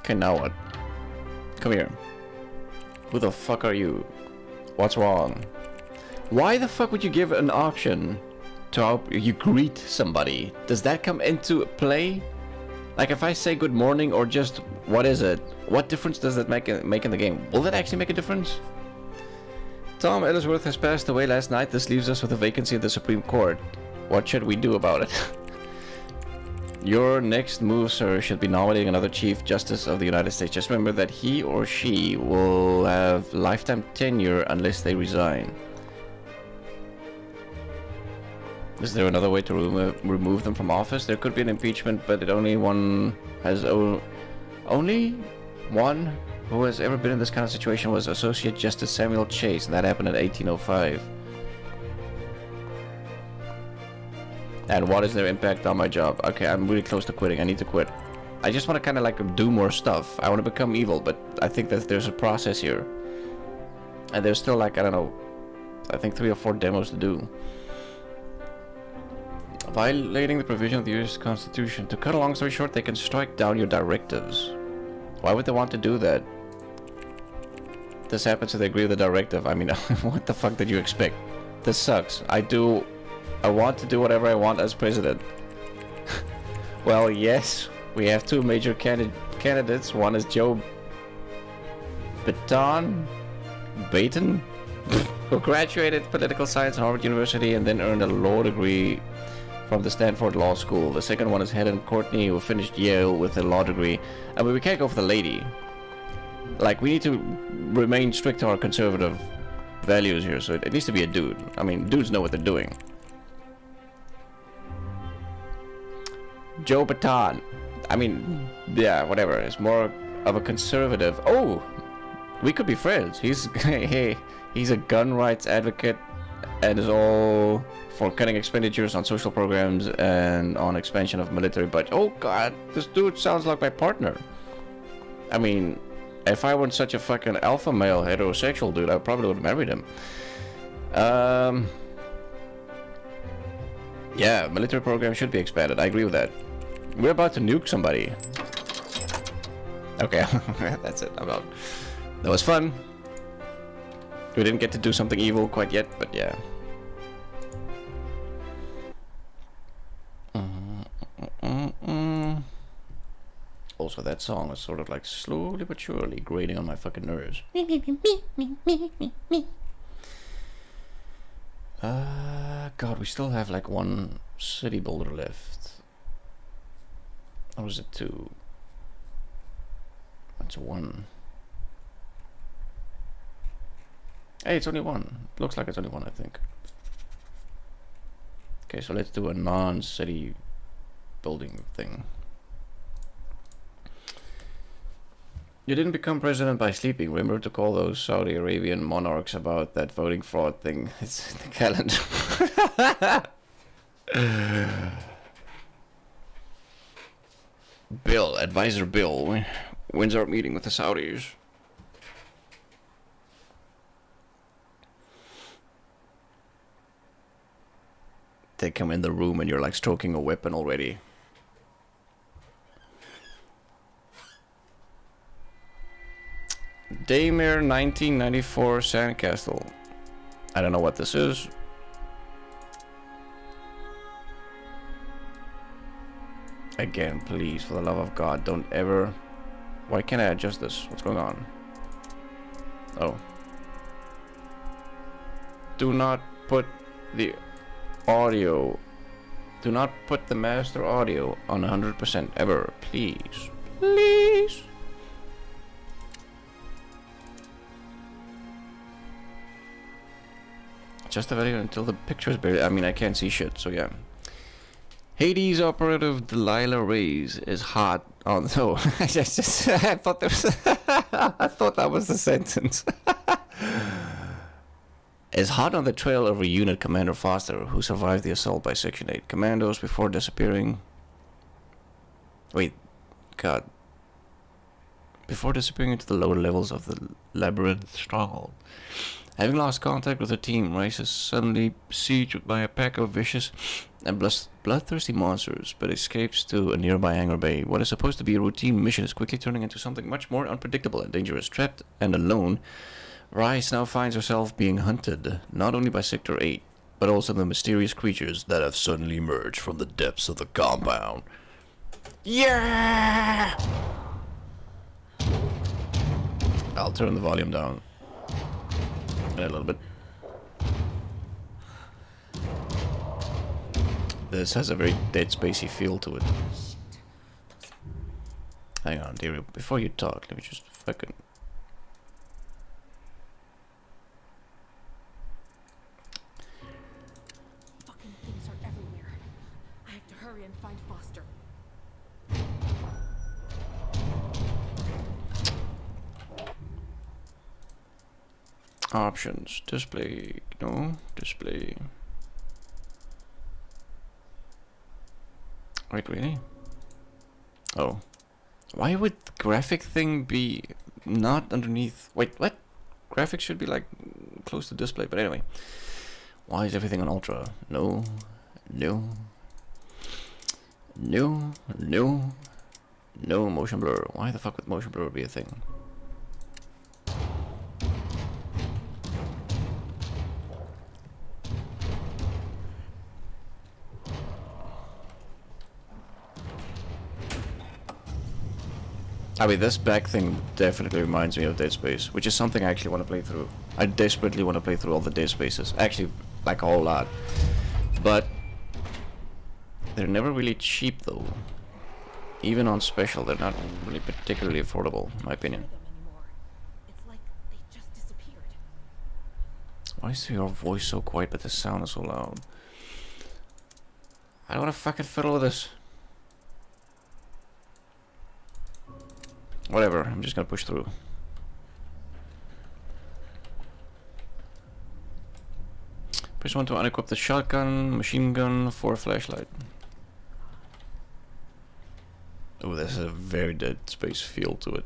Okay, now what? Come here. Who the fuck are you? What's wrong? Why the fuck would you give an option to how you greet somebody? Does that come into play? Like if I say good morning or just what is it? What difference does that make in the game? Will that actually make a difference? Tom Ellsworth has passed away last night. This leaves us with a vacancy in the Supreme Court. What should we do about it? Your next move, sir, should be nominating another Chief Justice of the United States. Just remember that he or she will have lifetime tenure unless they resign. Is there another way to remove them from office? There could be an impeachment, but only one who has ever been in this kind of situation was Associate Justice Samuel Chase, and that happened in 1805. And what is their impact on my job? Okay, I'm really close to quitting. I need to quit. I just want to kind of like do more stuff. I want to become evil, but I think that there's a process here. And there's still like, I don't know, I think 3 or 4 demos to do. Violating the provision of the US Constitution. To cut a long story short, they can strike down your directives. Why would they want to do that? This happens if they agree with the directive. I mean, what the fuck did you expect? This sucks. I want to do whatever I want as president. Well, yes, we have 2 major candidates. One is Joe Baton, who graduated political science at Harvard University and then earned a law degree from the Stanford Law School. The second one is Helen Courtney, who finished Yale with a law degree. I mean, we can't go for the lady. Like, we need to remain strict to our conservative values here, so it needs to be a dude. I mean, dudes know what they're doing. Joe Baton. I mean, yeah, whatever. It's more of a conservative. Oh, we could be friends. He's he's a gun rights advocate and is all for cutting expenditures on social programs and on expansion of military budget. Oh god, this dude sounds like my partner. I mean, if I weren't such a fucking alpha male heterosexual dude, I probably would have married him. Yeah, military program should be expanded. I agree with that. We're about to nuke somebody. Okay, that's it. I'm out. That was fun. We didn't get to do something evil quite yet, but yeah. Also, that song was sort of like slowly but surely grating on my fucking nerves. God, we still have like one city builder left. Or is it two? It's one. Hey, it's only one. Looks like it's only one, I think. Okay, so let's do a non-city building thing. You didn't become president by sleeping. Remember to call those Saudi Arabian monarchs about that voting fraud thing. It's in the calendar. Bill, Advisor Bill. When's our meeting with the Saudis? They come in the room and you're like stroking a weapon already. Daymare 1994 Sandcastle. I don't know what this is. Again, please, for the love of God, don't ever... Why can't I adjust this? What's going on? Oh. Do not put the audio... Do not put the master audio on 100% ever, please. Please. Just the video until the picture is barely... I mean, I can't see shit, so yeah. Hades operative Delilah Reyes is hot on... Oh, I thought there was... I thought that was the sentence. Is hot on the trail of a unit Commander Foster, who survived the assault by Section 8 commandos before disappearing... Wait, God. Before disappearing into the lower levels of the Labyrinth Stronghold. Having lost contact with the team, Rice is suddenly besieged by a pack of vicious and bloodthirsty monsters, but escapes to a nearby hangar bay. What is supposed to be a routine mission is quickly turning into something much more unpredictable and dangerous. Trapped and alone, Rice now finds herself being hunted, not only by Sector 8, but also the mysterious creatures that have suddenly emerged from the depths of the compound. Yeah! I'll turn the volume down. A little bit. This has a very Dead Spacey feel to it. Hang on, dearie. Before you talk, let me just fucking... Fucking things are everywhere. I have to hurry and find Foster. Options. Display. No. Display. Wait, really? Oh. Why would the graphic thing be not underneath? Wait, what? Graphics should be like close to display, but anyway. Why is everything on ultra? No. No. No. No. No motion blur. Why the fuck would motion blur be a thing? I mean, this back thing definitely reminds me of Dead Space, which is something I actually want to play through. I desperately want to play through all the Dead Spaces. Actually, like a whole lot. But they're never really cheap, though. Even on special, they're not really particularly affordable, in my opinion. Why is your voice so quiet, but the sound is so loud? I don't want to fucking fiddle with this. Whatever, I'm just gonna push through. Press 1 to unequip the shotgun, machine gun, for flashlight. Oh, this is a very Dead Space feel to it.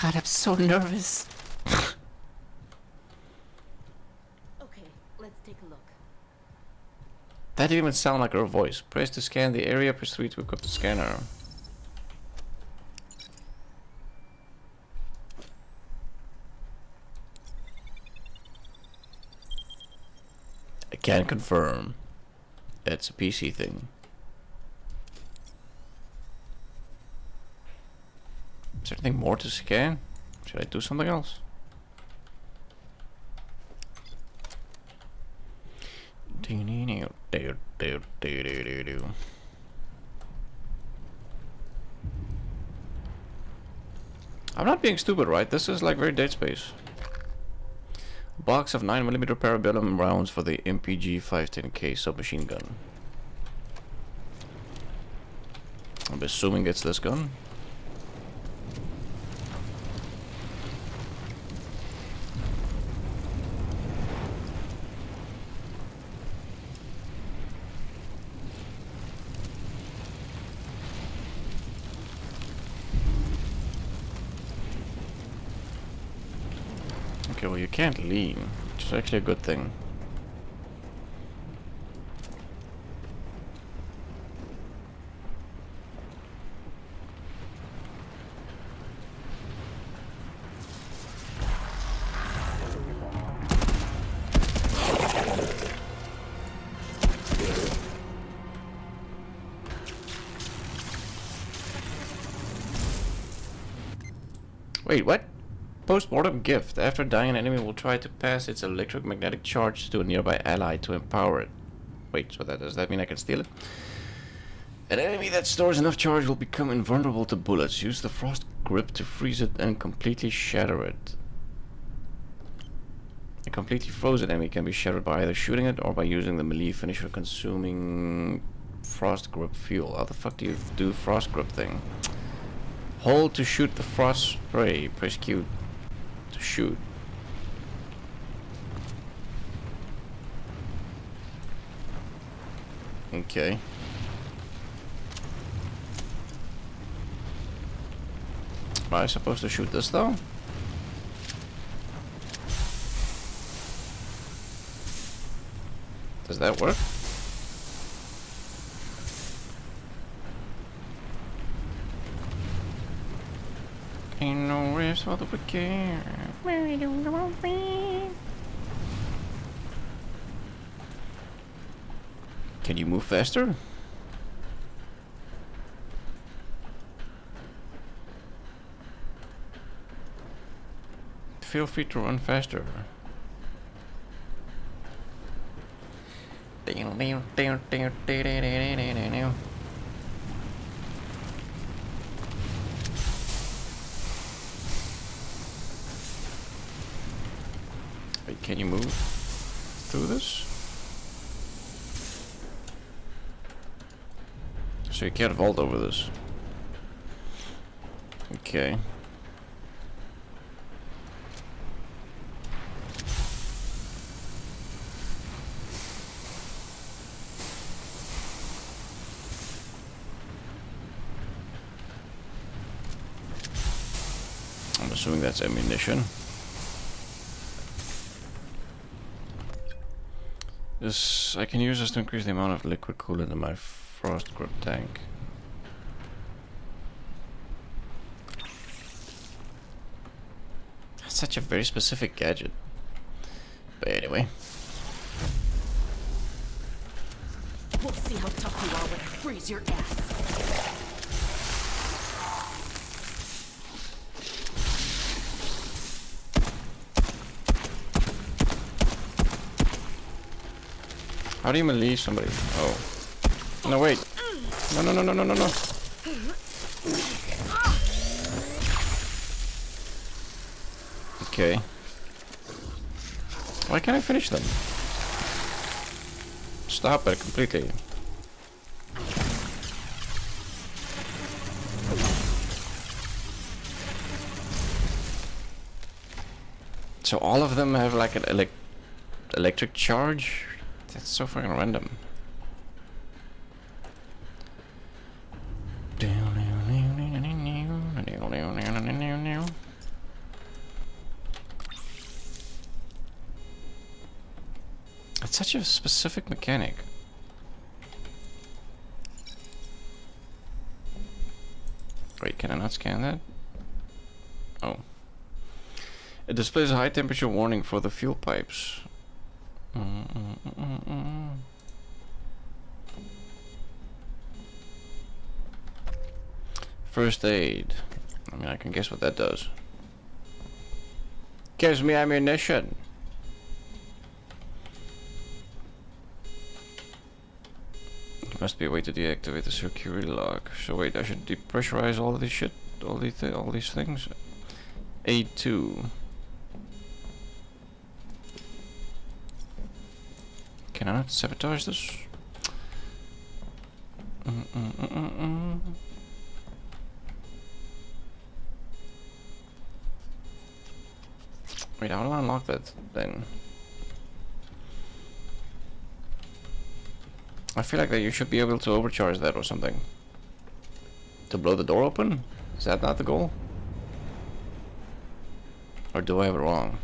God, I'm so nervous. Okay, let's take a look. That didn't even sound like her voice. Press to scan the area, press 3 to equip the scanner. I can't confirm. It's a PC thing. Is there anything more to scan? Should I do something else? I'm not being stupid, right? This is like very Dead Space. A box of 9mm parabellum rounds for the MPG 510K submachine gun. I'm assuming it's this gun. Okay, well you can't lean, which is actually a good thing. Wait, what? Post-mortem gift. After dying, an enemy will try to pass its electromagnetic charge to a nearby ally to empower it. Wait, so does that mean I can steal it? An enemy that stores enough charge will become invulnerable to bullets. Use the frost grip to freeze it and completely shatter it. A completely frozen enemy can be shattered by either shooting it or by using the melee finisher consuming frost grip fuel. How the fuck do you do frost grip thing? Hold to shoot the frost spray. Press Q to shoot. Okay. Am I supposed to shoot this though? Does that work? Ain't no rest for the wicked. Can you move faster? Feel free to run faster. Wait, can you move through this? So you can't vault over this. Okay. I'm assuming that's ammunition. This I can use this to increase the amount of liquid coolant in my frost grip tank. That's such a very specific gadget. But anyway. We'll see how tough you are when I freeze your ass. How do you melee somebody? Oh. No, wait. No, no, no, no, no, no, no. Okay. Why can't I finish them? Stop it completely. So all of them have like an electric charge? That's so fucking random. such a specific mechanic. Wait, can I not scan that? Oh. It displays a high temperature warning for the fuel pipes. First aid. I mean, I can guess what that does. Gives me ammunition. There must be a way to deactivate the security lock. So wait, I should depressurize all of this shit, all these things. A2. Can I not sabotage this? Wait, how do I unlock that then? I feel like that you should be able to overcharge that or something. To blow the door open? Is that not the goal? Or do I have it wrong?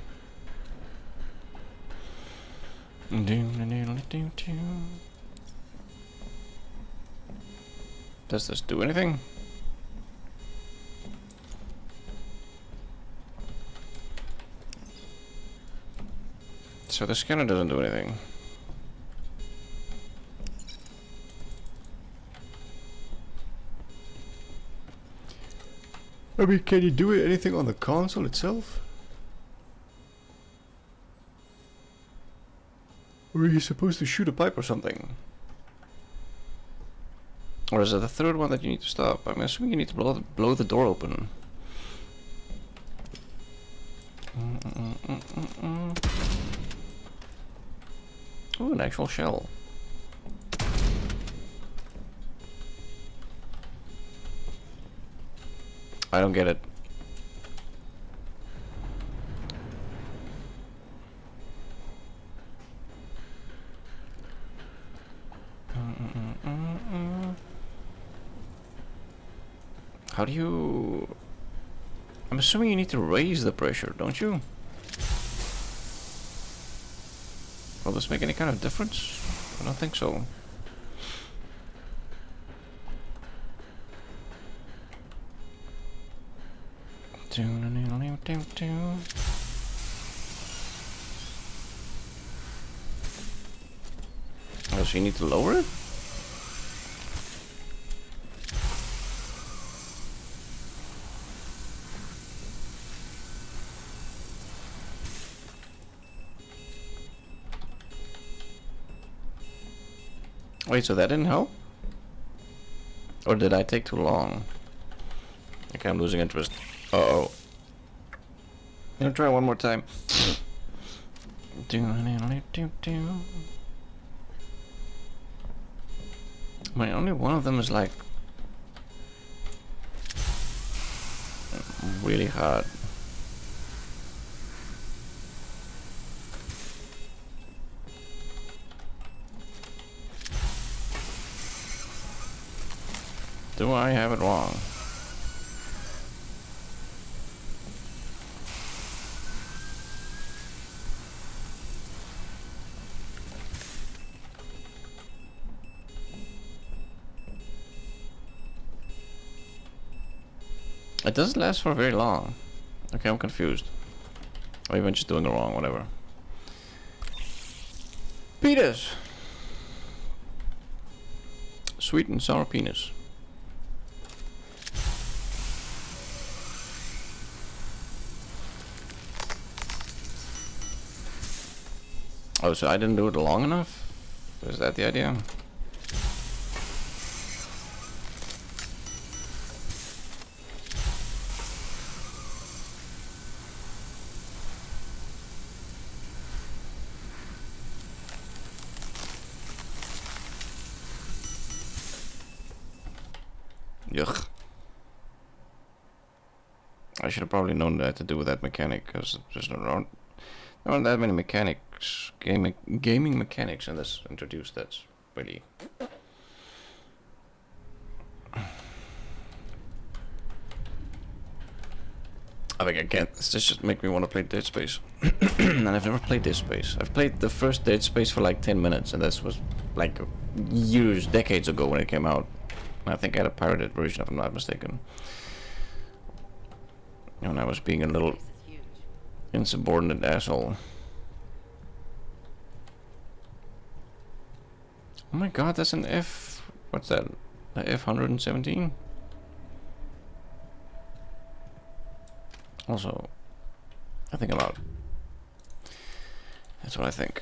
Does this do anything? So the scanner doesn't do anything. I mean, can you do anything on the console itself? Or are you supposed to shoot a pipe or something? Or is it the third one that you need to stop? I'm assuming you need to blow the door open. Ooh, an actual shell. I don't get it. How do you... I'm assuming you need to raise the pressure, don't you? Will this make any kind of difference? I don't think so. Oh, so you need to lower it? Wait, so that didn't help? Or did I take too long? Okay, I'm losing interest. Uh-oh. I'm gonna try one more time. Wait, only one of them is like... really hard. Do I have it wrong? It doesn't last for very long. Okay, I'm confused. Or even just doing it wrong, whatever. Penis! Sweet and sour penis. Oh, so I didn't do it long enough? Is that the idea? Yuck. I should have probably known that to do with that mechanic, because there's not that many mechanics, gaming mechanics in this introduced. That's really... I think I can't. This just make me want to play Dead Space. And I've never played Dead Space. I've played the first Dead Space for like 10 minutes, and this was like years, decades ago when it came out. And I think I had a pirated version, if I'm not mistaken. And I was being a little insubordinate asshole. Oh my god, that's an F... What's that? A F-117? Also, I think I'm out. That's what I think.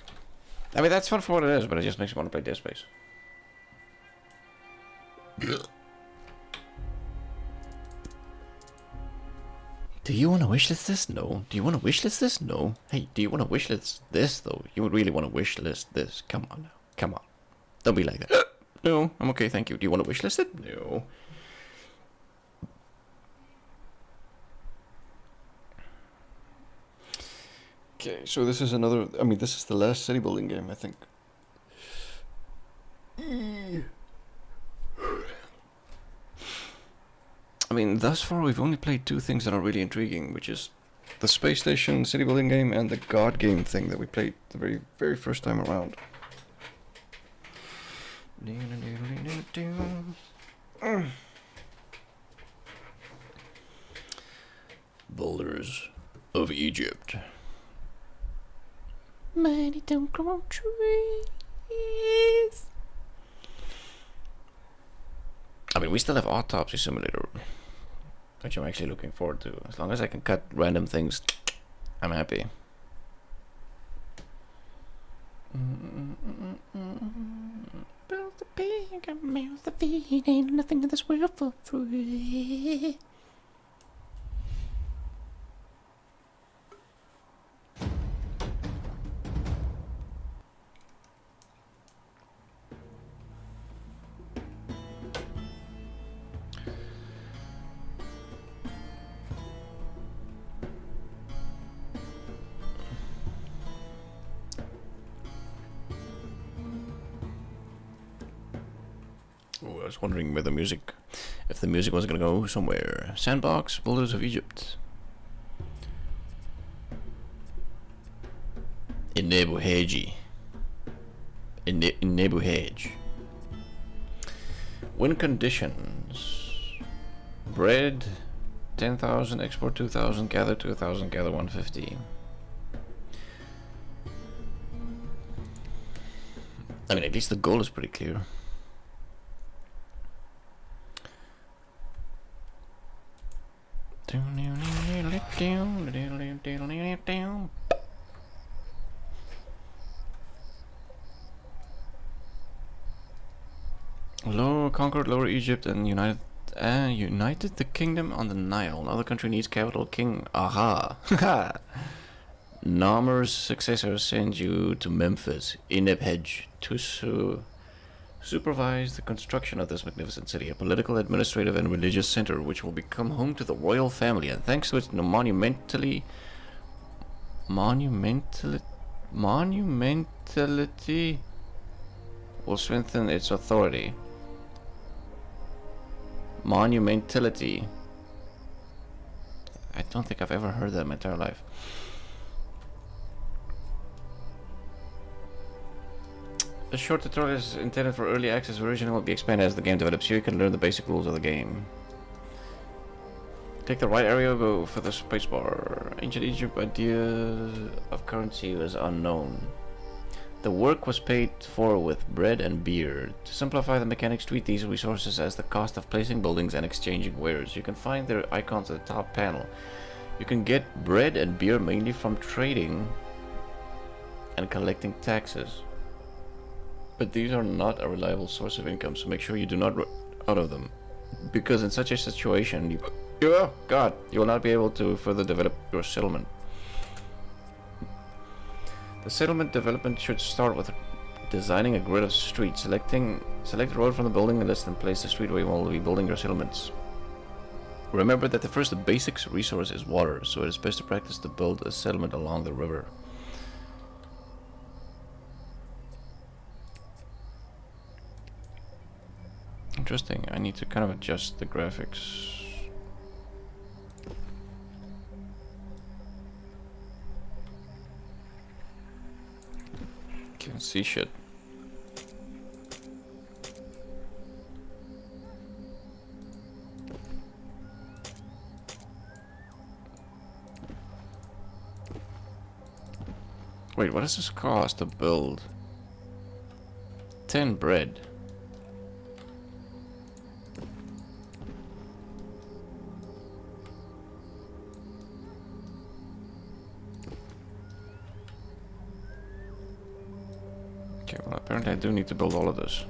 I mean, that's fun for what it is, but it just makes me want to play Dead Space. Do you want to wishlist this? No. Do you want to wishlist this? No. Hey, do you want to wishlist this, though? You would really want to wishlist this. Come on now. Come on. Don't be like that. No, I'm okay, thank you. Do you want to wishlist it? No. Okay, so this is another... I mean, this is the last city building game, I think. I mean, thus far we've only played two things that are really intriguing, which is the space station city building game and the god game thing that we played the very, very first time around. Boulders of Egypt. Money don't grow on trees. I mean, we still have Autopsy Simulator, which I'm actually looking forward to. As long as I can cut random things, I'm happy. Build the pig and mouth the feet. Ain't nothing in this world for free. I was wondering where the music, if the music was gonna go somewhere. Sandbox, Boulders of Egypt. In Nebuhedge. In Nebuhedge. Win conditions. Bread 10,000, export 2,000, gather 2,000, gather 150. I mean, at least the goal is pretty clear. Conquered Lower Egypt and united the kingdom on the Nile. Another country needs capital king. Aha! Namer's successor sends you to Memphis, Inebhedge, to supervise the construction of this magnificent city, a political, administrative, and religious center which will become home to the royal family, and thanks to its monumentality will strengthen its authority. Monumentality. I don't think I've ever heard that in my entire life. A short tutorial is intended for early access version and will be expanded as the game develops. Here you can learn the basic rules of the game. Take the right area, go for the spacebar. Ancient Egypt idea of currency was unknown. The work was paid for with bread and beer. To simplify the mechanics, treat these resources as the cost of placing buildings and exchanging wares. You can find their icons at the top panel. You can get bread and beer mainly from trading and collecting taxes. But these are not a reliable source of income, so make sure you do not run out of them. Because in such a situation, you will not be able to further develop your settlement. The settlement development should start with designing a grid of streets. Select the road from the building list and place the street where you will be building your settlements. Remember that the first basic resource is water, so it is best to practice to build a settlement along the river. Interesting. I need to kind of adjust the graphics. See shit. Wait, what does this cost to build? 10 bread. Okay, well apparently I do need to build all of this.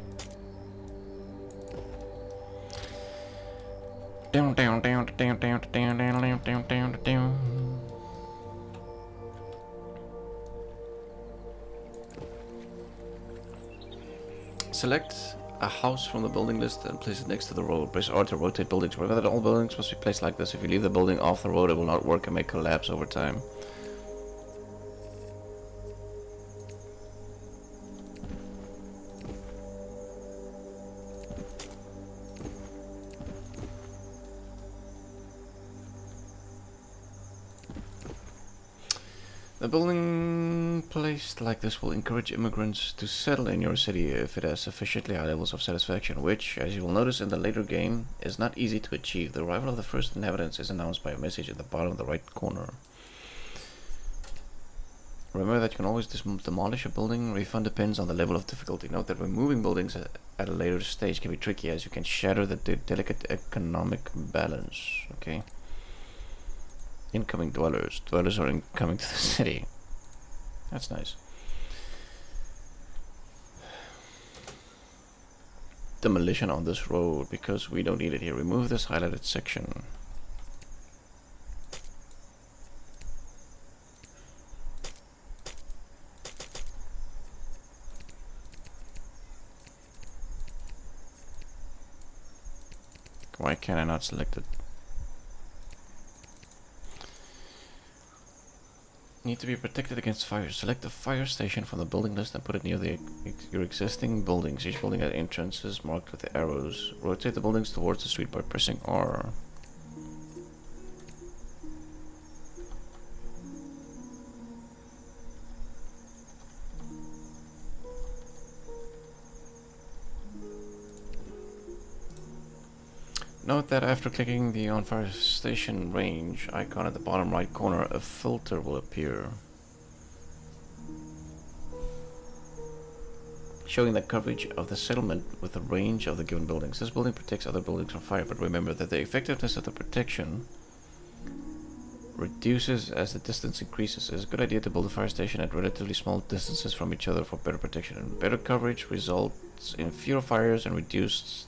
Down, down, down, down, down, down, down, down, down, down, down. Select a house from the building list and place it next to the road. Press R to rotate buildings. Remember that all buildings must be placed like this. If you leave the building off the road, it will not work and may collapse over time. The building placed like this will encourage immigrants to settle in your city if it has sufficiently high levels of satisfaction, which, as you will notice in the later game, is not easy to achieve. The arrival of the first inhabitants is announced by a message at the bottom of the right corner. Remember that you can always demolish a building. Refund depends on the level of difficulty. Note that removing buildings at a later stage can be tricky, as you can shatter the delicate economic balance. Okay. Incoming dwellers. Dwellers are incoming to the city. That's nice. Demolition on this road, because we don't need it here. Remove this highlighted section. Why can I not select it? Need to be protected against fire. Select a fire station from the building list and put it near your existing buildings. Each building has entrances marked with the arrows. Rotate the buildings towards the street by pressing R. Note that after clicking the on fire station range icon at the bottom right corner, a filter will appear, showing the coverage of the settlement with the range of the given buildings. This building protects other buildings from fire, but remember that the effectiveness of the protection reduces as the distance increases. It is a good idea to build a fire station at relatively small distances from each other for better protection. And better coverage results in fewer fires and reduce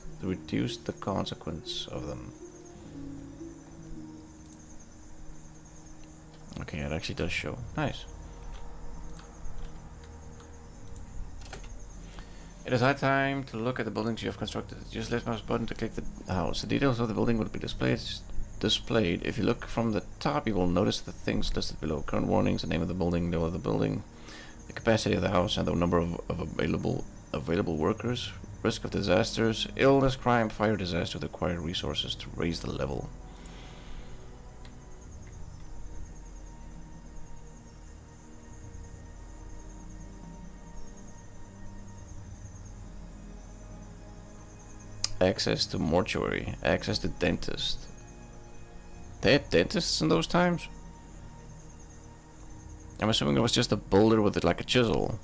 the consequence of them. Okay, it actually does show. Nice. It is high time to look at the buildings you have constructed. Just left mouse button to click the house. The details of the building will be displayed. If you look from the top, you will notice the things listed below. Current warnings, the name of the building, the building, the capacity of the house, and the number of available workers. Risk of disasters, illness, crime, fire, disaster, the required resources to raise the level. Access to mortuary, access to dentist. They had dentists in those times? I'm assuming it was just a boulder with it like a chisel.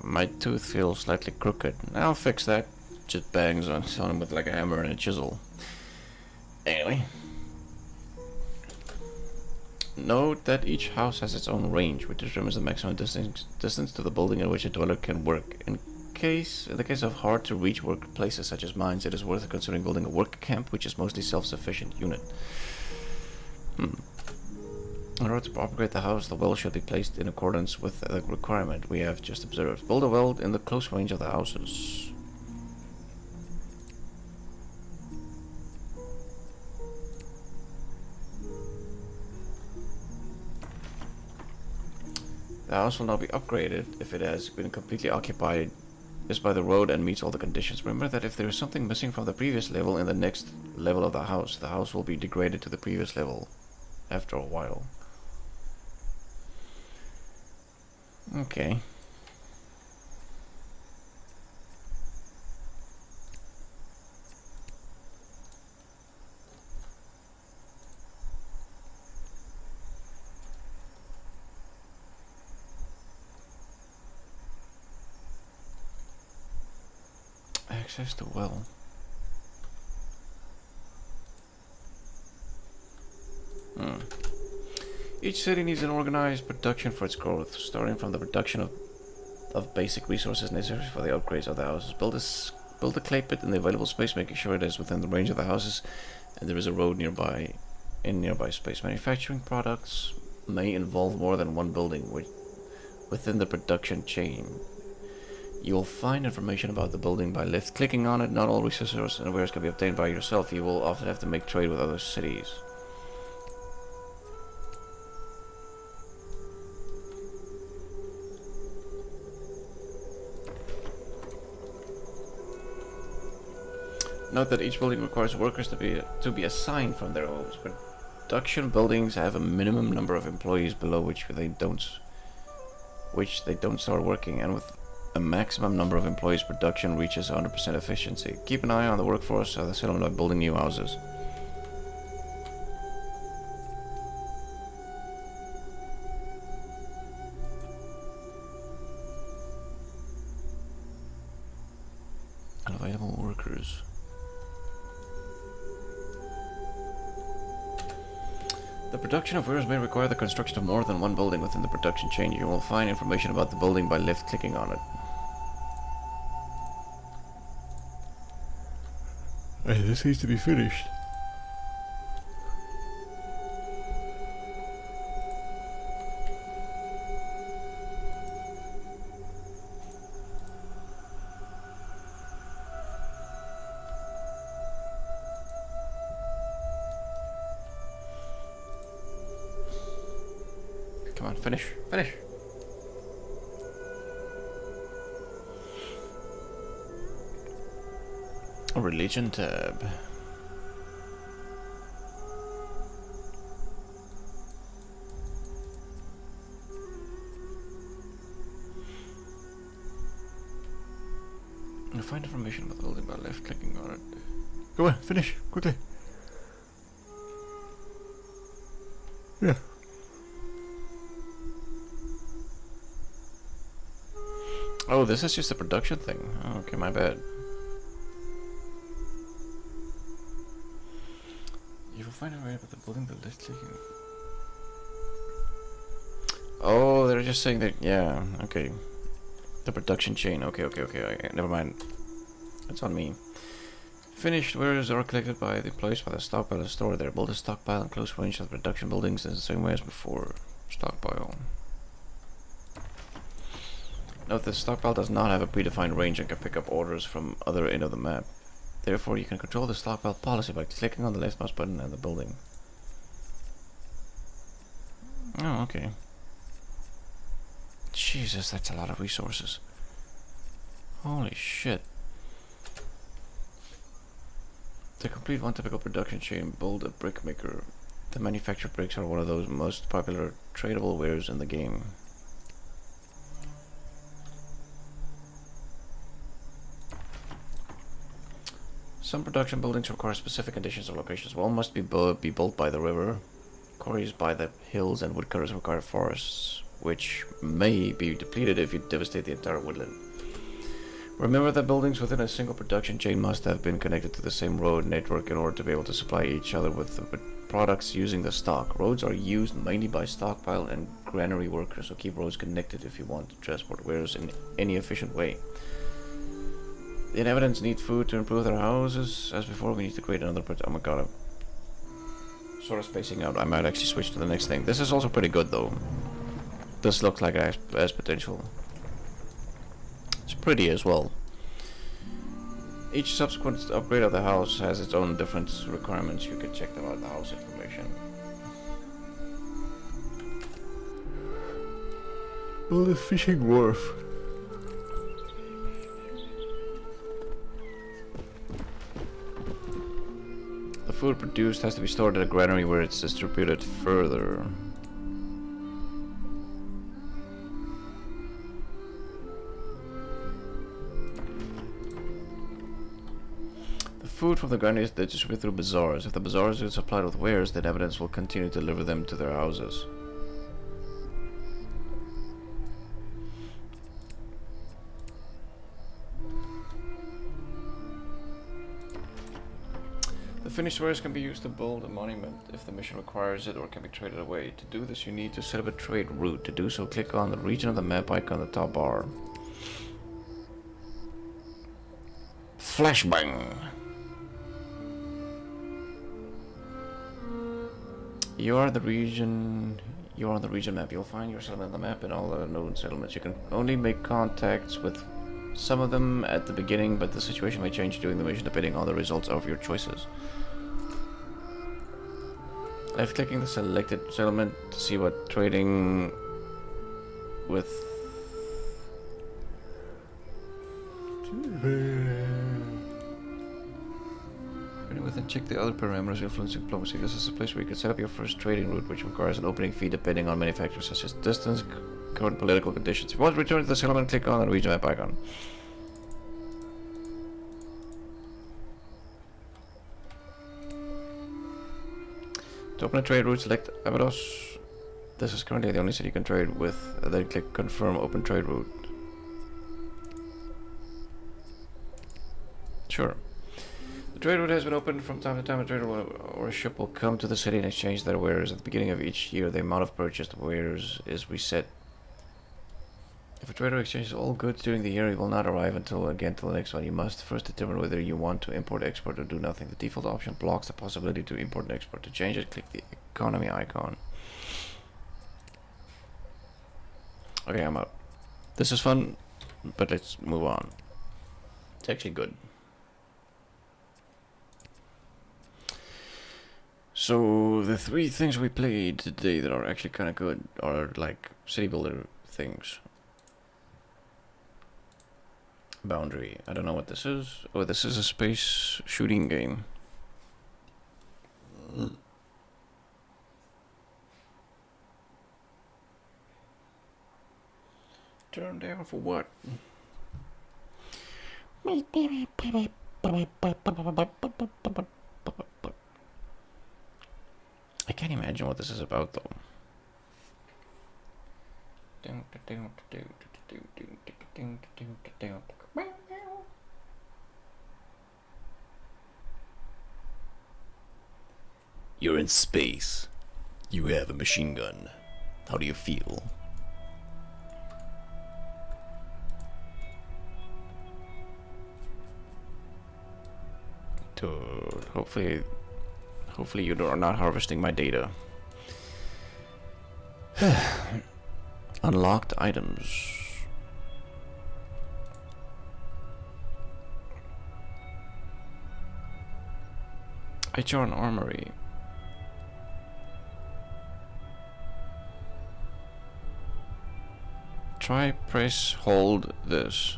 My tooth feels slightly crooked. I'll fix that. Just bangs on him with like a hammer and a chisel. Anyway. Note that each house has its own range, which determines the maximum distance to the building in which a dweller can work. In the case of hard to reach workplaces such as mines, it is worth considering building a work camp, which is mostly self-sufficient unit. In order to upgrade the house, the well should be placed in accordance with the requirement we have just observed. Build a well in the close range of the houses. The house will now be upgraded if it has been completely occupied is by the road and meets all the conditions. Remember that if there is something missing from the previous level in the next level of the house will be degraded to the previous level after a while. Okay. Access to well. Each city needs an organized production for its growth, starting from the production of basic resources necessary for the upgrades of the houses. Build a clay pit in the available space, making sure it is within the range of the houses, and there is a road nearby space. Manufacturing products may involve more than one building within the production chain. You will find information about the building by clicking on it. Not all resources and wares can be obtained by yourself. You will often have to make trade with other cities. Note that each building requires workers to be assigned from their homes. Production buildings have a minimum number of employees below which they don't start working, and with a maximum number of employees, production reaches 100% efficiency. Keep an eye on the workforce of the settlement by building new houses. Unavailable workers. The production of wares may require the construction of more than one building within the production chain. You will find information about the building by left-clicking on it. Hey, this needs to be finished. Come on, finish. Finish. Religion tab. You'll find information about the building by left clicking on it. Go on, finish, quickly. Yeah. Oh, this is just a production thing. Oh, okay, my bad. You will find a way about the building by left clicking. Oh, they're just saying that, yeah, okay. The production chain, okay, never mind. It's on me. Finished wares are collected by the place by the stockpile and stored there. Build a stockpile in close range of the production buildings in the same way as before. Stockpile. Note that the stockpile does not have a predefined range and can pick up orders from other end of the map. Therefore, you can control the stockpile policy by clicking on the left mouse button and the building. Oh, okay. Jesus, that's a lot of resources. Holy shit. To complete one typical production chain, build a brick maker. The manufactured bricks are one of those most popular tradable wares in the game. Some production buildings require specific conditions or locations. One must be built by the river, quarries by the hills, and woodcutters require forests, which may be depleted if you devastate the entire woodland. Remember that buildings within a single production chain must have been connected to the same road network in order to be able to supply each other with products using the stock. Roads are used mainly by stockpile and granary workers, so keep roads connected if you want to transport wares in any efficient way. The inhabitants need food to improve their houses. As before, we need to create another oh my god, I'm sort of spacing out. I might actually switch to the next thing. This is also pretty good though. This looks like it has potential. It's pretty as well. Each subsequent upgrade of the house has its own different requirements. You can check them out in the house information. Build a fishing wharf. food produced has to be stored at a granary where it's distributed further. The food from the granary is distributed through bazaars. If the bazaars are supplied with wares, then evidence will continue to deliver them to their houses. The finished wares can be used to build a monument if the mission requires it, or can be traded away. To do this, you need to set up a trade route. To do so, click on the region of the map icon on the top bar. Flashbang! You are on the region map. You'll find your settlement on the map and all the known settlements. You can only make contacts with some of them at the beginning, but the situation may change during the mission depending on the results of your choices. Left clicking the selected settlement to see what trading with and check the other parameters influence diplomacy. This is a place where you can set up your first trading route, which requires an opening fee depending on many factors such as distance, current political conditions. If you want to return to the settlement, click on the region map icon. To open a trade route, select Abydos. This is currently the only city you can trade with. Then click Confirm Open Trade Route. Sure. The trade route has been opened from time to time. A trader or a ship will come to the city and exchange their wares. At the beginning of each year, the amount of purchased wares is reset. If a trader exchanges all goods during the year, he will not arrive until the next one. You must first determine whether you want to import, export, or do nothing. The default option blocks the possibility to import and export. To change it, click the economy icon. Okay, I'm out. This is fun, but let's move on. It's actually good. So the three things we played today that are actually kind of good are like city builder things. Boundary. I don't know what this is. Oh, this is a space shooting game. Turn down for what? I can't imagine what this is about though. You're in space. You have a machine gun. How do you feel? Dude, hopefully you are not harvesting my data. Unlocked items. HR and armory. Try, press, hold this.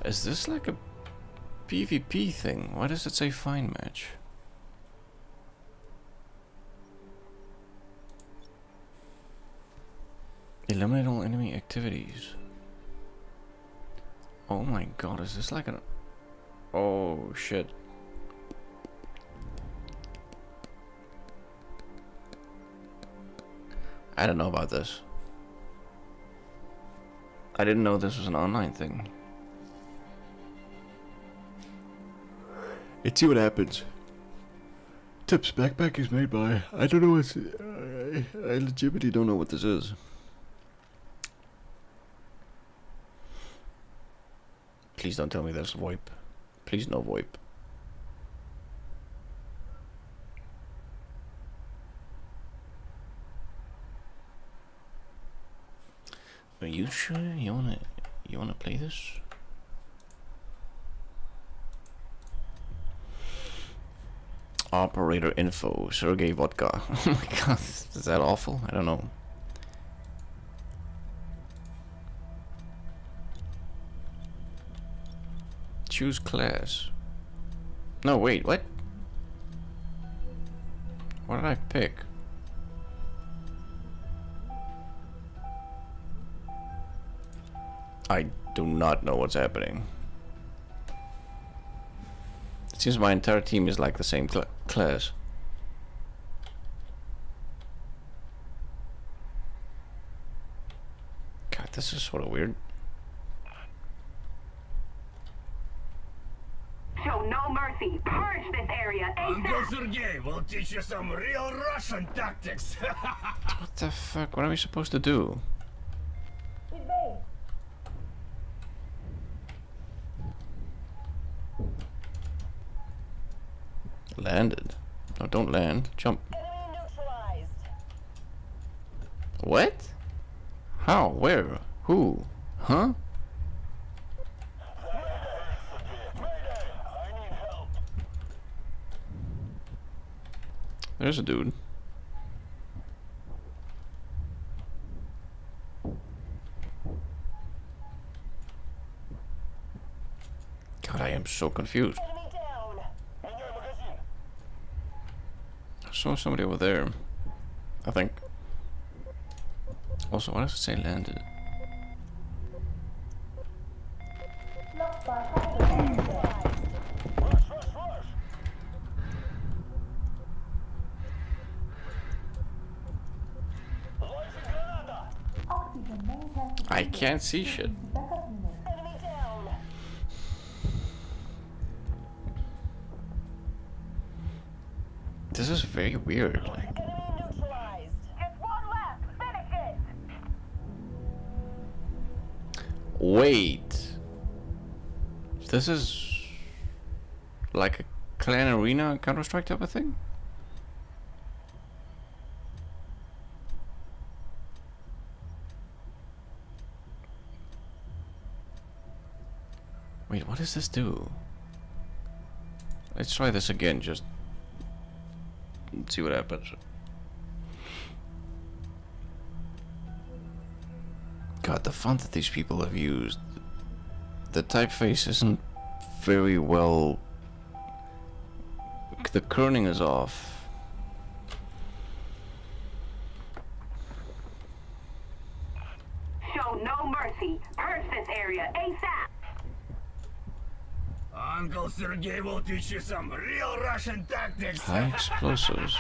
Is this like a PvP thing? Why does it say find match? Eliminate all enemy activities. Oh my god, is this like an... Oh shit. I don't know about this. I didn't know this was an online thing. Let's see what happens. Tips backpack is made by... I don't know what's... I legitimately don't know what this is. Please don't tell me there's VoIP. Please no VoIP. Are you sure you wanna play this? Operator info, Sergey Vodka. Oh my god, is that awful? I don't know. Choose class. No, wait, what? What did I pick? I do not know what's happening. It seems my entire team is like the same class. God, this is sort of weird. Show no mercy. Purge this area Uncle ASAP. Sergey will teach you some real Russian tactics. What the fuck? What are we supposed to do? Landed. No, don't land. Jump. What? How? Where? Who? Huh? There's a dude. God, I am so confused. I saw somebody over there, I think. Also, why does it say landed? I can't see shit. This is very weird. Wait. This is like a clan arena Counter-Strike type of thing? Wait, what does this do? Let's try this again, just see what happens. God, the font that these people have used, the typeface isn't very well. The kerning is off. Show no mercy. Purge this area ASAP. Uncle Sergey will teach you some real Russian tactics. High explosives.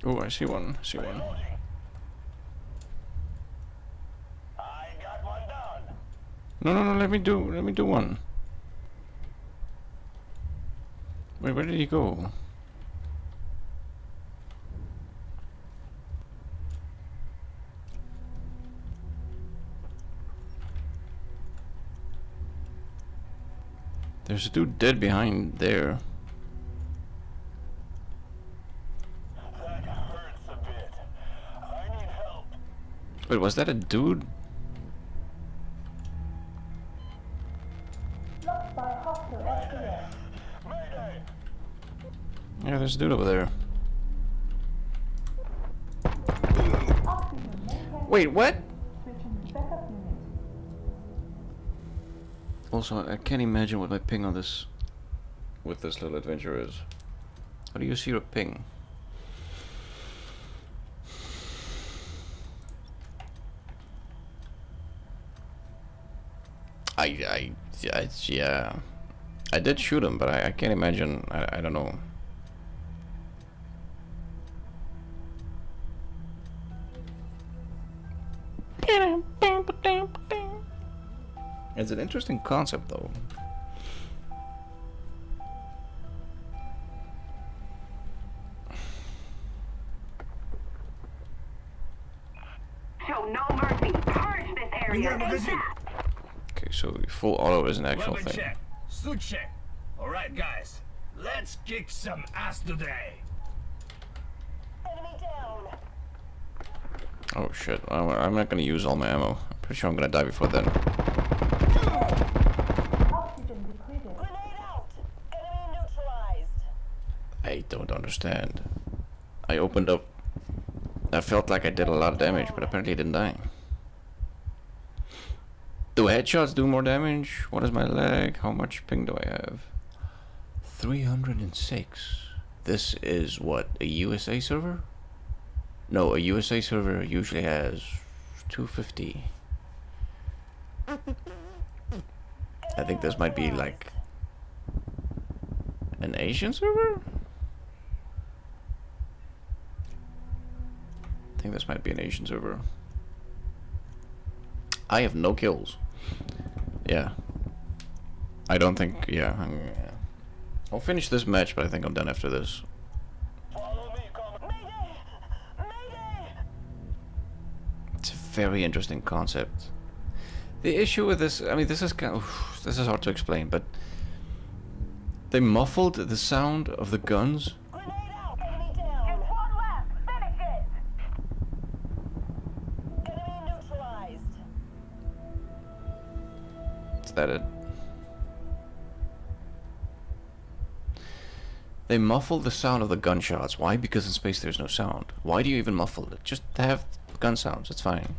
Oh, I see one. I see one. No, no, no! Let me do one. Wait, where did he go? There's a dude dead behind there. Wait, was that a dude? Yeah, there's a dude over there. Wait, what? Also, I can't imagine what my ping on this with this little adventure is. How do you see your ping? Yeah, I did shoot him, but I can't imagine. I don't know. It's an interesting concept, though. Show no mercy. Purge this area ASAP. Okay, so full auto is an actual Weapon thing. check. Suit check. All right. Alright, guys. Let's kick some ass today. Oh shit, I'm not gonna use all my ammo. I'm pretty sure I'm gonna die before then. I don't understand. I opened up. I felt like I did a lot of damage, but apparently I didn't die. Do headshots do more damage? What is my lag? How much ping do I have? 306. This is what, a USA server? No, a USA server usually has 250. I think this might be like an Asian server? I think this might be an Asian server. I have no kills. Yeah. I don't think, yeah. I'll finish this match, but I think I'm done after this. It's a very interesting concept. The issue with this, I mean, this is kind of, this is hard to explain, but they muffled the sound of the guns. Is that it? They muffled the sound of the gunshots. Why? Because in space there's no sound. Why do you even muffle it? Just have gun sounds. It's fine.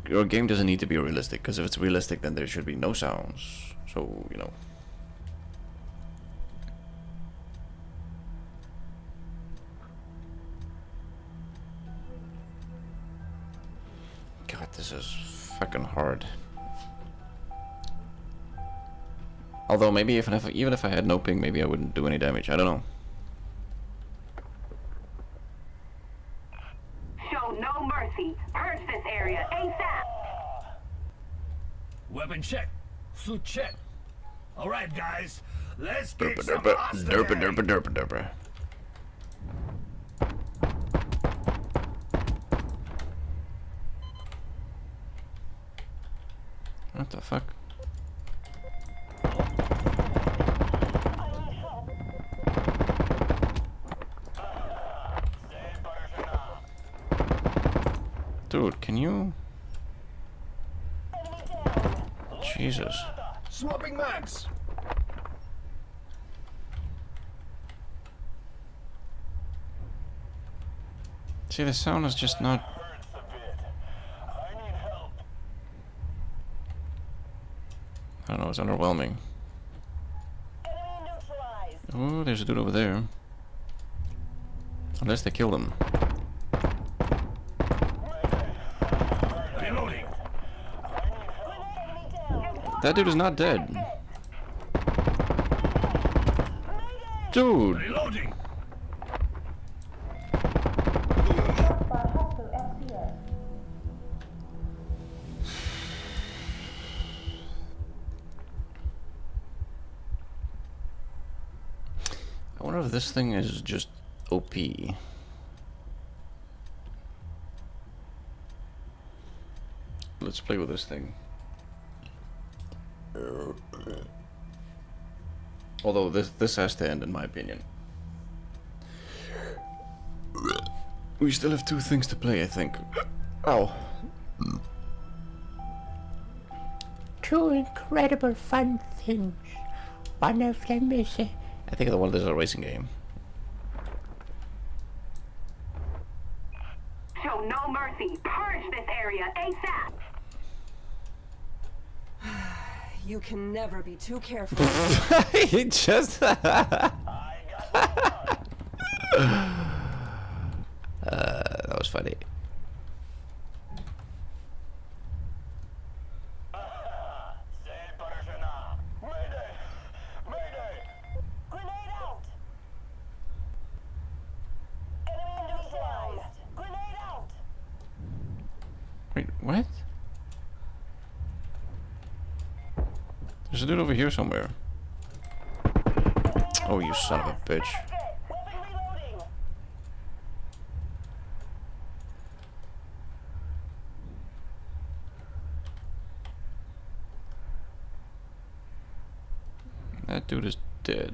Your game doesn't need to be realistic, because if it's realistic then there should be no sounds. So, you know. God, this is fucking hard. Although maybe even if I had no ping, maybe I wouldn't do any damage. I don't know. Show no mercy. Purge this area ASAP. Weapon check. Suit check. Alright, guys. Let's kick some ass today. What the fuck? Dude, can you? Jesus. Swapping mags. See, the sound is just not. I don't know, it's underwhelming. Oh, there's a dude over there. Unless they killed him. That dude is not dead. Dude! Reloading. I wonder if this thing is just OP. Let's play with this thing. Although this has to end in my opinion. We still have 2 things to play, I think. Ow. 2 incredible fun things. One of them is I think the one is a racing game. Show no mercy. Purge this area ASAP. You can never be too careful. He just. That was funny. Wait, what? There's a dude over here somewhere. Oh, you son of a bitch. dude is dead.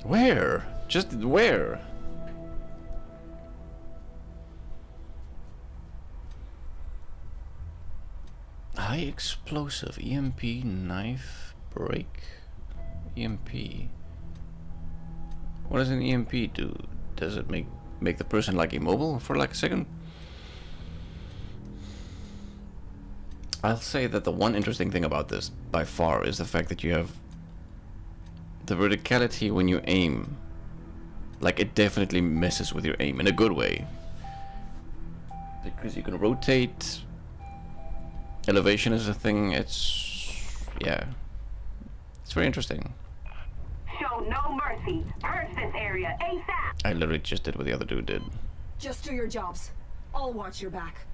Where? Just where? High explosive EMP knife break. EMP. What does an EMP do? Does it make the person like immobile for like a second? I'll say that the one interesting thing about this by far is the fact that you have the verticality when you aim. Like, it definitely messes with your aim in a good way. Because you can rotate. Elevation is a thing. Yeah. It's very interesting. Show no mercy. Purge this area ASAP. I literally just did what the other dude did. Just do your jobs. I'll watch your back.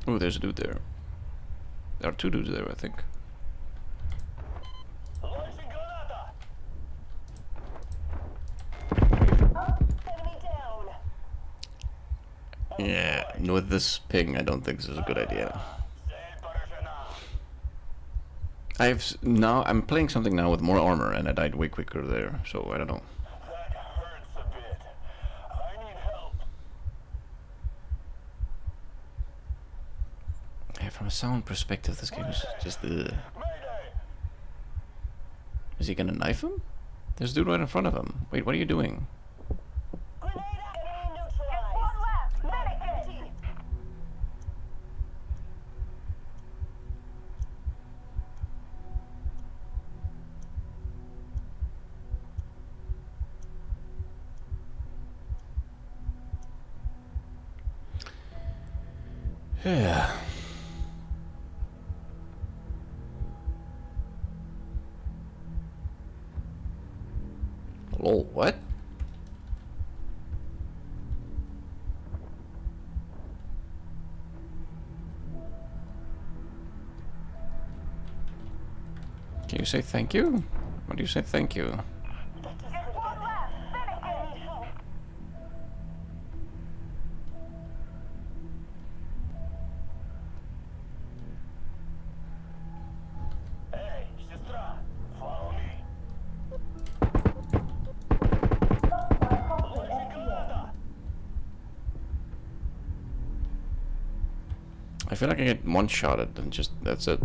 Oh, there's a dude there. There are two dudes there, I think. Yeah, with this ping, I don't think this is a good idea. I'm playing something now with more armor, and I died way quicker there, so I don't know. Yeah, from a sound perspective, this game is just the. Is he gonna knife him? There's a dude right in front of him. Wait, what are you doing? Yeah. Lol, what? Can you say thank you? What do you say thank you? I feel like I get one-shotted and just, that's it.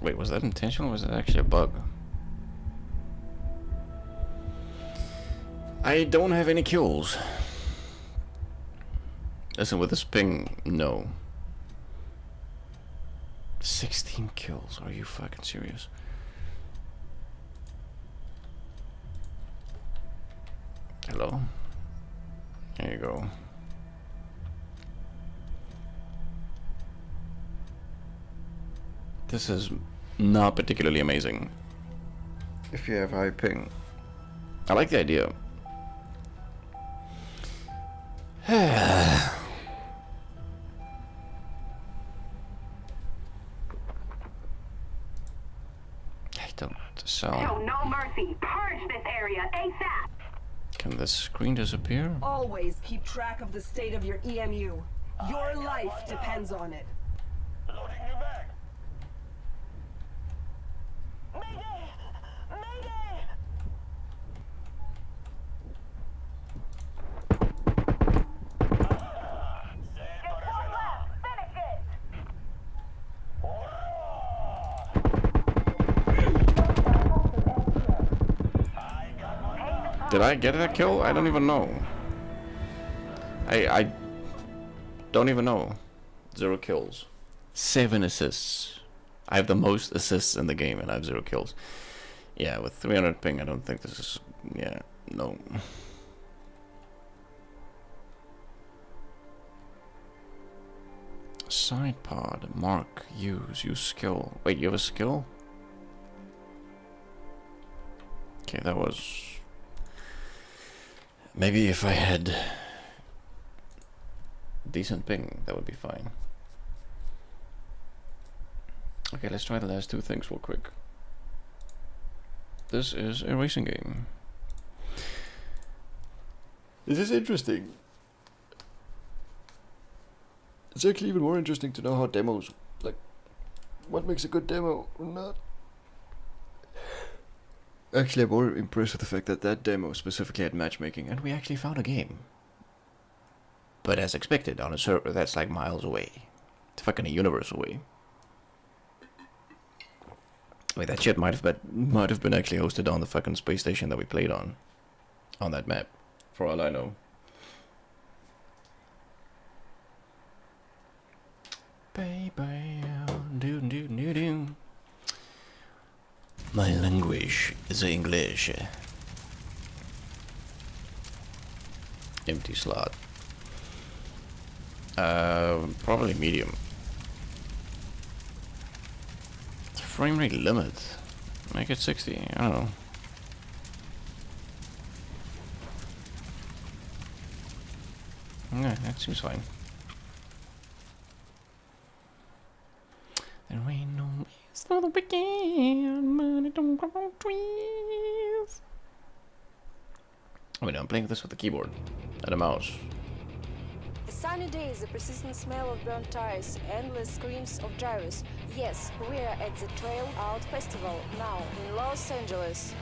Wait, was that intentional or was it actually a bug? I don't have any kills. Listen, with this ping, no. 16 kills, are you fucking serious? Hello? There you go. This is not particularly amazing. If you have high ping. I like the idea. Sound. Show no mercy. Purge this area ASAP. Can the screen disappear? Always keep track of the state of your EMU. Your life depends on it. Loading new mag. Mayday! Mayday! Did I get that kill? I don't even know. I don't even know. 0 kills. 7 assists. I have the most assists in the game and I have 0 kills. Yeah, with 300 ping, I don't think this is... Yeah, no. Side pod. Mark. Use skill. Wait, you have a skill? Okay, that was... Maybe if I had decent ping, that would be fine. Okay, let's try the last two things real quick. This is a racing game. This is interesting. It's actually even more interesting to know how demos, like, what makes a good demo or not. Actually, I'm more impressed with the fact that that demo specifically had matchmaking, and we actually found a game. But as expected, on a server that's like miles away. It's fucking a universe away. I mean, that shit might have been actually hosted on the fucking space station that we played on that map, for all I know. Baby, do do do do. My language is English. Empty slot. Probably medium. Frame rate limit. Make it 60. I don't know. Yeah, that seems fine. There ain't no place for the wicked, money don't grow on trees. I mean, I'm playing this with a keyboard and a mouse. A sunny day, the persistent smell of burnt tires, endless screams of drivers. Yes, we are at the Trail Out Festival now in Los Angeles.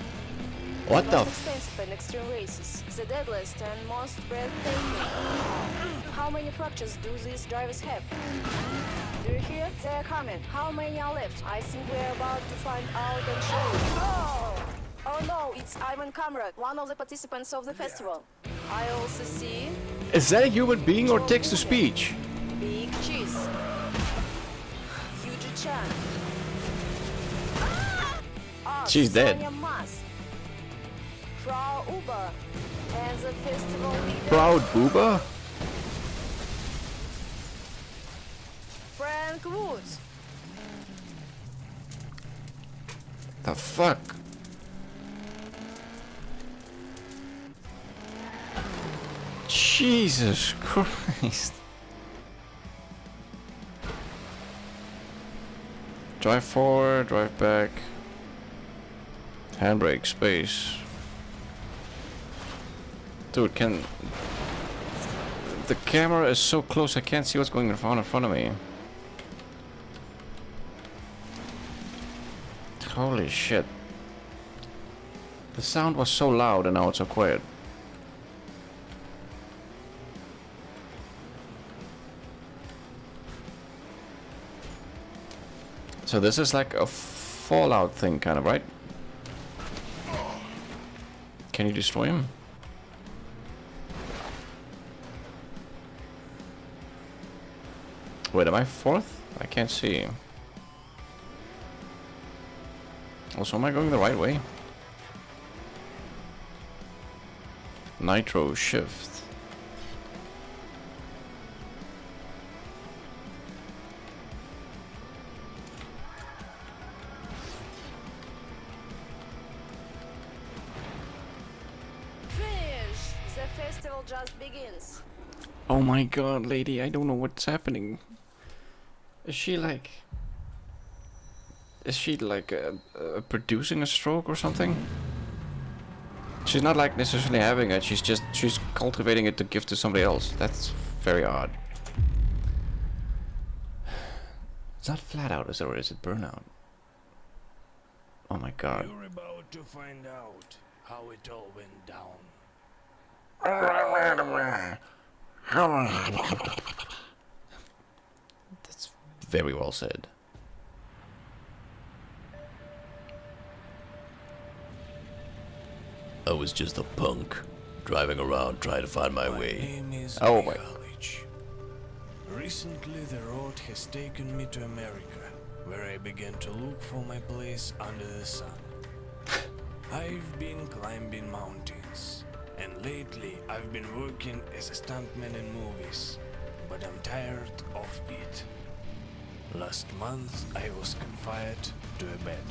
What the most expensive and extreme races, the deadliest and most breathtaking. How many fractures do these drivers have? Do you hear? They're coming. How many are left? I think we're about to find out and show you. Oh! Oh no, it's Ivan Kamrat, one of the participants of the festival. I also see... Is that a human being or text-to-speech? Big Cheese. Yuji Chan. She's dead. Sonia Mas. Frau Uber. And the festival leader... Proud Booba? Frank Woods. The fuck? Jesus Christ. Drive forward, drive back. Handbrake, space. Dude, the camera is so close I can't see what's going on in front of me. Holy shit. The sound was so loud and now it's so quiet. So this is like a Fallout thing, kind of, right? Can you destroy him? Wait, am I fourth? I can't see. Also, am I going the right way? Nitro shift. The festival just begins. Oh my god, lady, I don't know what's happening. Is she like producing a stroke or something? She's not like necessarily having it, she's cultivating it to give to somebody else. That's very odd. It's not flat out, or is it burnout? Oh my god. You're about to find out how it all went down. That's very well said. I was just a punk, driving around trying to find my way. Name is Oh my. Recently the road has taken me to America, where I began to look for my place under the sun. I've been climbing mountains, and lately I've been working as a stuntman in movies, but I'm tired of it. Last month I was confined to a bed.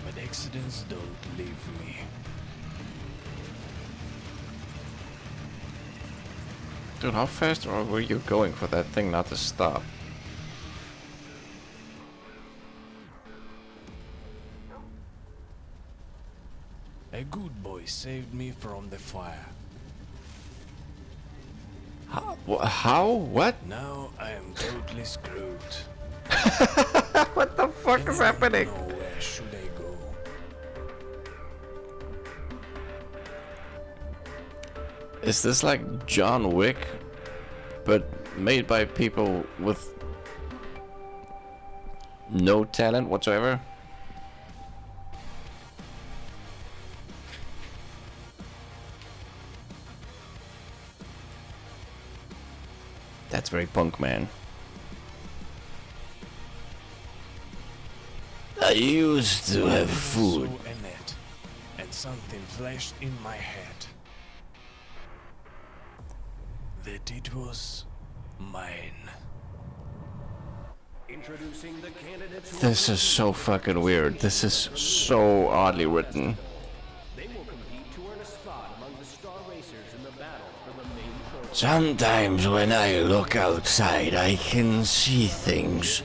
But accidents don't leave me. Dude, how fast were you going for that thing not to stop? A good boy saved me from the fire. How? How? What? Now I am totally screwed. What the fuck is happening? Where should I go? Is this like John Wick, but made by people with no talent whatsoever? That's very punk, man. I used to have food. I saw a net, and something flashed in my head. That it was mine. Introducing the candidates. This is so fucking weird. This is so oddly written. They will compete to earn a spot among the star racers in the battle for the main trophy. Sometimes when I look outside, I can see things.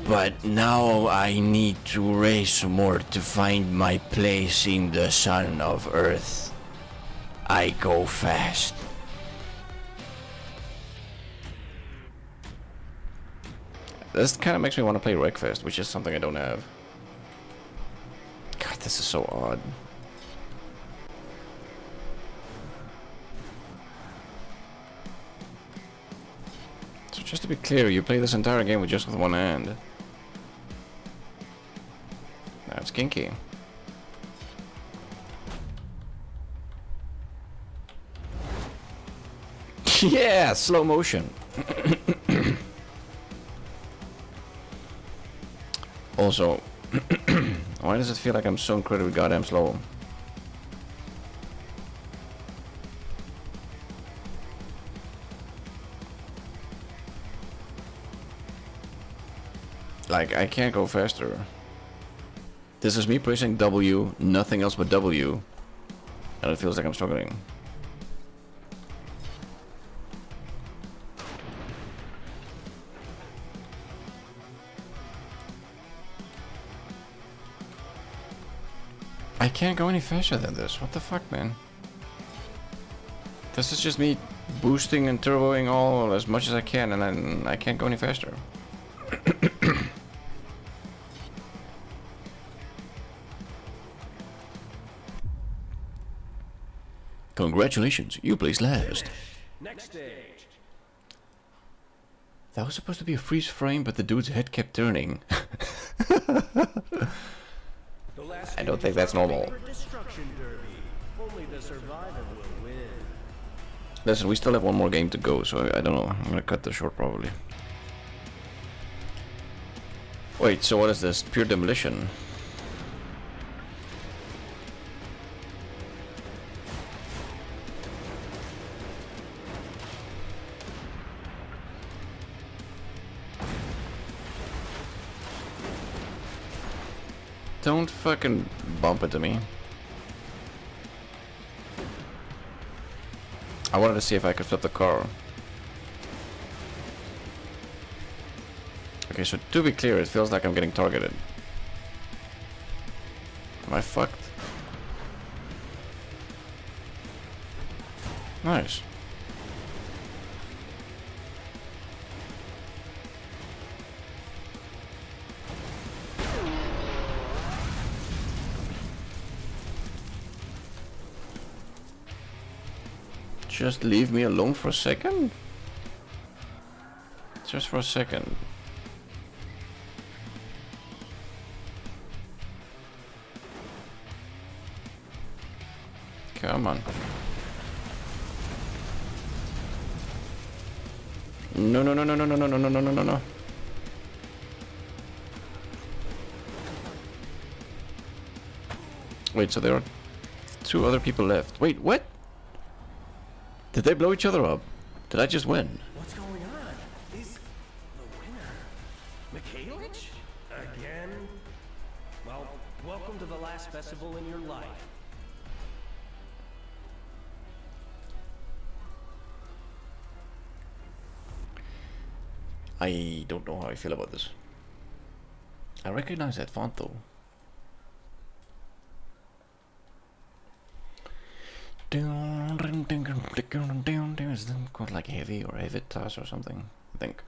But now I need to race more to find my place in the sun of Earth. I go fast. This kind of makes me want to play Wreckfest, which is something I don't have. God, this is so odd. So just to be clear, you play this entire game with just with one hand. That's kinky. Yeah, slow motion. Also, why does it feel like I'm so incredibly goddamn slow? Like, I can't go faster. This is me pressing W, nothing else but W, and it feels like I'm struggling. I can't go any faster than this. What the fuck, man? This is just me boosting and turboing all as much as I can, and then I can't go any faster. Congratulations, you placed last. Next stage. That was supposed to be a freeze frame, but the dude's head kept turning. I don't think that's normal. Destruction derby. Only the survivor will win. Listen, we still have one more game to go, so I don't know. I'm gonna cut this short probably. Wait, so what is this? Pure demolition? Don't fucking bump into me. I wanted to see if I could flip the car. Okay, so to be clear, it feels like I'm getting targeted. Am I fucked? Nice. Just leave me alone for a second? Just for a second. Come on. No, no, no, no, no, no, no, no, no, no, no, no. Wait, so there are two other people left. Wait, what? Did they blow each other up? Did I just win? What's going on? Is the winner Mikhailich? Again? Well, welcome to the last festival in your life. I don't know how I feel about this. I recognize that font though. Is it called like heavy or Evitas or something? I think.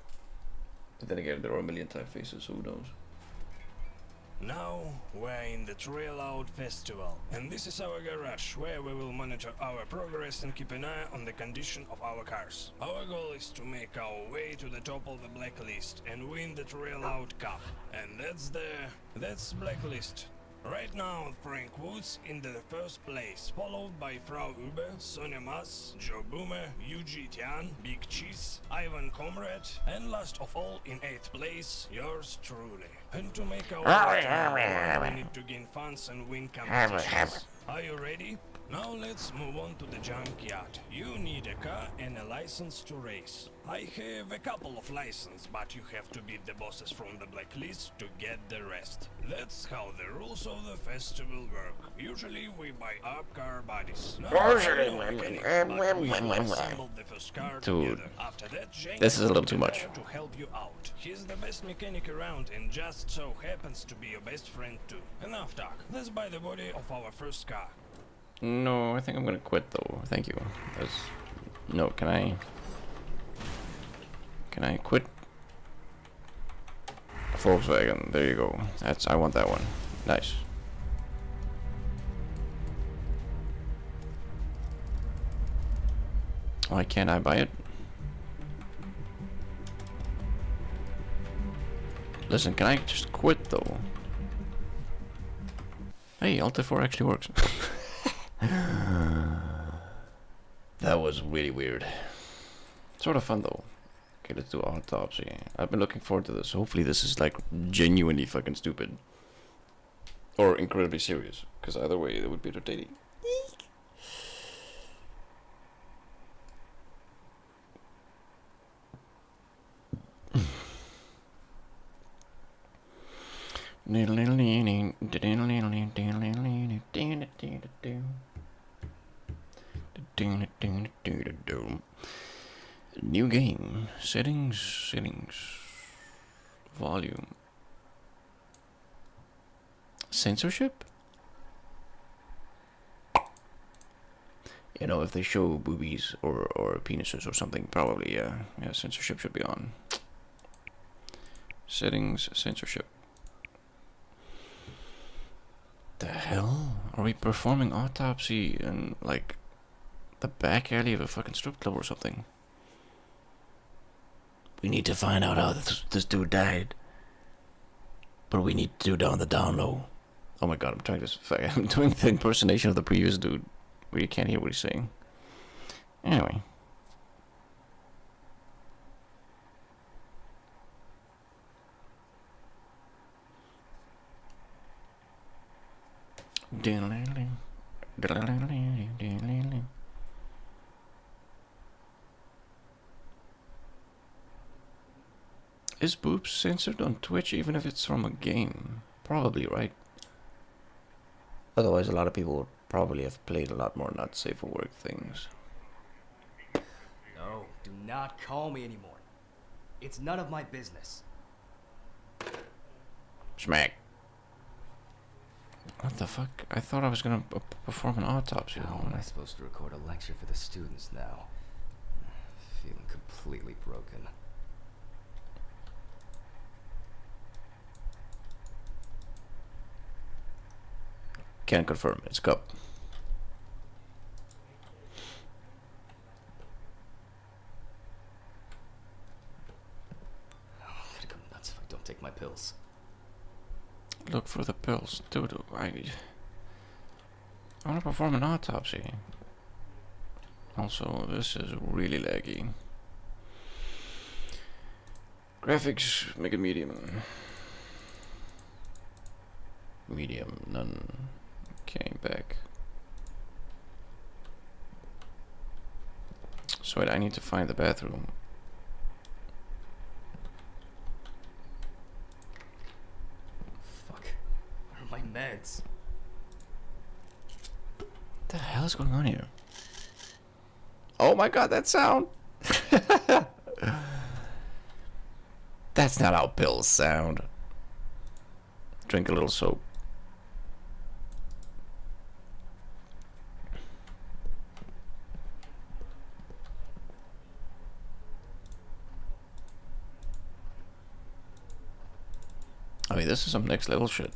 But then again, there are a million typefaces, so who knows? Now we're in the Trail Out Festival, and this is our garage where we will monitor our progress and keep an eye on the condition of our cars. Our goal is to make our way to the top of the blacklist and win the Trail Out Cup. And that's blacklist. Right now, Frank Woods in the first place, followed by Frau Uber, Sonia Mas, Joe Boomer, Yuji Tian, Big Cheese, Ivan Comrade, and last of all, in 8th place, yours truly. And to make our way to the we need to gain funds and win competitions. Are you ready? Now let's move on to the junkyard. You need a car and a license to race. I have a couple of licenses, but you have to beat the bosses from the blacklist to get the rest. That's how the rules of the festival work. Usually we buy up car bodies. Dude, this is a little too much. To help you out. He's the best mechanic around and just so happens to be your best friend too. Enough talk. Let's buy the body of our first car. No, I think I'm gonna quit though. Thank you. No, can I quit? Volkswagen. There you go. I want that one. Nice. Why can't I buy it? Listen, can I just quit though? Hey, Alta 4 actually works. That was really weird. Sort of fun though. Okay, let's do autopsy. I've been looking forward to this. Hopefully this is like genuinely fucking stupid. Or incredibly serious. Because either way it would be entertaining. New game. Settings. Volume. Censorship? You know, if they show boobies or penises or something, probably, yeah, censorship should be on. Settings, censorship. The hell? Are we performing autopsy in, like, the back alley of a fucking strip club or something? We need to find out how this dude died. But we need to do it on the down low. Oh my god, I'm doing the impersonation of the previous dude where you can't hear what he's saying. Anyway. Is boobs censored on Twitch even if it's from a game? Probably, right? Otherwise, a lot of people would probably have played a lot more not safe for work things. No, do not call me anymore. It's none of my business. Smack. What the fuck? I thought I was gonna perform an autopsy. How am I supposed to record a lecture for the students now? Feeling completely broken. Can't confirm. It's cup. I'm gonna go nuts if I don't take my pills. Look for the pills. Dude, I want to perform an autopsy. Also, this is really laggy. Graphics, make it medium. Medium, none. Okay, back. So wait, I need to find the bathroom. Fuck. Where are my meds? What the hell is going on here? Oh my god, that sound! That's not how pills sound. Drink a little soap. I mean, this is some next level shit.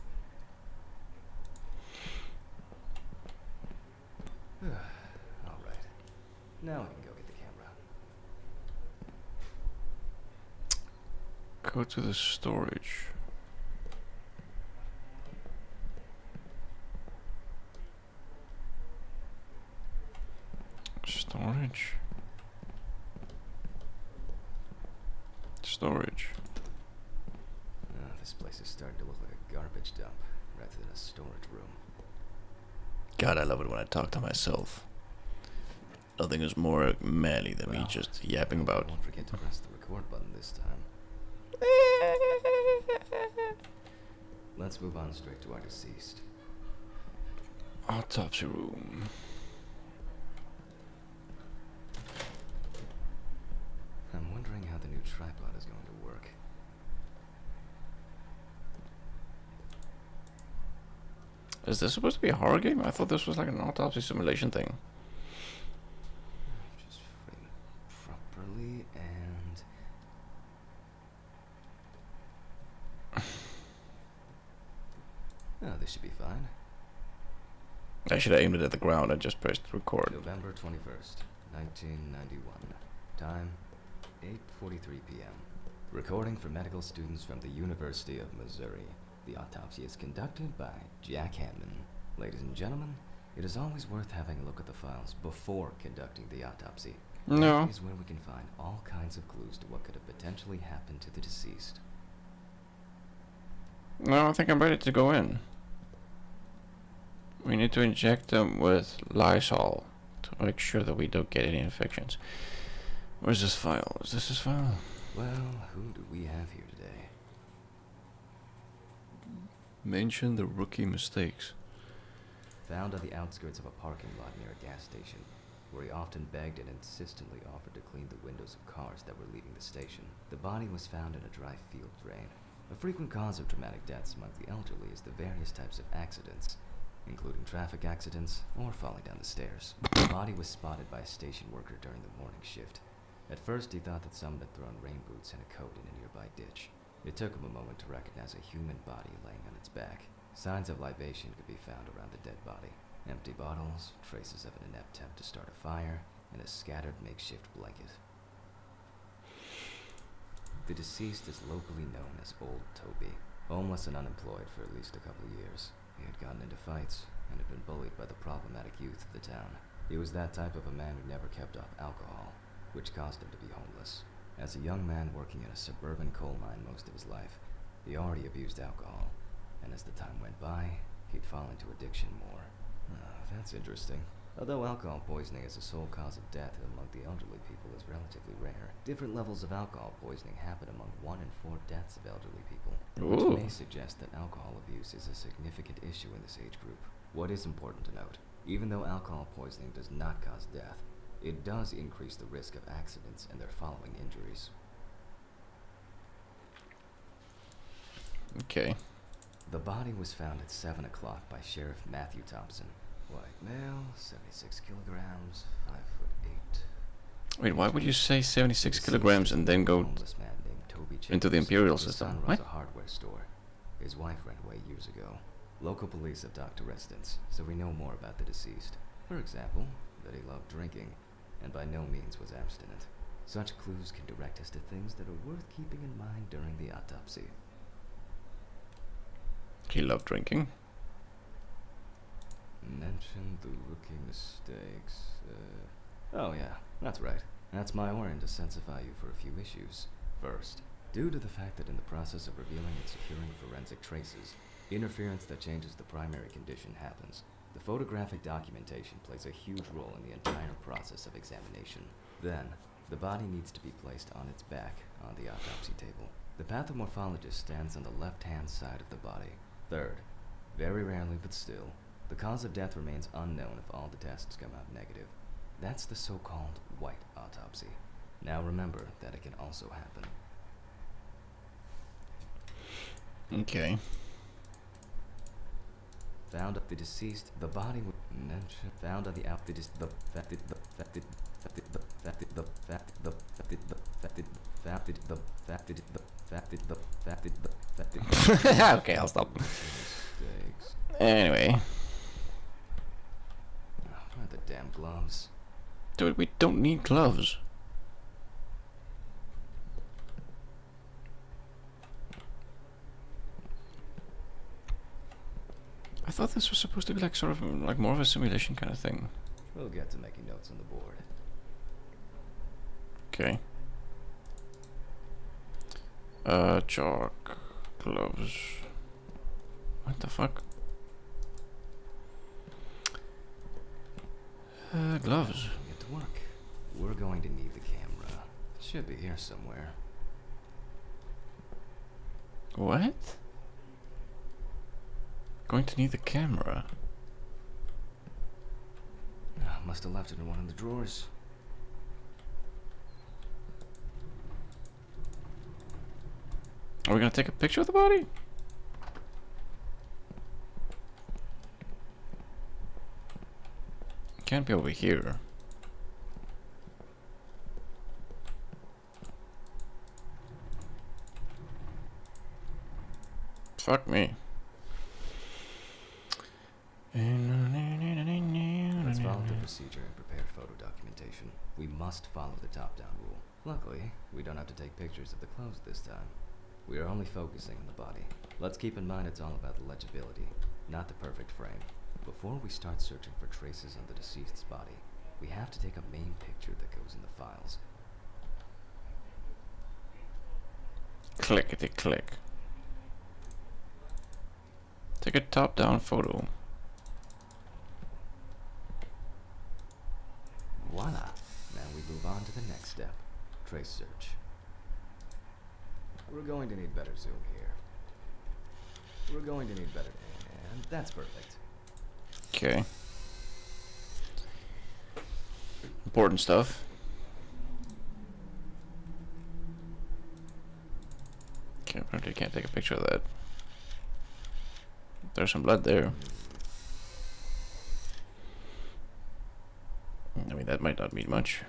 Alright. Now we can go get the camera. Go to the storage. Storage. Storage. This place is starting to look like a garbage dump rather than a storage room. God, I love it when I talk to myself. Nothing is more manly than me just yapping about. Don't forget to press the record button this time. Let's move on straight to our deceased. Autopsy room. I'm wondering how the new tripod is going to work. Is this supposed to be a horror game? I thought this was like an autopsy simulation thing. Just frame it properly and... Oh, this should be fine. I should have aimed it at the ground and just pressed record. November 21st, 1991. Time, 8:43 p.m. Recording for medical students from the University of Missouri. The autopsy is conducted by Jack Hammond. Ladies and gentlemen, it is always worth having a look at the files before conducting the autopsy. No. That is where we can find all kinds of clues to what could have potentially happened to the deceased. No, I think I'm ready to go in. We need to inject them with Lysol to make sure that we don't get any infections. Where's this file? Is this his file? Well, who do we have here today? Mention the rookie mistakes. Found on the outskirts of a parking lot near a gas station, where he often begged and insistently offered to clean the windows of cars that were leaving the station. The body was found in a dry field drain. A frequent cause of dramatic deaths among the elderly is the various types of accidents, including traffic accidents or falling down the stairs. The body was spotted by a station worker during the morning shift. At first, he thought that someone had thrown rain boots and a coat in a nearby ditch. It took him a moment to recognize a human body laying on its back. Signs of libation could be found around the dead body. Empty bottles, traces of an inept attempt to start a fire, and a scattered makeshift blanket. The deceased is locally known as Old Toby. Homeless and unemployed for at least a couple of years. He had gotten into fights and had been bullied by the problematic youth of the town. He was that type of a man who never kept off alcohol, which caused him to be homeless. As a young man working in a suburban coal mine most of his life, he already abused alcohol, and as the time went by, he'd fall into addiction more. That's interesting. Although alcohol poisoning as a sole cause of death among the elderly people is relatively rare, different levels of alcohol poisoning happen among 1 in 4 deaths of elderly people, which may suggest that alcohol abuse is a significant issue in this age group. What is important to note, even though alcohol poisoning does not cause death, it does increase the risk of accidents and their following injuries. Okay. The body was found at 7 o'clock by Sheriff Matthew Thompson. White male, 76 kilograms, 5'8". Wait, why would you say 76 kilograms and then go into the Imperial system? What? A hardware store. His wife ran away years ago. Local police have talked to residents, so we know more about the deceased. For example, that he loved drinking, and by no means was abstinent. Such clues can direct us to things that are worth keeping in mind during the autopsy. He loved drinking. Mention the rookie mistakes. Oh yeah, that's right. That's my warrant to sensify you for a few issues. First, due to the fact that in the process of revealing and securing forensic traces, interference that changes the primary condition happens. The photographic documentation plays a huge role in the entire process of examination. Then, the body needs to be placed on its back on the autopsy table. The pathomorphologist stands on the left-hand side of the body. Third, very rarely but still, the cause of death remains unknown if all the tests come out negative. That's the so-called white autopsy. Now remember that it can also happen. Okay. Found the deceased, the body was found on the out the okay, I'll stop. Anyway. Where are the damn gloves? Dude, we don't need gloves. I thought this was supposed to be like sort of like more of a simulation kind of thing. We'll get to making notes on the board. Okay. Chalk, gloves. What the fuck? Gloves. Get to work. We're going to need the camera. It should be here somewhere. What? Going to need the camera. Must have left it in one of the drawers. Are we gonna take a picture of the body? Can't be over here. Fuck me. Let's follow the procedure and prepare photo documentation. We must follow the top-down rule. Luckily, we don't have to take pictures of the clothes this time. We are only focusing on the body. Let's keep in mind it's all about the legibility, not the perfect frame. Before we start searching for traces on the deceased's body, we have to take a main picture that goes in the files. Clickety click. Take a top-down photo. Voila! Now we move on to the next step. Trace search. We're going to need better zoom here. We're going to need better... And that's perfect. Okay. Important stuff. Okay, apparently can't take a picture of that. There's some blood there. I mean, that might not mean much.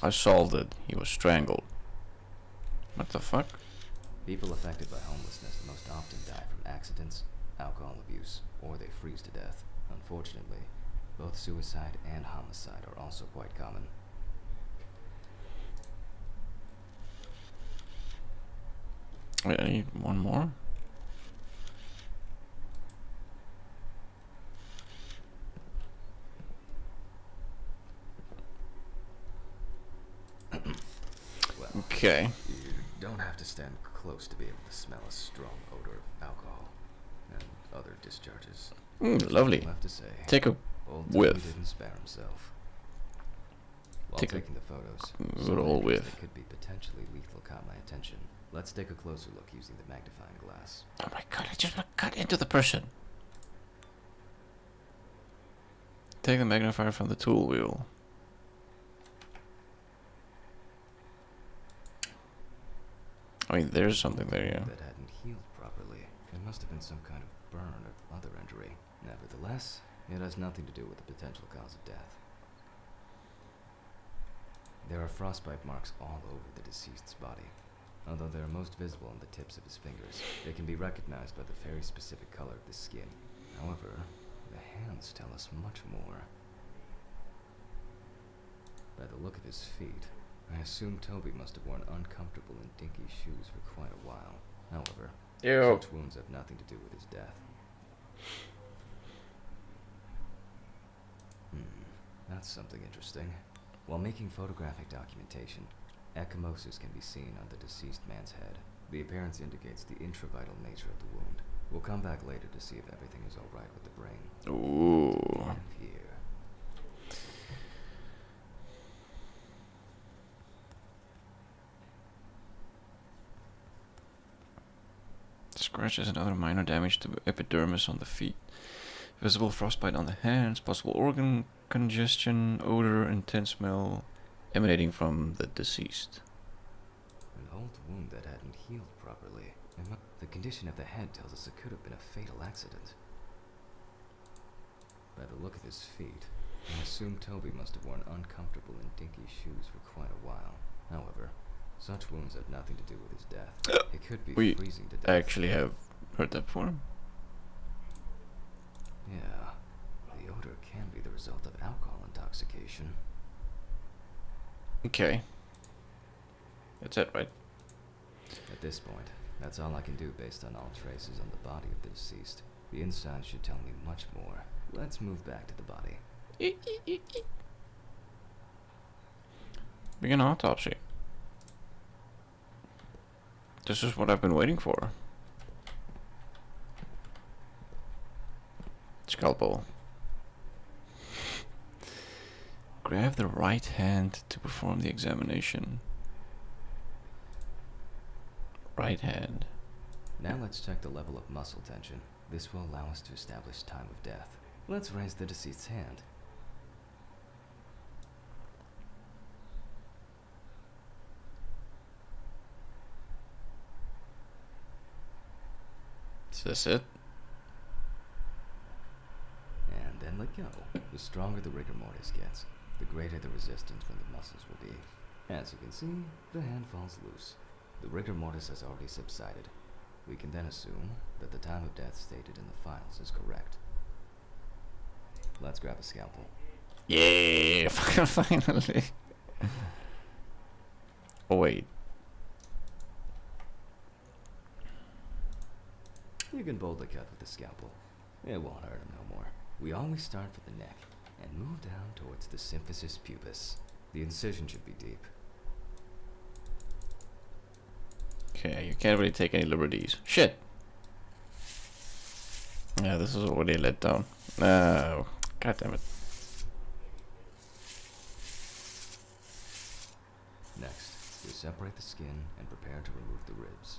I solved it. He was strangled. What the fuck? People affected by homelessness most often die from accidents, alcohol abuse, or they freeze to death. Unfortunately, both suicide and homicide are also quite common. Wait, I need one more? Well, okay. You don't have to stand close to be able to smell a strong odor of alcohol and other discharges. Lovely. I'll have to say, Take a old whiff. Toby didn't spare himself. While Take a taking the photos, good old whiff. that could be potentially lethal caught my attention. Let's take a closer look using the magnifying glass. Oh my god, I just cut into the person. Take the magnifier from the tool wheel. I mean, there's something there, yeah. That hadn't healed properly. It must have been some kind of burn or other injury. Nevertheless, it has nothing to do with the potential cause of death. There are frostbite marks all over the deceased's body. Although they are most visible on the tips of his fingers, they can be recognized by the very specific color of the skin. However, the hands tell us much more. By the look of his feet, I assume Toby must have worn uncomfortable and dinky shoes for quite a while. However, such wounds have nothing to do with his death. That's something interesting. While making photographic documentation, ecchymosis can be seen on the deceased man's head. The appearance indicates the intravital nature of the wound. We'll come back later to see if everything is alright with the brain. Ooh. Here. Scratches and other minor damage to epidermis on the feet. Visible frostbite on the hands. Possible organ congestion, odor, intense smell emanating from the deceased. old wound that hadn't healed properly. The condition of the head tells us it could have been a fatal accident. By the look of his feet, I assume Toby must have worn uncomfortable and dinky shoes for quite a while. However, such wounds have nothing to do with his death. It could be We freezing to death. actually have heard that before. Yeah, the odor can be the result of alcohol intoxication. Okay. That's it, right? At this point, that's all I can do based on all traces on the body of the deceased. The inside should tell me much more. Let's move back to the body. Begin autopsy. This is what I've been waiting for. Scalpel. Grab the right hand to perform the examination. Right hand. Now let's check the level of muscle tension. This will allow us to establish time of death. Let's raise the deceased's hand. Is this it? And then let go. The stronger the rigor mortis gets, the greater the resistance from the muscles will be. As you can see, the hand falls loose. The rigor mortis has already subsided. We can then assume that the time of death stated in the files is correct. Let's grab a scalpel. Yeah, finally. Oh wait. You can boldly cut with the scalpel. It won't hurt him no more. We always start with the neck and move down towards the symphysis pubis. The incision should be deep. Okay, you can't really take any liberties. Shit. Yeah, this is already let down. No. God damn it. Next, we separate the skin and prepare to remove the ribs.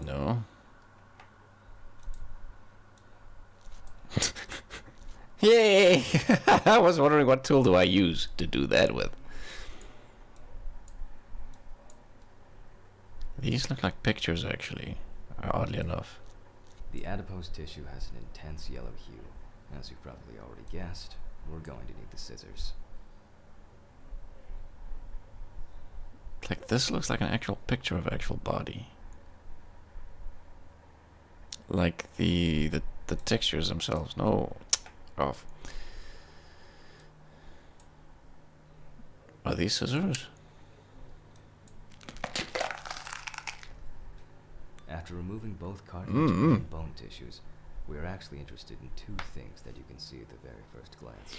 No. Yay! I was wondering what tool do I use to do that with. These look like pictures, actually, oddly enough. The adipose tissue has an intense yellow hue. As you've probably already guessed, we're going to need the scissors. Like, this looks like an actual picture of actual body. Like the textures themselves. No. Off. Are these scissors? After removing both cartilage and bone tissues, we are actually interested in two things that you can see at the very first glance.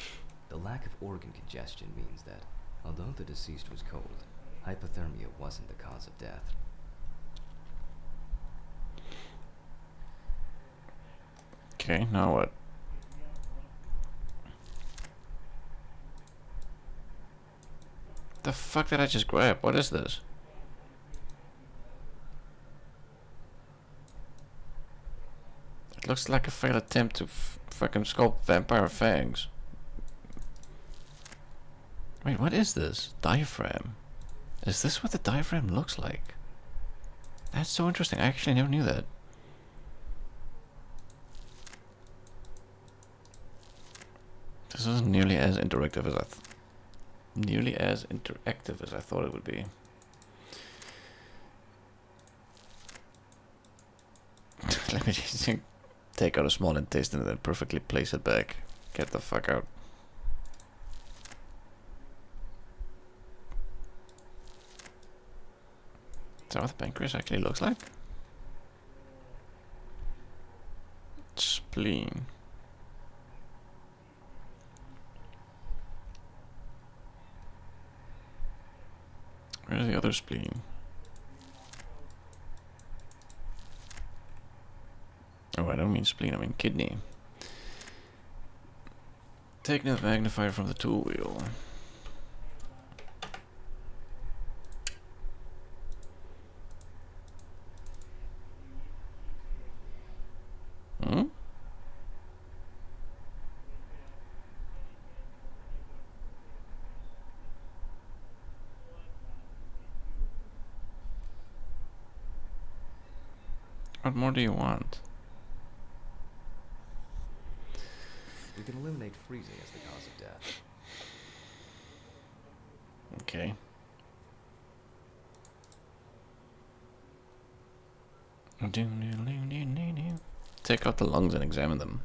The lack of organ congestion means that, although the deceased was cold, hypothermia wasn't the cause of death. Okay, now what? The fuck did I just grab? What is this? It looks like a failed attempt to fucking sculpt vampire fangs. Wait, what is this? Diaphragm. Is this what the diaphragm looks like? That's so interesting. I actually never knew that. This is nearly as interactive as I thought it would be. Let me just take out a small intestine and then perfectly place it back. Get the fuck out. Is that what the pancreas actually looks like? Spleen. Where's the other spleen? Oh, I don't mean spleen, I mean kidney. Taking the magnifier from the tool wheel. Hmm? What more do you want? We can eliminate freezing as the cause of death. Okay. Take out the lungs and examine them.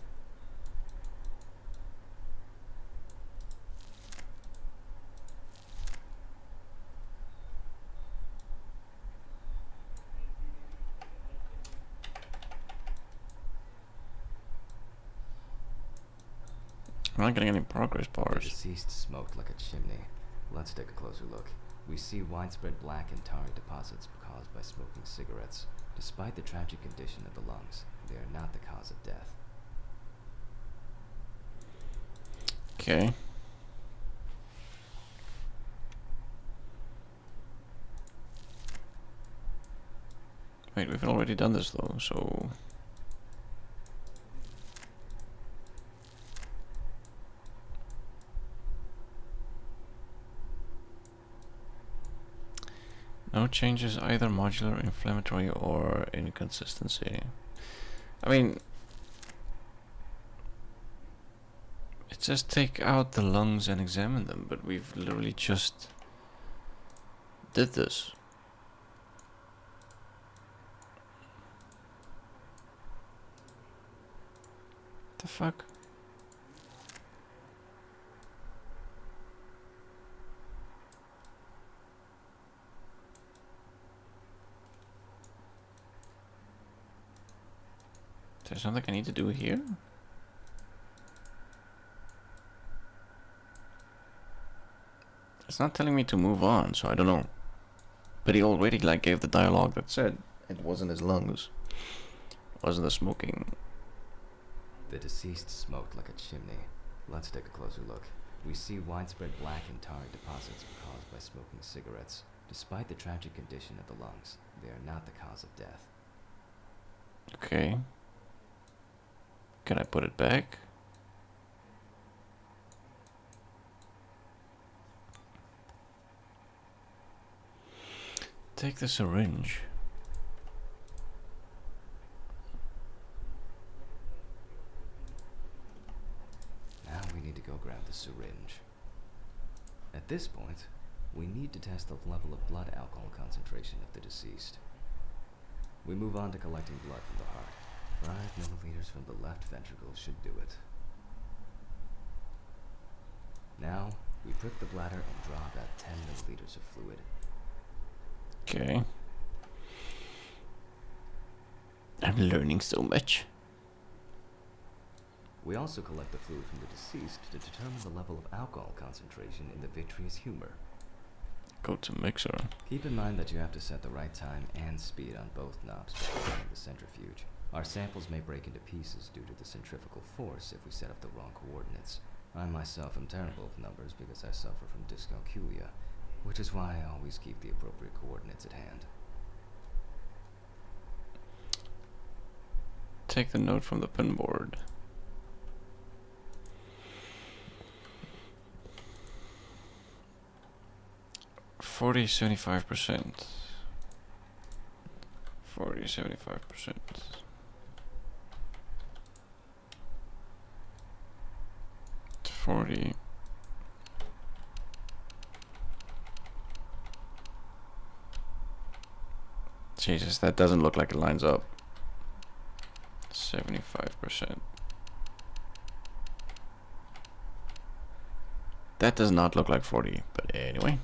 I'm not getting any progress bars. The deceased smoked like a chimney. Let's take a closer look. We see widespread black and tarry deposits caused by smoking cigarettes. Despite the tragic condition of the lungs, they are not the cause of death. Okay. Wait, we've already done this though, so... No changes, either modular, inflammatory, or inconsistency. I mean... It says take out the lungs and examine them, but we've literally just... did this. The fuck? Is there something I need to do here? It's not telling me to move on, so I don't know. But he already like gave the dialogue that said it wasn't his lungs. It wasn't the smoking. The deceased smoked like a chimney. Let's take a closer look. We see widespread black and tarry deposits caused by smoking cigarettes. Despite the tragic condition of the lungs, they are not the cause of death. Okay. Can I put it back? Take the syringe. Now we need to go grab the syringe. At this point, we need to test the level of blood alcohol concentration of the deceased. We move on to collecting blood from the heart. 5 milliliters from the left ventricle should do it. Now, we prick the bladder and draw about 10 milliliters of fluid. Okay. I'm learning so much. We also collect the fluid from the deceased to determine the level of alcohol concentration in the vitreous humor. Go to mixer. Keep in mind that you have to set the right time and speed on both knobs before running the centrifuge. Our samples may break into pieces due to the centrifugal force if we set up the wrong coordinates. I myself am terrible with numbers because I suffer from dyscalculia, which is why I always keep the appropriate coordinates at hand. Take the note from the pinboard. Forty 75%. 75%. Jesus, that doesn't look like it lines up. 75%. That does not look like 40, but anyway.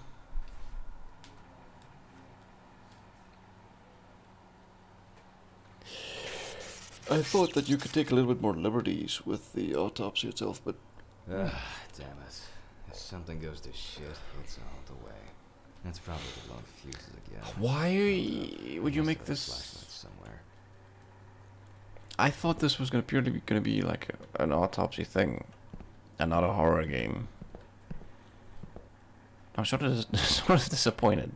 I thought that you could take a little bit more liberties with the autopsy itself, but... Damn it. If something goes to shit, it's all the way. That's probably the blown fuses again. Why would you make this... somewhere. I thought this was purely gonna be like an autopsy thing, and not a horror game. I'm sort of disappointed.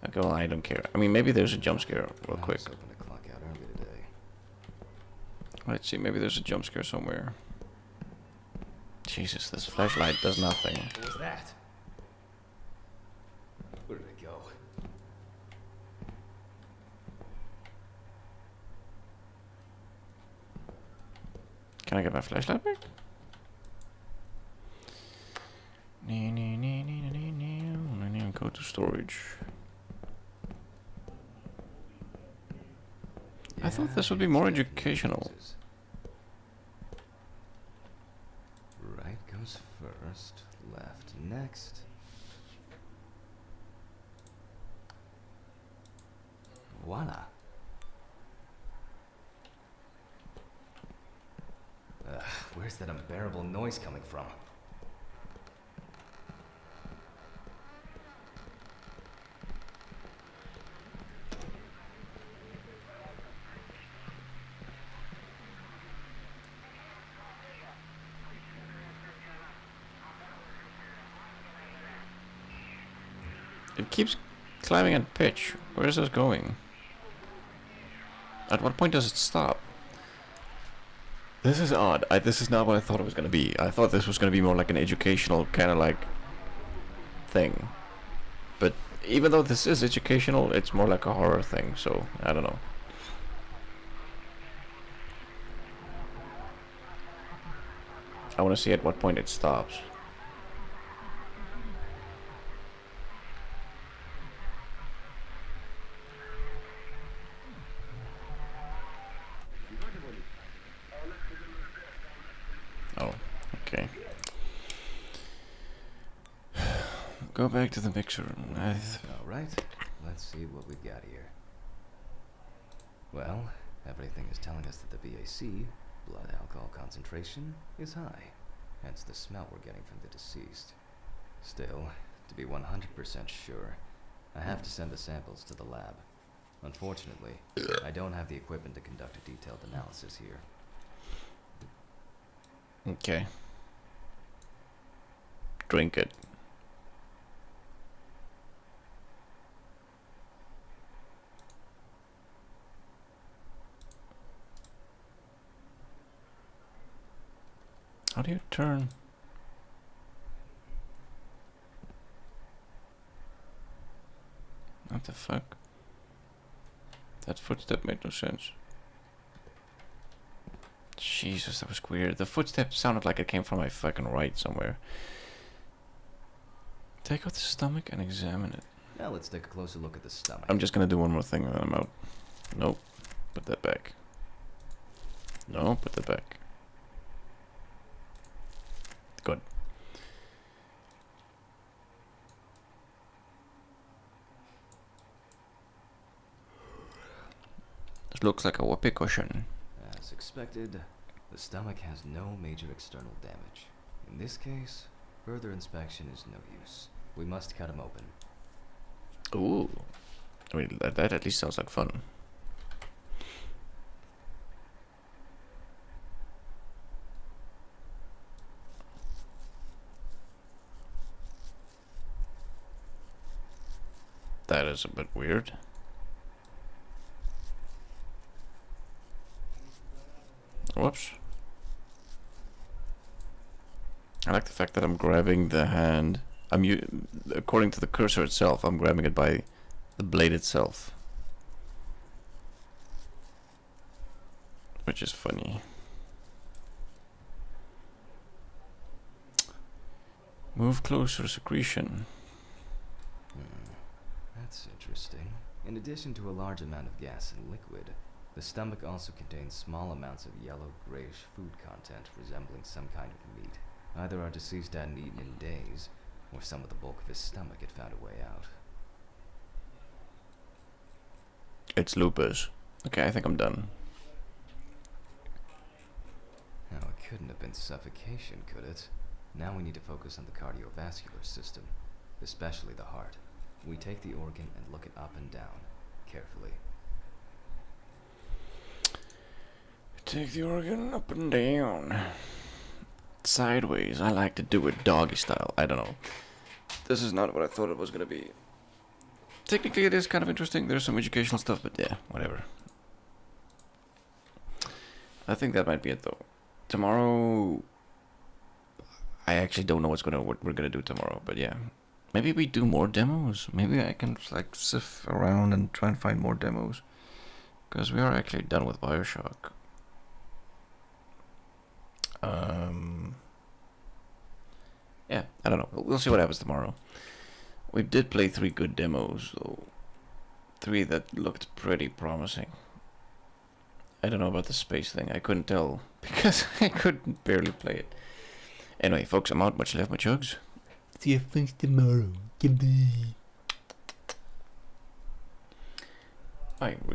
Okay, well, I don't care. I mean, maybe there's a jump scare real quick. I was hoping to clock out early today. Let's see, maybe there's a jump scare somewhere. Jesus, this flashlight does nothing. What was that? Where did it go? Can I get my flashlight back? Go to storage. I thought this would be more educational. Right goes first, left next. Voila. Where's that unbearable noise coming from? It keeps climbing at pitch. Where is this going? At what point does it stop? This is odd. This is not what I thought it was going to be. I thought this was going to be more like an educational kind of like thing. But even though this is educational, it's more like a horror thing. So, I don't know. I want to see at what point it stops. Oh, okay. Go back to the mixer. Alright, let's see what we got here. Well, everything is telling us that the BAC, blood alcohol concentration, is high. Hence the smell we're getting from the deceased. Still, to be 100% sure, I have to send the samples to the lab. Unfortunately, I don't have the equipment to conduct a detailed analysis here. Okay. Drink it. How do you turn? What the fuck? That footstep made no sense. Jesus, that was weird. The footstep sounded like it came from my fucking right somewhere. Take out the stomach and examine it. Now let's take a closer look at the stomach. I'm just gonna do one more thing and then I'm out. Nope. Put that back. No, put that back. Good. This looks like a whoopee cushion. As expected, the stomach has no major external damage. In this case, further inspection is no use. We must cut him open. Ooh. I mean, that at least sounds like fun. That is a bit weird. Whoops. I like the fact that I'm grabbing the hand. According to the cursor itself, I'm grabbing it by the blade itself. Which is funny. Move closer, secretion. That's interesting. In addition to a large amount of gas and liquid, the stomach also contains small amounts of yellow-grayish food content resembling some kind of meat. Either our deceased hadn't eaten in days, or some of the bulk of his stomach had found a way out. It's lupus. Okay, I think I'm done. Now, it couldn't have been suffocation, could it? Now we need to focus on the cardiovascular system, especially the heart. We take the organ and look it up and down, carefully. Take the organ up and down. Sideways. I like to do it doggy style. I don't know. This is not what I thought it was going to be. Technically, it is kind of interesting. There's some educational stuff, but yeah, whatever. I think that might be it, though. Tomorrow, I actually don't know what we're gonna do tomorrow, but yeah. Maybe we do more demos. Maybe I can like sift around and try and find more demos. Because we are actually done with Bioshock. I don't know. We'll see what happens tomorrow. We did play 3 good demos, though. 3 that looked pretty promising. I don't know about the space thing. I couldn't tell because I couldn't barely play it. Anyway, folks, I'm out. Much love, much hugs. See you folks tomorrow. Goodbye. Alright,